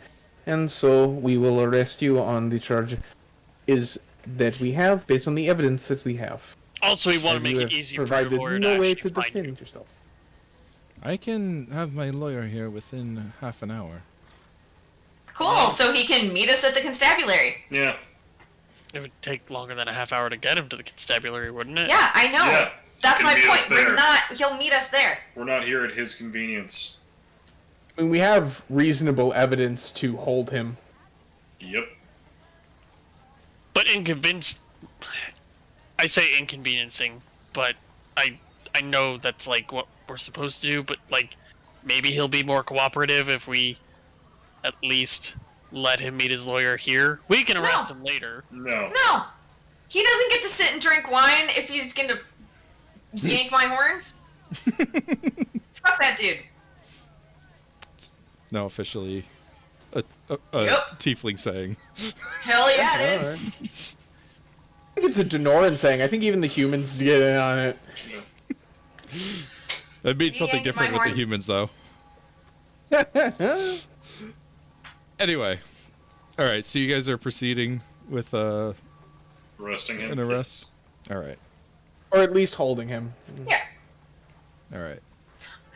and so we will arrest you on the charge that we have based on the evidence that we have. Also, we want As to you make have it easy for your provided lawyer no to way actually to find you. defend yourself. I can have my lawyer here within half an hour. Cool, so he can meet us at the constabulary. Yeah. It would take longer than a half hour to get him to the constabulary, wouldn't it? Yeah, I know. Yeah. That's He my can meet us point. there. He'll meet us there. We're not here at his convenience. I mean, we have reasonable evidence to hold him. Yep. But I say inconveniencing, but I know that's like what we're supposed to do, but like maybe he'll be more cooperative if we at least let him meet his lawyer here. We can arrest him later. No. No! He doesn't get to sit and drink wine if he's gonna yank my horns. Fuck that dude. Now officially a Yep. tiefling saying. Hell yeah, it is. Alright. I think it's a Denoran saying. I think even the humans get in on it. That means You something yanked my different with the horns. humans, though. Anyway. Alright, so you guys are proceeding with Arresting him. an arrest? Alright. Or at least holding him. Yeah. Alright.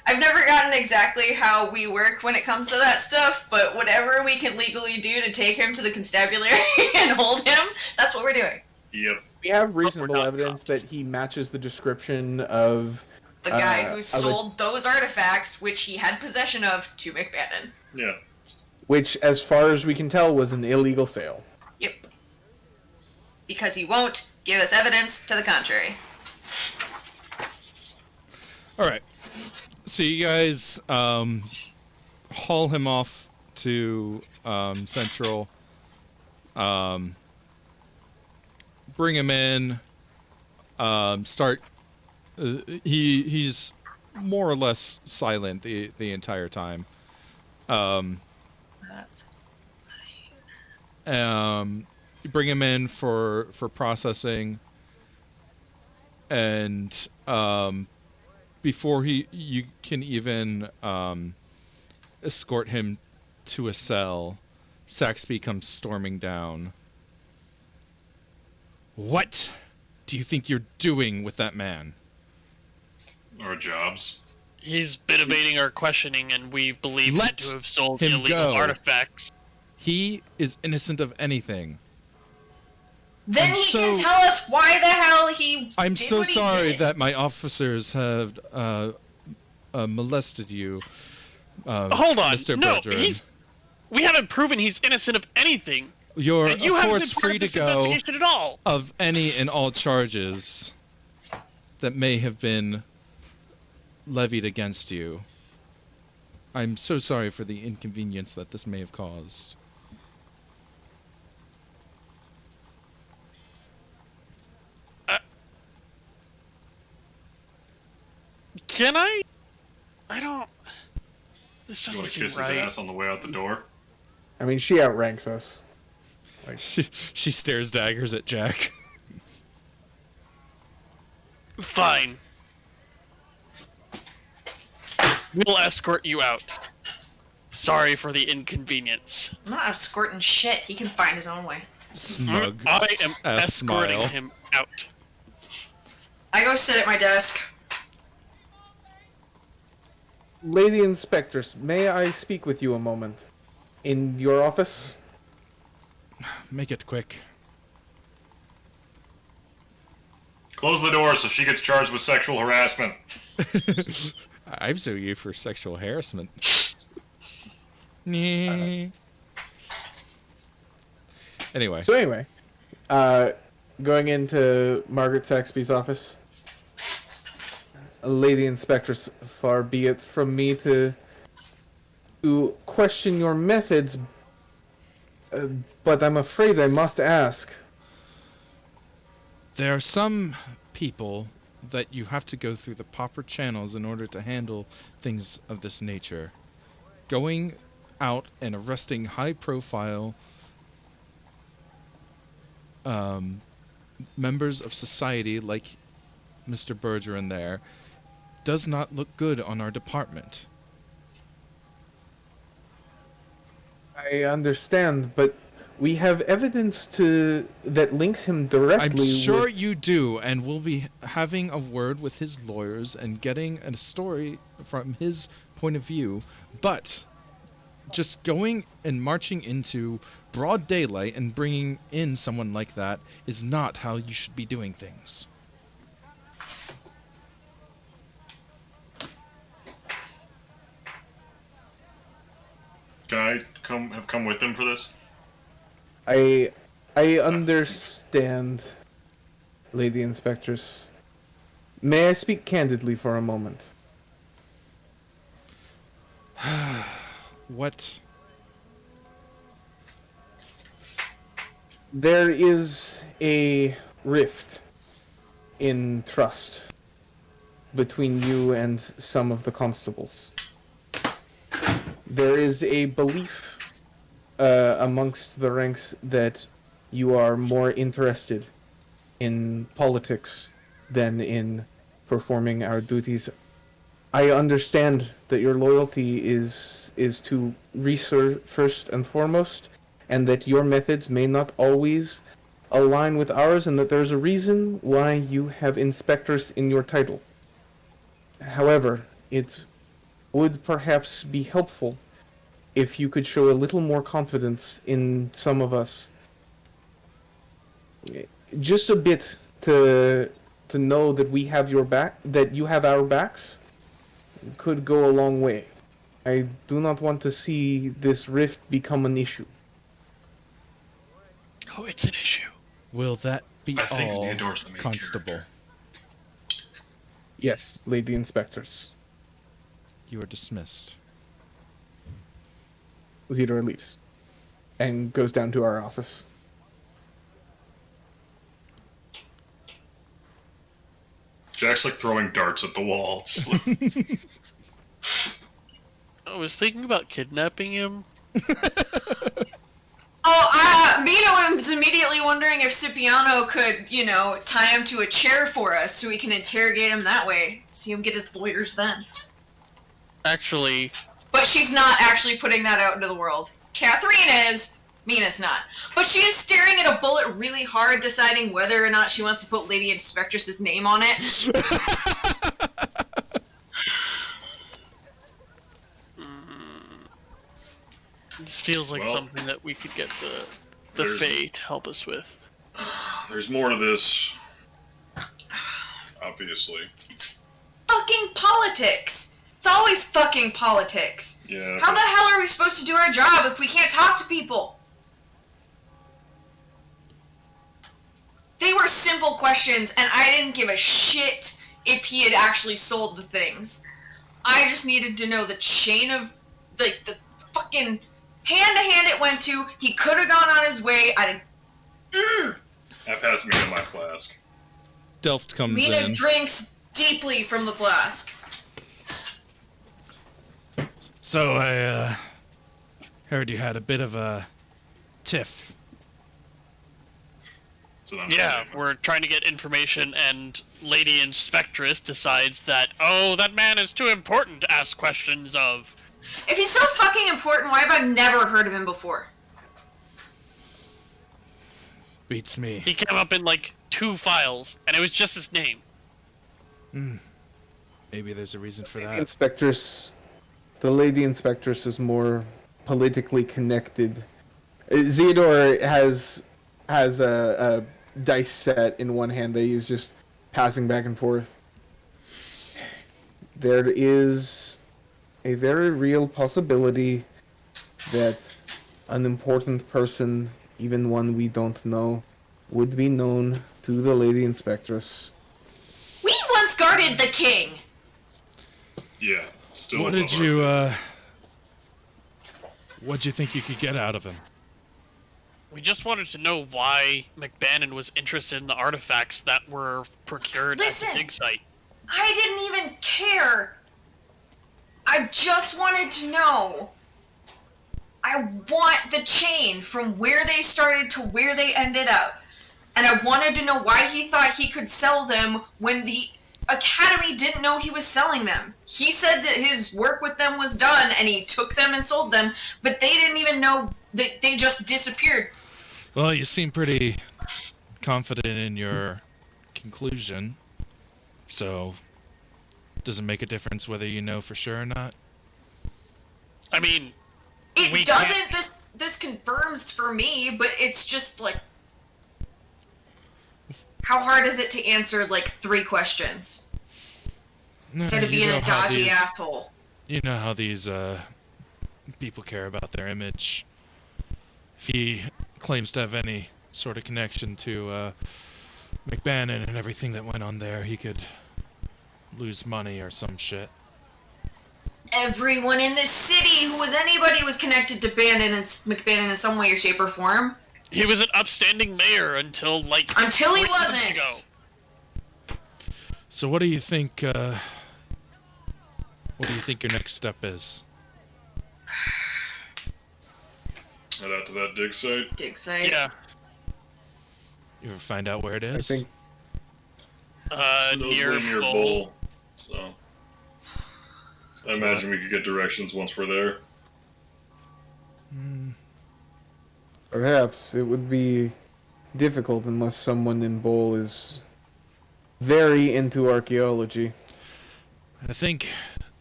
I've never gotten exactly how we work when it comes to that stuff, but whatever we can legally do to take him to the constabulary and hold him, that's what we're doing. Yep. We have reasonable not evidence cops. that he matches the description of The guy of who a- sold those artifacts, which he had possession of, to McBannon. Yeah. which, as far as we can tell, was an illegal sale. Yep. Because he won't give us evidence to the contrary. Alright. So you guys haul him off to Central. Bring him in. Start. He's more or less silent the entire time. That's... You bring him in for processing, and before you can even escort him to a cell, Saxby comes storming down. What do you think you're doing with that man? Our jobs. He's been evading our questioning, and we believe him Let to have sold him illegal go. artifacts. He is innocent of anything. Then I'm he so- can tell us why the hell he I'm did so what he sorry did. that my officers have molested you. Hold on, Mr. no, Bergeron. we haven't proven he's innocent of anything. You're And you of haven't course been part free of to this go investigation at all. of any and all charges that may have been levied against you. I'm so sorry for the inconvenience that this may have caused. Can I? I don't. This You doesn't want to seem kiss his right. ass on the way out the door? I mean, she outranks us. She stares daggers at Jack. Fine. We'll escort you out. Sorry for the inconvenience. I'm not escorting shit. He can find his own way. Smug. I am ass escorting smile. him out. I go sit at my desk. Lady Inspectress, may I speak with you a moment? In your office? Make it quick. Close the door so she gets charged with sexual harassment. I'm suing you for sexual harassment. Anyway. So anyway, going into Margaret Saxby's office. Lady Inspectress, far be it from me to question your methods, but I'm afraid I must ask. There are some people that you have to go through the proper channels in order to handle things of this nature. Going out and arresting high-profile members of society like Mr. Bergeron there does not look good on our department. I understand, but We have evidence that links him I'm directly sure with... you do, and we'll be having a word with his lawyers and getting a story from his point of view. But just going and marching into broad daylight and bringing in someone like that is not how you should be doing things. Can I come with them for this? I understand, Lady Inspectress. May I speak candidly for a moment? What? There is a rift in trust between you and some of the constables. There is a belief amongst the ranks that you are more interested in politics than in performing our duties. I understand that your loyalty is to research first and foremost, and that your methods may not always align with ours, and that there's a reason why you have inspectors in your title. However, it would perhaps be helpful if you could show a little more confidence in some of us. Just a bit to know that we have your back, that you have our backs, could go a long way. I do not want to see this rift become an issue. Oh, it's an issue. Will that be I think all, Theodore's the main Constable? character. Yes, Lady Inspectors. You are dismissed. Theodore leaves and goes down to our office. Jack's like throwing darts at the wall. Just like, I was thinking about kidnapping him. Mino was immediately wondering if Cipriano could, tie him to a chair for us so we can interrogate him that way. See him get his lawyers then. Actually, But she's not actually putting that out into the world. Catherine is, Mina's not. But she is staring at a bullet really hard, deciding whether or not she wants to put Lady Inspectress's name on it. this feels like Well, something that we could get the there's- Fae to help us with. there's more to this. Obviously. Fucking politics! It's always fucking politics! Yeah. How the hell are we supposed to do our job if we can't talk to people? They were simple questions, and I didn't give a shit if he had actually sold the things. I just needed to know the chain of, the fucking hand-to-hand it went to. He could have gone on his way. I passed Mina my flask. Delft comes Mina in. drinks deeply from the flask. So I heard you had a bit of a tiff. So Yeah, we're trying to get information, and Lady Inspectress decides that, oh, that man is too important to ask questions of. If he's so fucking important, why have I never heard of him before? Beats me. He came up in like 2 files, and it was just his name. Maybe there's a reason for that. Inspectress, the Lady Inspectress is more politically connected. Theodore has a dice set in one hand that he's just passing back and forth. There is a very real possibility that an important person, even one we don't know, would be known to the Lady Inspectress. We once guarded the king! Yeah. Still. What above did our- you what'd you think you could get out of him? We just wanted to know why McBannon was interested in the artifacts that were procured Listen. at the dig site. I didn't even care. I just wanted to know. I want the chain from where they started to where they ended up. And I wanted to know why he thought he could sell them when the Academy didn't know he was selling them. He said that his work with them was done and he took them and sold them, but they didn't even know that they just disappeared. Well, you seem pretty confident in your conclusion, so does it make a difference whether you know for sure or not? I mean, It we doesn't. can't- This confirms for me, but it's just like, how hard is it to answer like 3 questions instead of You being know a how dodgy these- asshole? You know how these people care about their image. If he claims to have any sort of connection to McBannon and everything that went on there, he could lose money or some shit. Everyone in this city who was anybody was connected to Bannon and McBannon in some way or shape or form. he was an upstanding mayor until like Until he 3 months wasn't. ago. So what do you think? What do you think your next step is? Head out to that dig site. Dig site. Yeah. You ever find out where it I is? think Near Near Bull. Bull. So I imagine we could get directions once we're there. perhaps it would be difficult unless someone in Bowl is very into archaeology. I think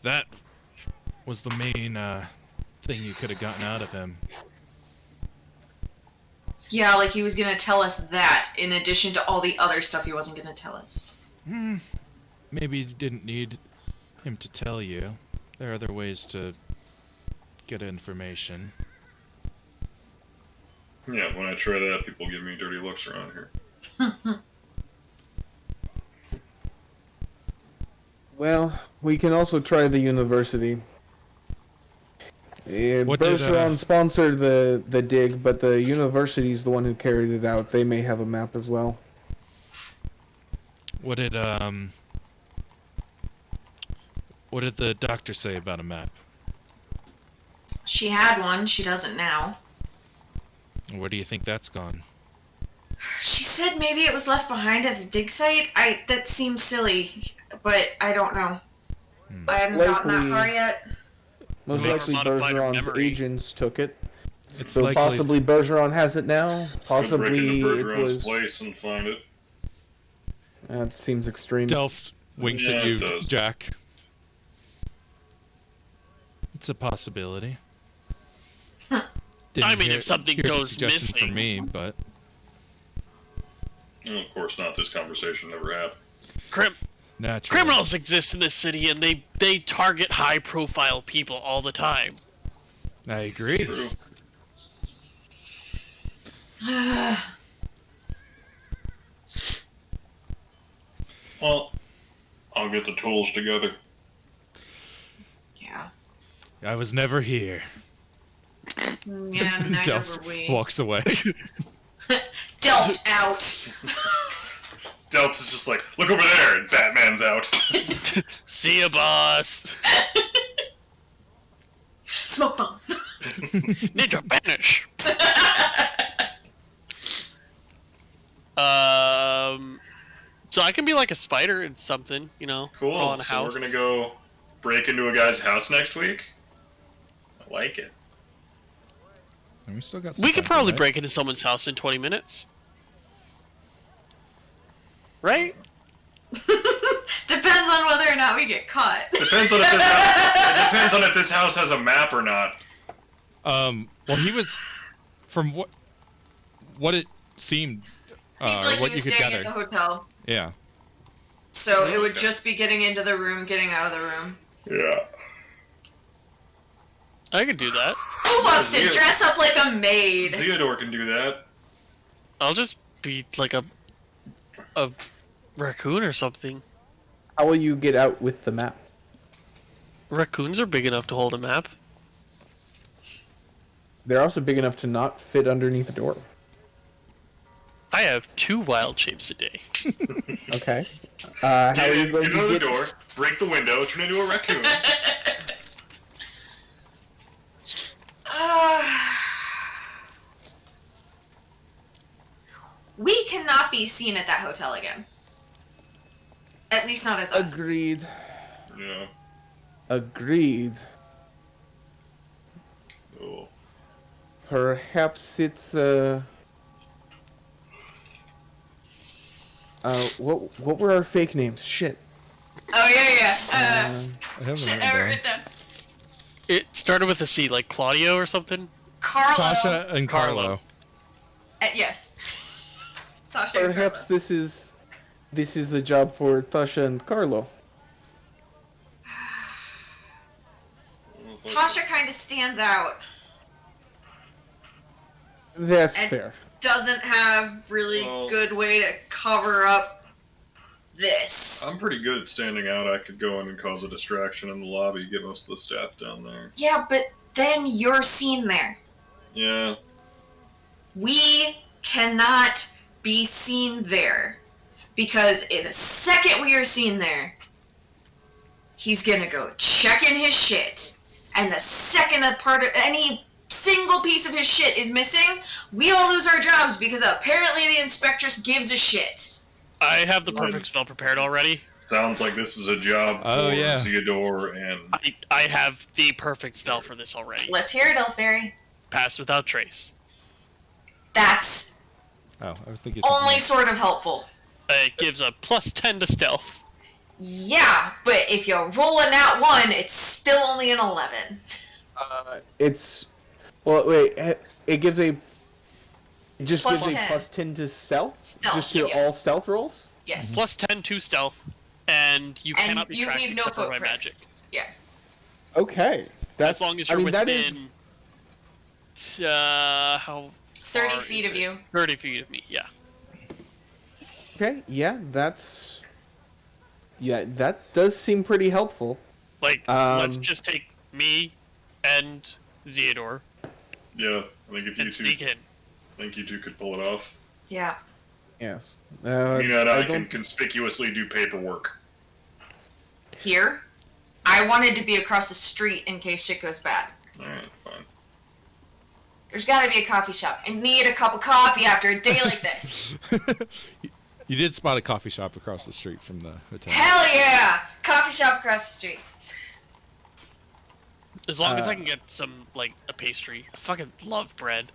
that was the main thing you could have gotten out of him. Yeah, like he was gonna tell us that in addition to all the other stuff he wasn't gonna tell us. Maybe you didn't need him to tell you. There are other ways to get information. Yeah, when I try that, people give me dirty looks around here. Well, we can also try the university. What did, Bergeron sponsored the dig, but the university's the one who carried it out. They may have a map as well. What did the doctor say about a map? She had one, she doesn't now. Where do you think that's gone? She said maybe it was left behind at the dig site. That seems silly, but I don't know. I haven't gotten that Likely- far yet. Most Maybe likely modified Bergeron's memory. agents took it. It's So likely possibly Bergeron has it now. Could break Possibly into it Bergeron's was. place and find it. That seems extreme. Delft winks Yeah, at it you, does. Jack. It's a possibility. Didn't I mean, if something hear the goes suggestion missing- from me, but And of course not. This conversation never happened. naturally. Criminals exist in this city, and they target high-profile people all the time. I agree. True. Well, I'll get the tools together. Yeah. I was never here. Yeah, neither Delph were we. walks away. Delph out. Delft is just like, look over there, and Batman's out. See ya, boss. Smoke bomb. Ninja banish. So I can be like a spider in something, you know, Cool. on a So house. we're gonna go break into a guy's house next week. I like it. And we still got some We could time, probably right? break into someone's house in 20 minutes. Right? Depends on whether or not we get caught. Depends on if this house, it depends on if this house has a map or not. Well, he was, from what it seemed, Like he what was you could staying at gather. the hotel. Yeah. So it would Okay. just be getting into the room, getting out of the room. Yeah. I could do that. Who wants to Zia- dress up like a maid? Theodore can do that. I'll just be like a raccoon or something. How will you get out with the map? Raccoons are big enough to hold a map. They're also big enough to not fit underneath the door. I have 2 wild shapes a day. Okay. How are you going Get to under the get? door, break the window, turn into a raccoon. We cannot be seen at that hotel again. At least not as us. Agreed. Yeah. Agreed. Oh. Perhaps it's What were our fake names? Shit. Oh yeah. I haven't Shit, written I down. wrote it down. It started with a C, like Claudio or something. Carlo. Tasha and Carlo. Yes. Tasha and Perhaps Carlo. this is the job for Tasha and Carlo. Tasha kind of stands out. That's And- fair. Doesn't have really good way to cover up this. I'm pretty good at standing out. I could go in and cause a distraction in the lobby, get most of the staff down there. Yeah, but then you're seen there. Yeah. We cannot be seen there. Because in the second we are seen there, he's gonna go check in his shit. And the second a part of any single piece of his shit is missing, we all lose our jobs because apparently the inspectress gives a shit. I have the perfect spell prepared already. Sounds like this is a job for Theodore and... I have the perfect spell for this already. Let's hear it, Elfairy. Pass without trace. That's Oh, I was thinking only sort of helpful. It gives a +10 to stealth. Yeah, but if you roll a nat 1, it's still only an 11. It's well, wait. It gives a. It just Plus gives 10. a +10 to stealth. Stealth, Just to yeah. all stealth rolls. Yes. +10 to stealth, and you cannot And be you tracked leave no except for by magic. footprints. Yeah. Okay. That's. As long as I you're mean, that is. within... how 30 far feet is of it? you. 30 feet of me, yeah. Okay. Yeah, that's. Yeah, that does seem pretty helpful. Like, let's Um, just take me and Theodore Yeah, I think if you and two... sneak in. I think you two could pull it off. Yeah. Yes. Mina and I can don't. conspicuously do paperwork. Here, I wanted to be across the street in case shit goes bad. Alright, fine. There's gotta be a coffee shop. I need a cup of coffee after a day like this. You did spot a coffee shop across the street from the hotel. Hell yeah! Coffee shop across the street. As long as I can get some, like, a pastry. I fucking love bread.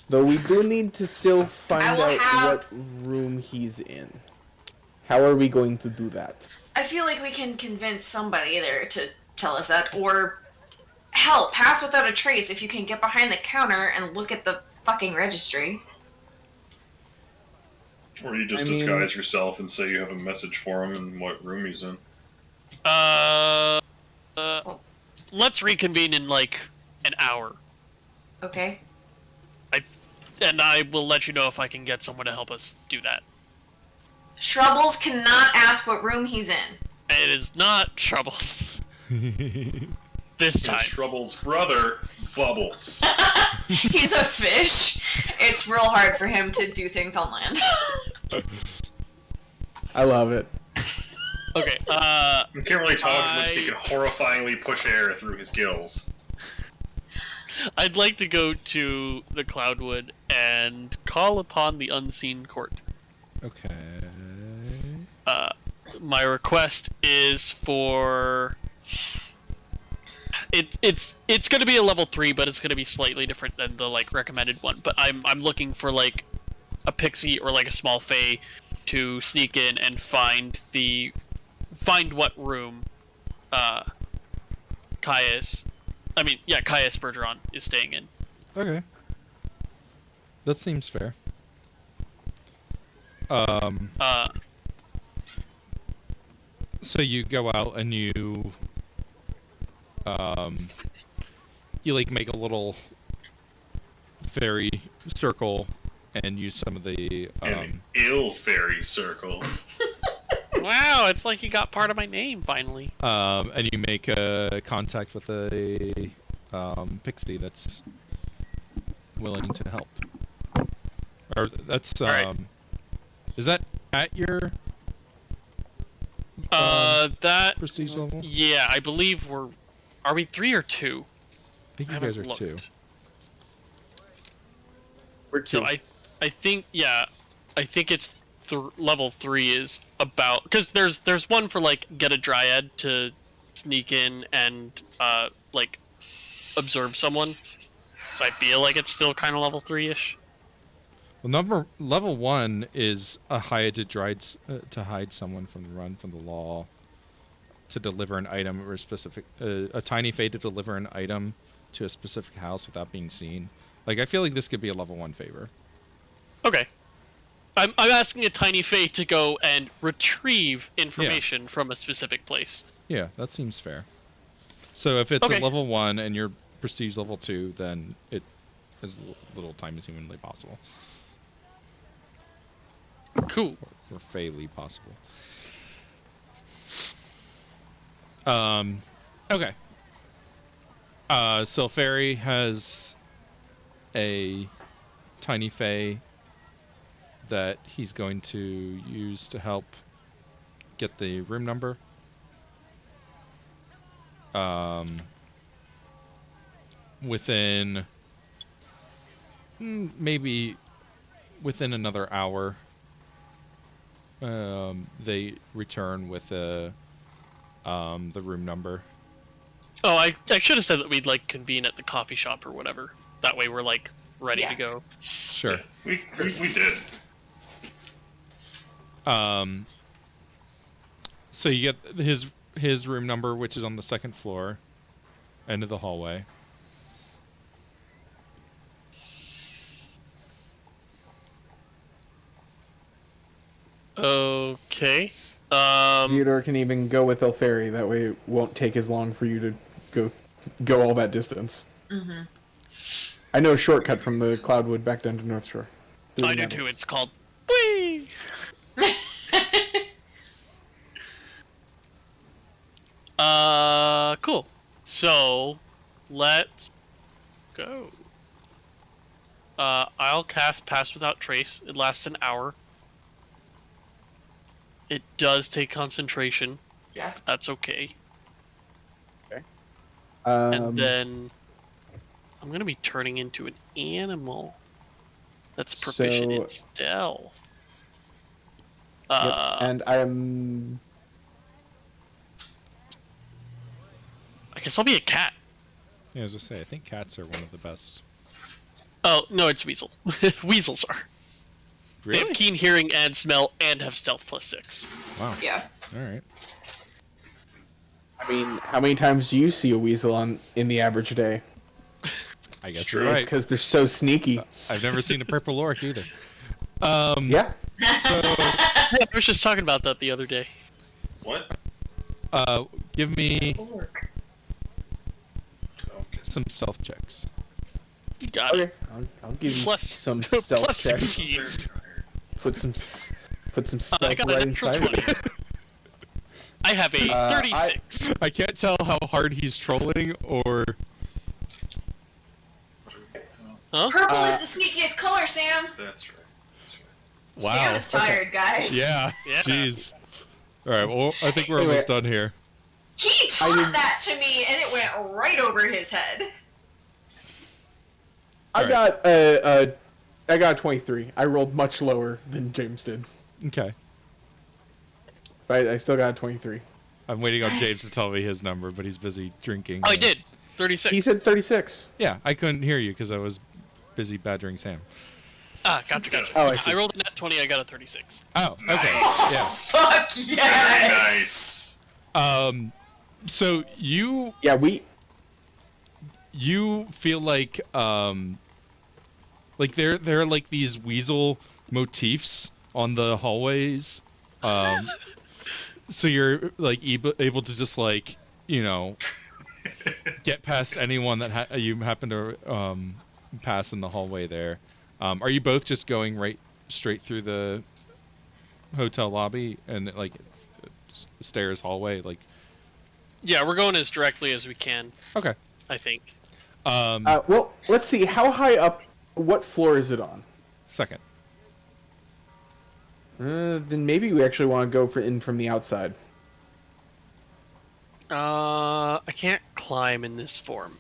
Though we do need to still find I will out have- what room he's in. How are we going to do that? I feel like we can convince somebody there to tell us that, or hell, pass without a trace if you can get behind the counter and look at the fucking registry. Or you just I mean- disguise yourself and say you have a message for him and what room he's in. Let's reconvene in, like, an hour. Okay. And I will let you know if I can get someone to help us do that. Shrubbles cannot ask what room he's in. It is not Troubles. This It's time. Trouble's brother, Bubbles. He's a fish. It's real hard for him to do things on land. I love it. Okay, He can't really talk so much he can horrifyingly push air through his gills. I'd like to go to the Cloudwood and call upon the unseen court. Okay. My request is for... It's gonna be a level 3, but it's gonna be slightly different than the, like, recommended one. But I'm looking for, like, a pixie or, like, a small fae to sneak in and find what room Caius Bergeron is staying in. Okay. That seems fair. So you go out and you like make a little fairy circle and use some of the An ill fairy circle. Wow, it's like you got part of my name finally. and you make a contact with a pixie that's willing to help. Or that's Alright. Is that at your That prestige level? yeah, I believe are we 3 or 2? I think I you guys haven't are 2. looked. We're two. So I think it's level 3 is about, because there's one for like get a dryad to sneak in and like observe someone. So I feel like it's still kind of level 3ish. Well, level 1 is a hide to hide someone from the run from the law, to deliver an item or a tiny fade to deliver an item to a specific house without being seen. Like, I feel like this could be a level 1 favor. Okay. I'm asking a tiny fate to go and retrieve information from a specific place. Yeah, that seems fair. So if it's Okay. a level 1 and your prestige level 2, then it as little time as humanly possible. Cool. Or fairly possible. Okay. So Fairy has a tiny fae that he's going to use to help get the room number. Within maybe within another hour, they return with the room number. Oh, I should have said that we'd like convene at the coffee shop or whatever. That way we're like ready to go. Sure. We did. So you get his room number, which is on the second floor, end of the hallway. Okay. Theodore can even go with Elfari. That way, it won't take as long for you to go all that distance. Mm-hmm. I know a shortcut from the Cloudwood back down to North Shore. through I the do too. mountains. It's called Whee! Cool. So, let's go. I'll cast Pass Without Trace. It lasts an hour. It does take concentration. Yeah. That's okay. Um, And then I'm gonna be turning into an animal that's proficient in So- stealth. yep, and I'm. I guess I'll be a cat. Yeah, as I say, I think cats are one of the best. Oh no, it's weasel. Weasels are. They have keen hearing and smell and have stealth +6. Wow. Yeah. All right. I mean, how many times do you see a weasel in the average day? I guess True. you're It's right. because they're so sneaky. I've never seen a purple orc either. Yeah. So, Yeah, I was just talking about that the other day. What? give me Orc. Okay. some stealth checks. Got it. Okay. I'll give you Plus some stealth plus checks. 16. Put some I stealth got a right natural inside of 20. it. I have a 36. I can't tell how hard he's trolling or. Huh? Purple is the sneakiest color, Sam. That's right. That's right. Wow. Sam is tired, guys. Yeah. Yeah. Jeez. All right. Well, I think we're Anyway. almost done here. He taught didn't- that to me, and it went right over his head. I Alright. got a 23. I rolled much lower than James did, Okay. but I still got a 23. I'm waiting on Nice. James to tell me his number, but he's busy drinking. Oh, I did. 36. He said 36. Yeah, I couldn't hear you because I was busy badgering Sam. Ah, gotcha. Oh, I see. I rolled a net 20. I got a 36. Oh, okay. Fuck yes. Very nice. Yeah. So you Yeah, feel like there are like these weasel motifs on the hallways. So you're like able to just like, you know, get past anyone that you happen to pass in the hallway there. Are you both just going straight through the hotel lobby and like stairs hallway? Like, Yeah, we're going as directly as we can, okay. I think. well, let's see. How high up? What floor is it on? Second. Then maybe we actually want to go in from the outside. I can't climb in this form.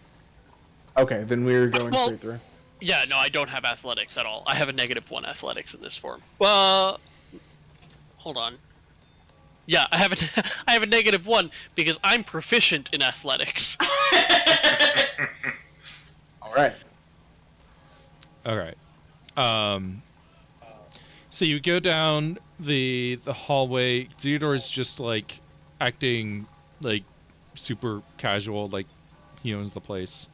Okay, then we're going Well- straight through. Yeah, no, I don't have athletics at all. I have a -1 athletics in this form. Well, hold on. Yeah, I have I have a -1 because I'm proficient in athletics. All right. All right. So you go down the hallway. Theodore's just like acting like super casual, like he owns the place.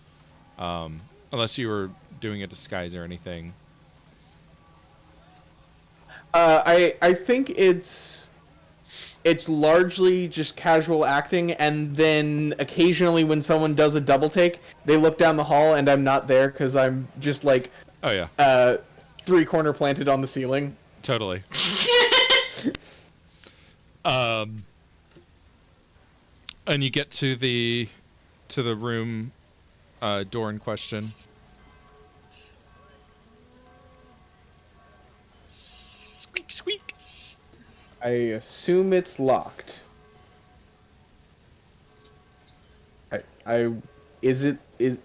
Unless you were doing a disguise or anything. I think it's largely just casual acting, and then occasionally when someone does a double take, they look down the hall and I'm not there because I'm just like, Oh yeah, 3-corner planted on the ceiling. totally. And you get to the room door in question. Squeak, squeak. I assume it's locked. I'm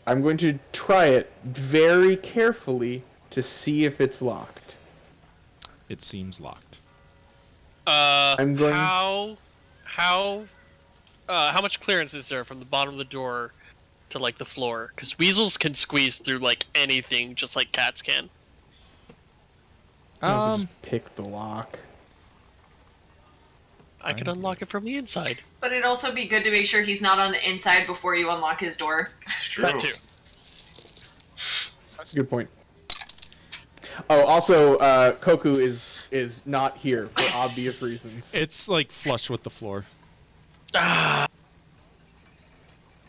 going to try it very carefully to see if it's locked. It seems locked. I'm going- How much clearance is there from the bottom of the door to like the floor? Because weasels can squeeze through like anything, just like cats can. I'll just pick the lock. I can unlock it from the inside. But it'd also be good to make sure he's not on the inside before you unlock his door. It's true. That too. That's a good point. Oh, also, Koku is not here for obvious reasons. It's like flush with the floor. Ah,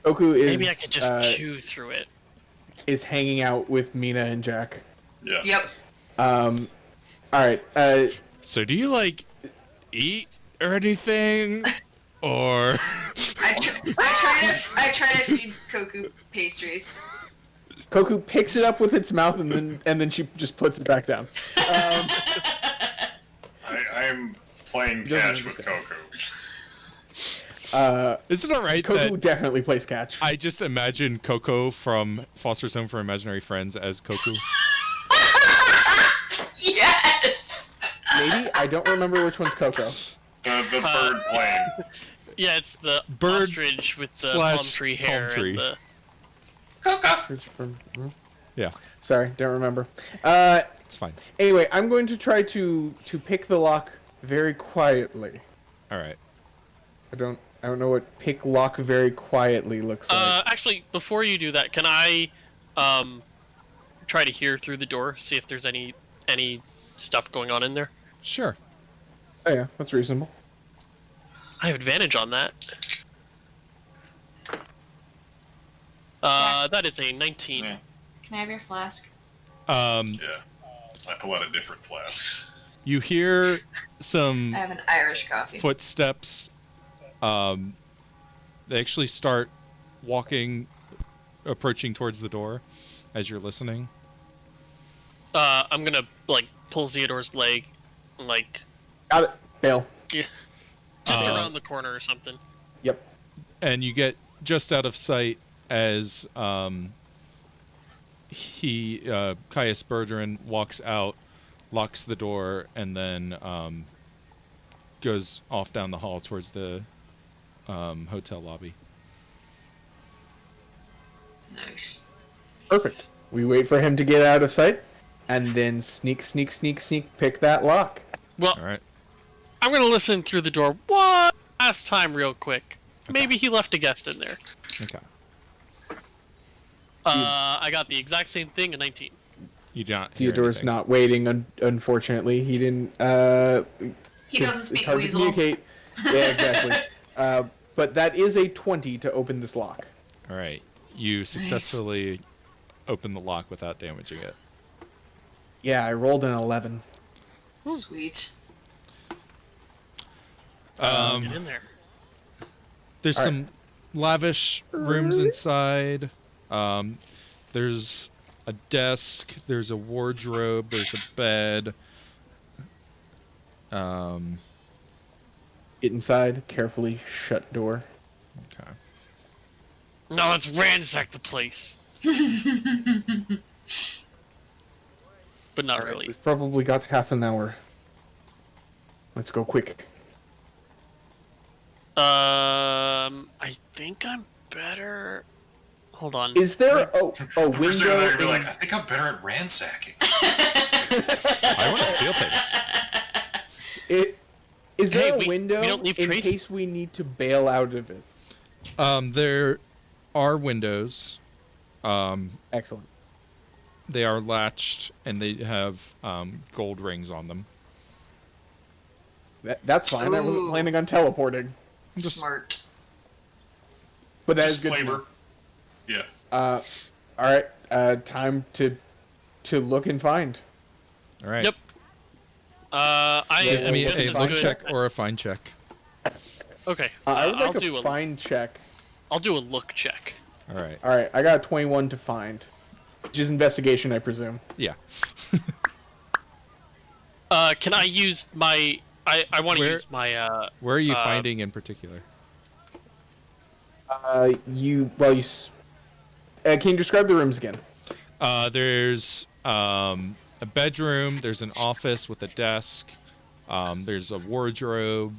Koku is maybe I could just chew through it. is hanging out with Mina and Jack. Yeah. Yep. All right. So do you like eat or anything, or? I try to feed Koku pastries. Koku picks it up with its mouth and then she just puts it back down. I'm playing Doesn't catch with Coco. Is it alright Koku that definitely plays catch. I just imagine Coco from Foster's Home for Imaginary Friends as Koku? Yes. Maybe I don't remember which one's Coco. The bird plane. Yeah, it's the Bird ostrich with the slash palm tree hair palm tree. and the. Coco. Yeah, Sorry, don't remember. it's fine. Anyway, I'm going to try to pick the lock very quietly. Alright. I don't know what pick lock very quietly looks like. Actually, before you do that, can I, try to hear through the door, see if there's any stuff going on in there? Sure. Oh yeah, that's reasonable. I have advantage on that. That is a 19. Yeah. Can I have your flask? Yeah. I pull out a different flask. You hear some I have an Irish coffee. footsteps. They actually start approaching towards the door as you're listening. I'm gonna, like, pull Theodore's leg, and, like, Got it. Bail. just around the corner or something. Yep. And you get just out of sight as Caius Bergeron walks out, locks the door, and then goes off down the hall towards the hotel lobby. Nice. Perfect. We wait for him to get out of sight, and then sneak, pick that lock. Well, All right. I'm gonna listen through the door one last time real quick. Maybe he left a guest in there. Okay. I got the exact same thing, a 19. You do not. Hear Theodore's anything. not waiting, unfortunately. He didn't. He doesn't it's speak hard weasel. to communicate. Yeah, exactly. But that is a 20 to open this lock. All right. You successfully open the lock without damaging it. Yeah, I rolled an 11. Sweet. Get in there. There's All some lavish rooms inside. There's a desk. There's a wardrobe. There's a bed. Get inside, carefully shut door. Okay. No, let's ransack the place. But not really. We've probably got half an hour. Let's go quick. I think I'm better. Hold on. Is there a Pretty soon window? they're gonna be in- like, I think I'm better at ransacking. I want to steal things. Is there Hey, a we window don't leave in traces. case we need to bail out of it? There are windows. Excellent. They are latched and they have gold rings on them. That's fine. I wasn't Ooh. planning on teleporting, Smart. but that is Just good. to flavor. know. Yeah. All right. Time to look and find. All right. Yep. I Give Give am me just a as look good. check or a find check. Okay. I would like I'll do a find check. I'll do a look check. All right. All right. I got a 21 to find, which is investigation, I presume. Yeah. Can I use my? I want to Where- use my. Where are you Uh, finding in particular? Can you describe the rooms again? There's a bedroom. There's an office with a desk. There's a wardrobe.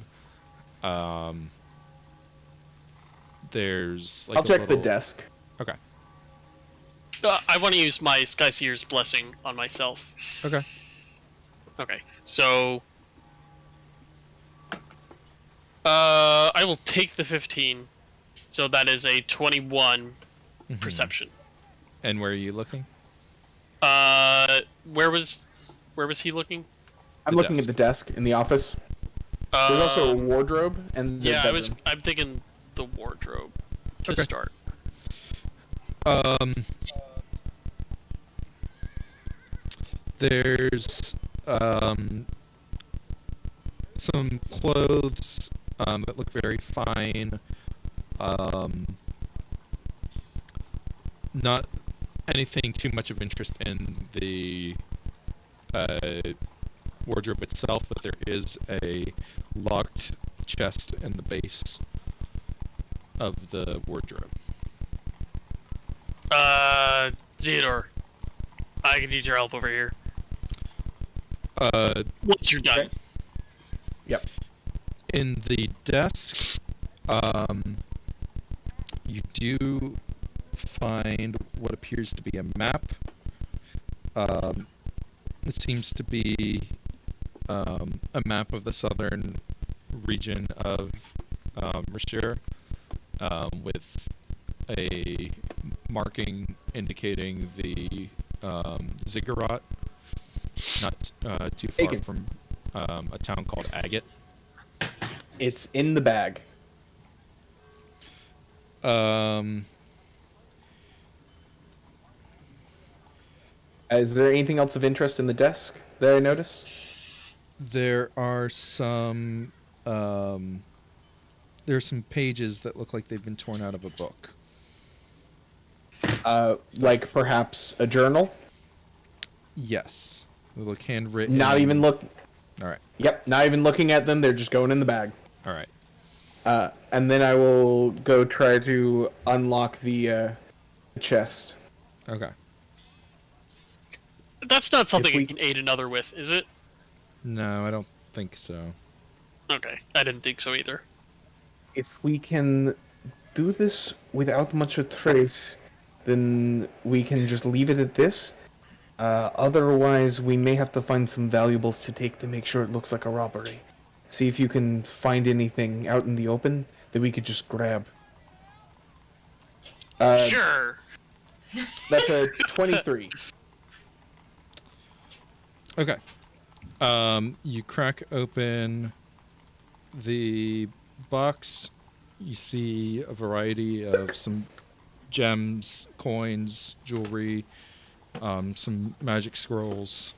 There's like I'll a check the little- desk. Okay. I want to use my Skyseer's blessing on myself. Okay. Okay. So. I will take the 15. So that is a 21 Mhm. perception. And where are you looking? Where was he looking? I'm The looking desk. at the desk in the office. There's also a Um, wardrobe and the Yeah, bedroom. I'm thinking the wardrobe to Okay. start. There's some clothes that look very fine. Not anything too much of interest in the wardrobe itself, but there is a locked chest in the base of the wardrobe. Theodore, I can use your help over here. Uh, Once you're done. Okay. Yep. in the desk, you do find what appears to be a map. It seems to be a map of the southern region of Rashir, with a marking indicating the Ziggurat, not too far Taken. from a town called Agate. It's in the bag. Is there anything else of interest in the desk that I notice? There are some there's some pages that look like they've been torn out of a book. Like perhaps a journal? Yes. They look handwritten. Not even look. All right. Yep, not even looking at them. They're just going in the bag. All right. And then I will go try to unlock the chest. Okay. That's not something we- you can aid another with, is it? No, I don't think so. Okay, I didn't think so either. If we can do this without much of trace, then we can just leave it at this. Otherwise, we may have to find some valuables to take to make sure it looks like a robbery. See if you can find anything out in the open that we could just grab. Sure. That's a 23. Okay. You crack open the box. You see a variety of some gems, coins, jewelry, some magic scrolls.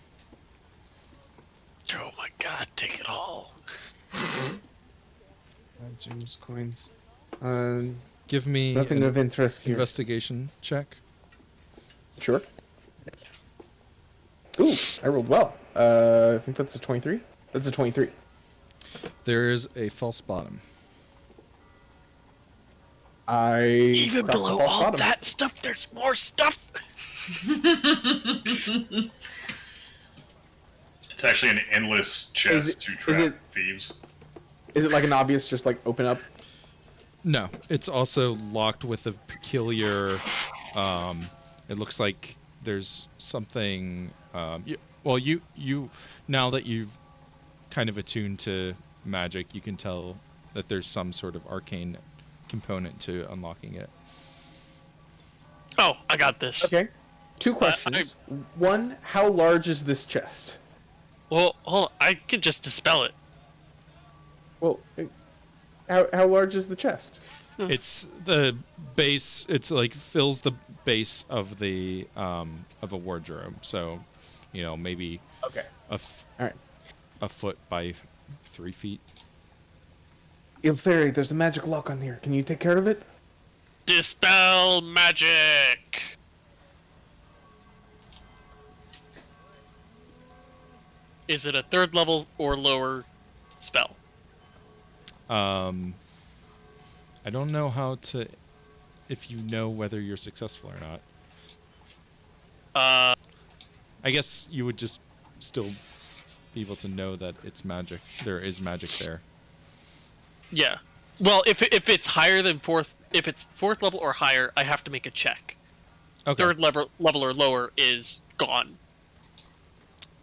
Oh my god, take it all. Gems, coins. Give me Nothing an of interest here. investigation check. Sure. Ooh, I rolled well. I think that's a 23. That's a 23. There is a false bottom. Even cracked the below false all bottom. that stuff, there's more stuff. It's actually an endless chest to trap it- thieves. Is it like an obvious just like open up? No, it's also locked with a peculiar. It looks like there's something. Well, you now that you've kind of attuned to magic, you can tell that there's some sort of arcane component to unlocking it. Oh, I got this. Okay. Two questions. One, how large is this chest? Well, hold on. I can just dispel it. Well, how large is the chest? It's the base. It's like fills the base of the of a wardrobe. So, maybe Okay. All right. a foot by 3 feet. Ilferi, there's a magic lock on here. Can you take care of it? Dispel magic. Is it a 3rd level or lower spell? I don't know how to, if you know whether you're successful or not. I guess you would just still be able to know that it's magic. There is magic there. Yeah. Well, if it's higher than 4th, if it's 4th level or higher, I have to make a check. Okay. 3rd level or lower is gone.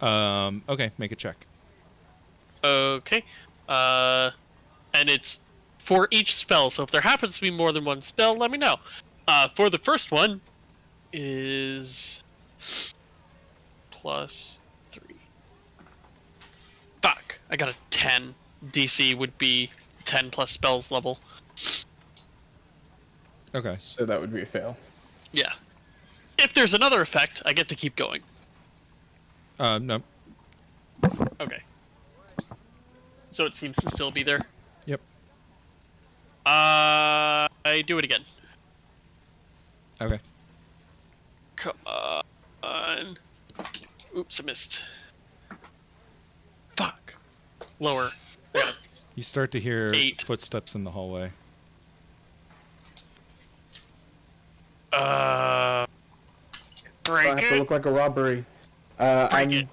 Okay, make a check. Okay. And it's for each spell, so if there happens to be more than one spell, let me know. For the first one is +3. Fuck, I got a 10. DC would be 10 plus spells level. Okay. So that would be a fail. Yeah. If there's another effect, I get to keep going. No. Okay. So it seems to still be there. Yep. I do it again. Okay. Come on. Oops, I missed. Fuck. Lower. Yeah. You start to hear 8. footsteps in the hallway. It's Break gonna have to it. look like a robbery. Break it.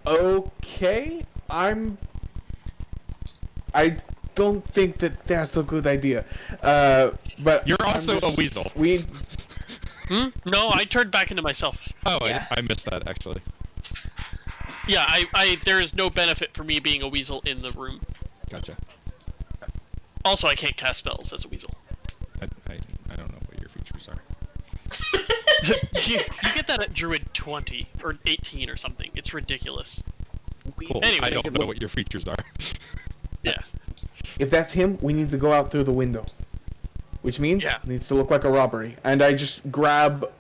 Okay, I don't think that's a good idea. But You're also a weasel. No, I turned back into myself. Oh, Yeah. I missed that actually. Yeah, there is no benefit for me being a weasel in the room. Gotcha. Also, I can't cast spells as a weasel. I don't know what your features are. you get that at Druid 20 or 18 or something. It's ridiculous. Cool. Anyways. I don't know what your features are. Yeah. If that's him, we need to go out through the window, which means it needs to look like a robbery. And I just grab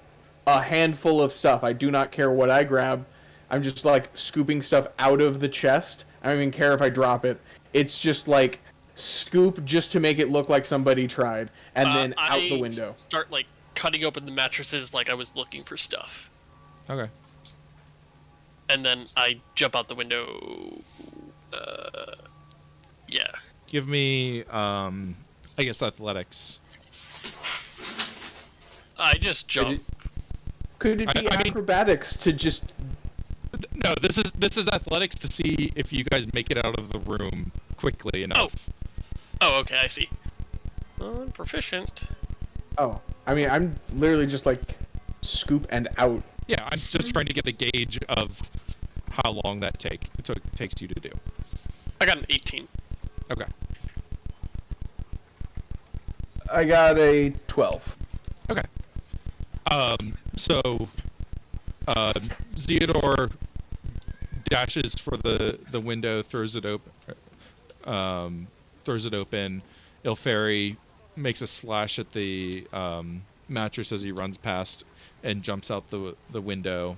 a handful of stuff. I do not care what I grab. I'm just like scooping stuff out of the chest. I don't even care if I drop it. It's just like scoop just to make it look like somebody tried, and then out the window. Start like cutting open the mattresses like I was looking for stuff, Okay. and then I jump out the window. Yeah. Give me, I guess athletics. I just jump. Could it be I mean- acrobatics to just? No, this is athletics to see if you guys make it out of the room quickly enough. Oh, okay, I see. I'm proficient. Oh, I mean, I'm literally just like scoop and out. Yeah, I'm just trying to get a gauge of how long that takes you to do. I got an 18. Okay. I got a 12. Okay. So, Theodore dashes for the window, throws it open. Ilferi makes a slash at the mattress as he runs past and jumps out the window.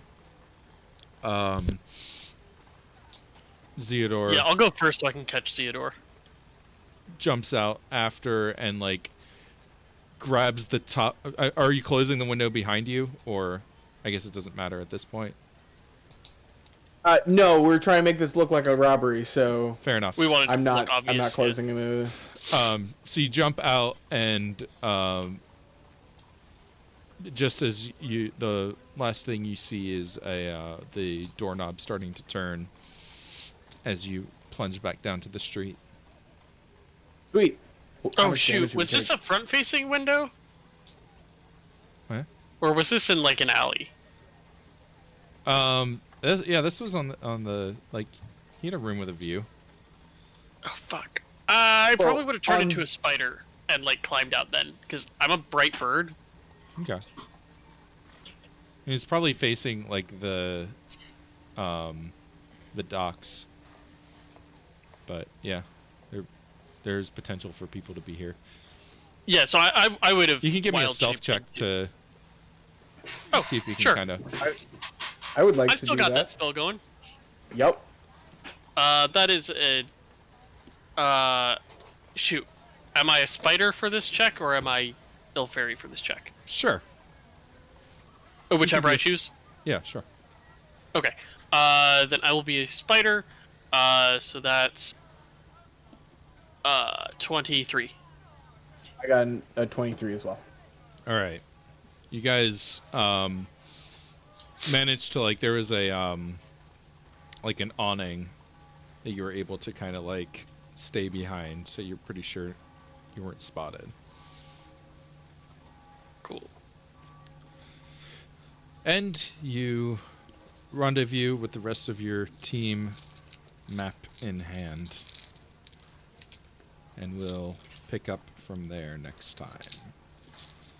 Theodore Yeah, I'll go first so I can catch Theodore. jumps out after and like grabs the top. Are you closing the window behind you, or I guess it doesn't matter at this point? No, we're trying to make this look like a robbery, so Fair enough. We wanted to I'm look not. obvious. I'm not closing the. So you jump out, and just as the last thing you see is the doorknob starting to turn as you plunge back down to the street. Sweet. How Oh much shoot, damage did we was this take? a front-facing window? Huh? Or was this in like an alley? This was on the like, he had a room with a view. Oh fuck. I Well, probably would have turned on- into a spider and like climbed out then, because I'm a bright bird. Okay. He's probably facing like the docks. But yeah, there's potential for people to be here. Yeah, so I would have. You can give me a wild stealth shaped check into- to Oh, see if you can sure. kind of. I would like I to still do got that. that spell going. Yep. That is a. Shoot. Am I a spider for this check, or am I Ill Fairy for this check? Sure. Or whichever be I a- choose. Yeah, sure. Okay. Then I will be a spider. So that's 23. I got a 23 as well. All right. You guys managed to there was a like an awning that you were able to kind of like stay behind, so you're pretty sure you weren't spotted. Cool. And you rendezvous with the rest of your team, map in hand. And we'll pick up from there next time.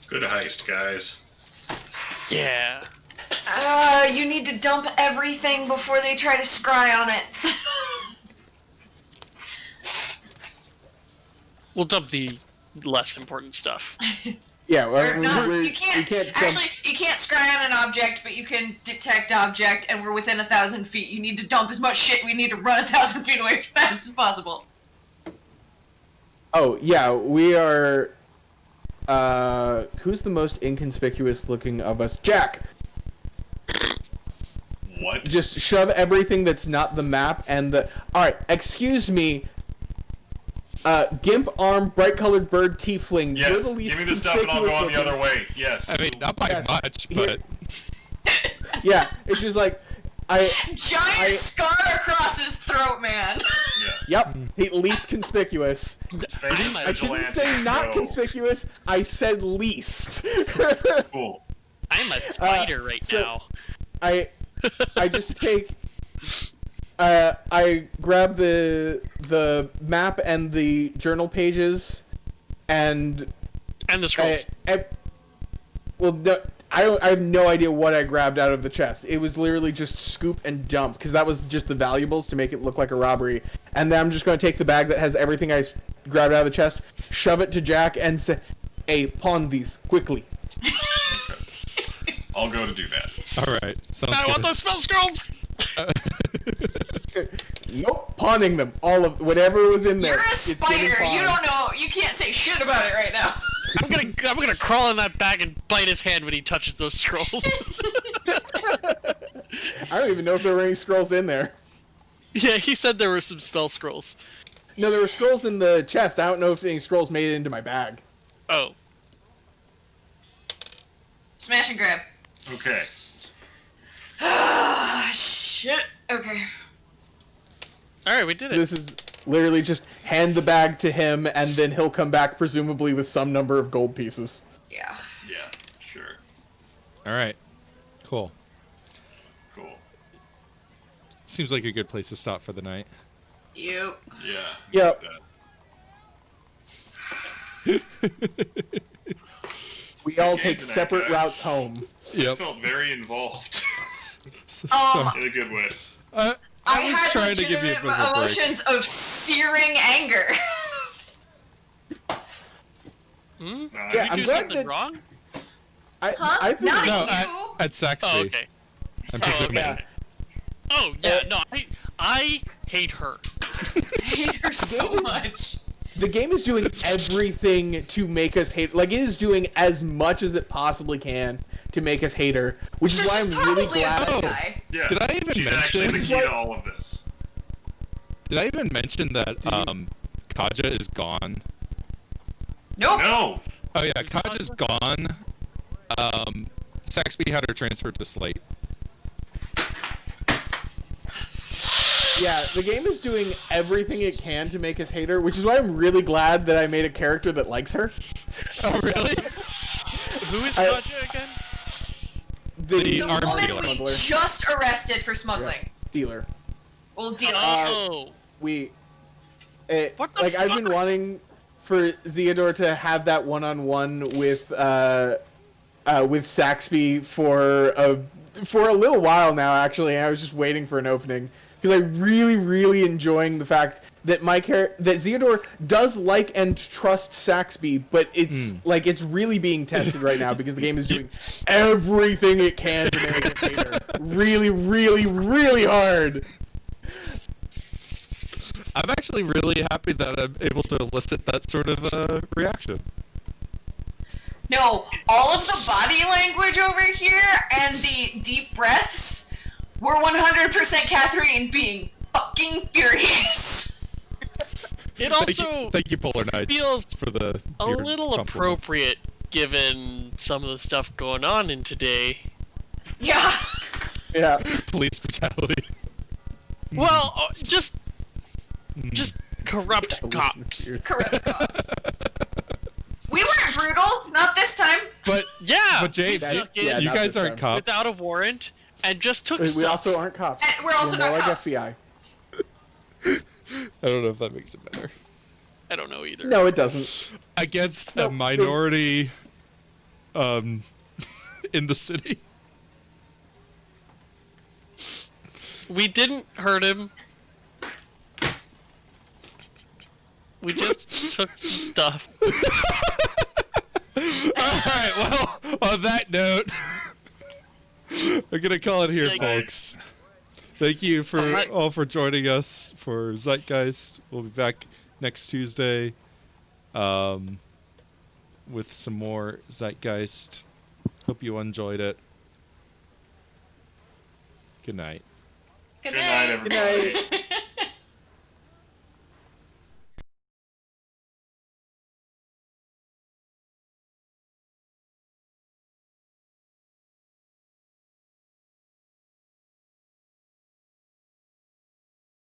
Good heist, guys. Yeah. You need to dump everything before they try to scry on it. We'll dump the less important stuff. Yeah, well, Or not, you can't. jump- Actually, you can't scry on an object, but you can detect object, and we're within 1,000 feet. You need to dump as much shit. We need to run 1,000 feet away as fast as possible. Oh yeah, we are. Who's the most inconspicuous looking of us? Jack. What? Just shove everything that's not the map and the. All right, excuse me. Gimp arm, bright colored bird, tiefling. You're Yes. the least Give me the stuff and I'll go on the conspicuous other way. Yes. I mean, not by Yes. much, Here- but Yeah, it's just like Giant scar across his throat, man. Yeah. Yep, the least conspicuous. Famous I didn't vigilante, say not bro. conspicuous. I said least. Cool. I'm a spider right so- now. I just take. I grab the map and the journal pages, and And the scrolls. well, no, I have no idea what I grabbed out of the chest. It was literally just scoop and dump, because that was just the valuables to make it look like a robbery. And then I'm just going to take the bag that has everything I grabbed out of the chest, shove it to Jack, and say, "Hey, pawn these quickly." I'll go to do that. all right. Sounds I good. want those spell scrolls! Nope, pawning them. All of whatever was in there. You're a it's getting spider. You pawned. don't know. You can't say shit about it right now. I'm gonna crawl in that bag and bite his hand when he touches those scrolls. I don't even know if there were any scrolls in there. Yeah, he said there were some spell scrolls. No, there were scrolls in the chest. I don't know if any scrolls made it into my bag. Oh. Smash and grab. Okay. Ah, shit. Okay. Alright, we did it. This is literally just hand the bag to him, and then he'll come back presumably with some number of gold pieces. Yeah. Yeah. Sure. All right. Cool. Cool. Seems like a good place to stop for the night. You. Yeah. Yep. Like We all Okay, take good night, separate guys. routes home. that. I Yep. felt very involved. Um, In a good way. I I was had trying to give you a legitimate bit of a break. emotions of searing anger. Hmm? No, I Yeah, Did I'm we do glad something that- wrong? Huh? I think Not No, you. at Saxby. Oh, okay. I'm Oh, fixing okay. it. Oh, yeah, no, I hate her. I hate her so Game is- much. the game is doing everything to make us hate. Like, it is doing as much as it possibly can to make us hate her, which is She's why I'm probably really a glad. good guy. Yeah. Did I even She's actually the mention? key to all of this. Did I even mention that Kaja is gone? Nope. No. Oh yeah, Kaja's gone. Saxby had her transferred to Slate. Yeah, the game is doing everything it can to make us hate her, which is why I'm really glad that I made a character that likes her. Oh really? Who is I- Kaja again? The The arms woman dealer. we Smuggler. just arrested for smuggling. Dealer. Well, dealer. Oh. We, What the like I've been fuck? wanting for Theodore to have that one-on-one with Saxby for a little while now. Actually, I was just waiting for an opening because I really enjoying the fact that that Theodore does like and trust Saxby, but it's like it's really being tested right now because the game is doing everything it can to make us hate her. Really hard. I'm actually really happy that I'm able to elicit that sort of reaction. No, all of the body language over here and the deep breaths were 100% Catherine being fucking furious. It also Thank you, Polar Knights, feels for the a weird little compliment. appropriate given some of the stuff going on in today. Yeah. Yeah. Police brutality. Well, just corrupt Listen to cops. Pierce. Corrupt cops. We weren't brutal, not this time. But Yeah, but James, That's- snuck in yeah, you not guys this aren't time. cops. without a warrant and just took We stuff. also aren't cops. And we're also more not like cops. FBI. I don't know if that makes it better. I don't know either. No, it doesn't. Against No, a minority, in the city. We didn't hurt him. We just took stuff. Alright, well, on that note, we're gonna call it here, Thank- folks. Thank you for Alright. all for joining us for Zeitgeist. We'll be back next Tuesday with some more Zeitgeist. Hope you enjoyed it. Good night. Good Good night, night. everybody. Good night.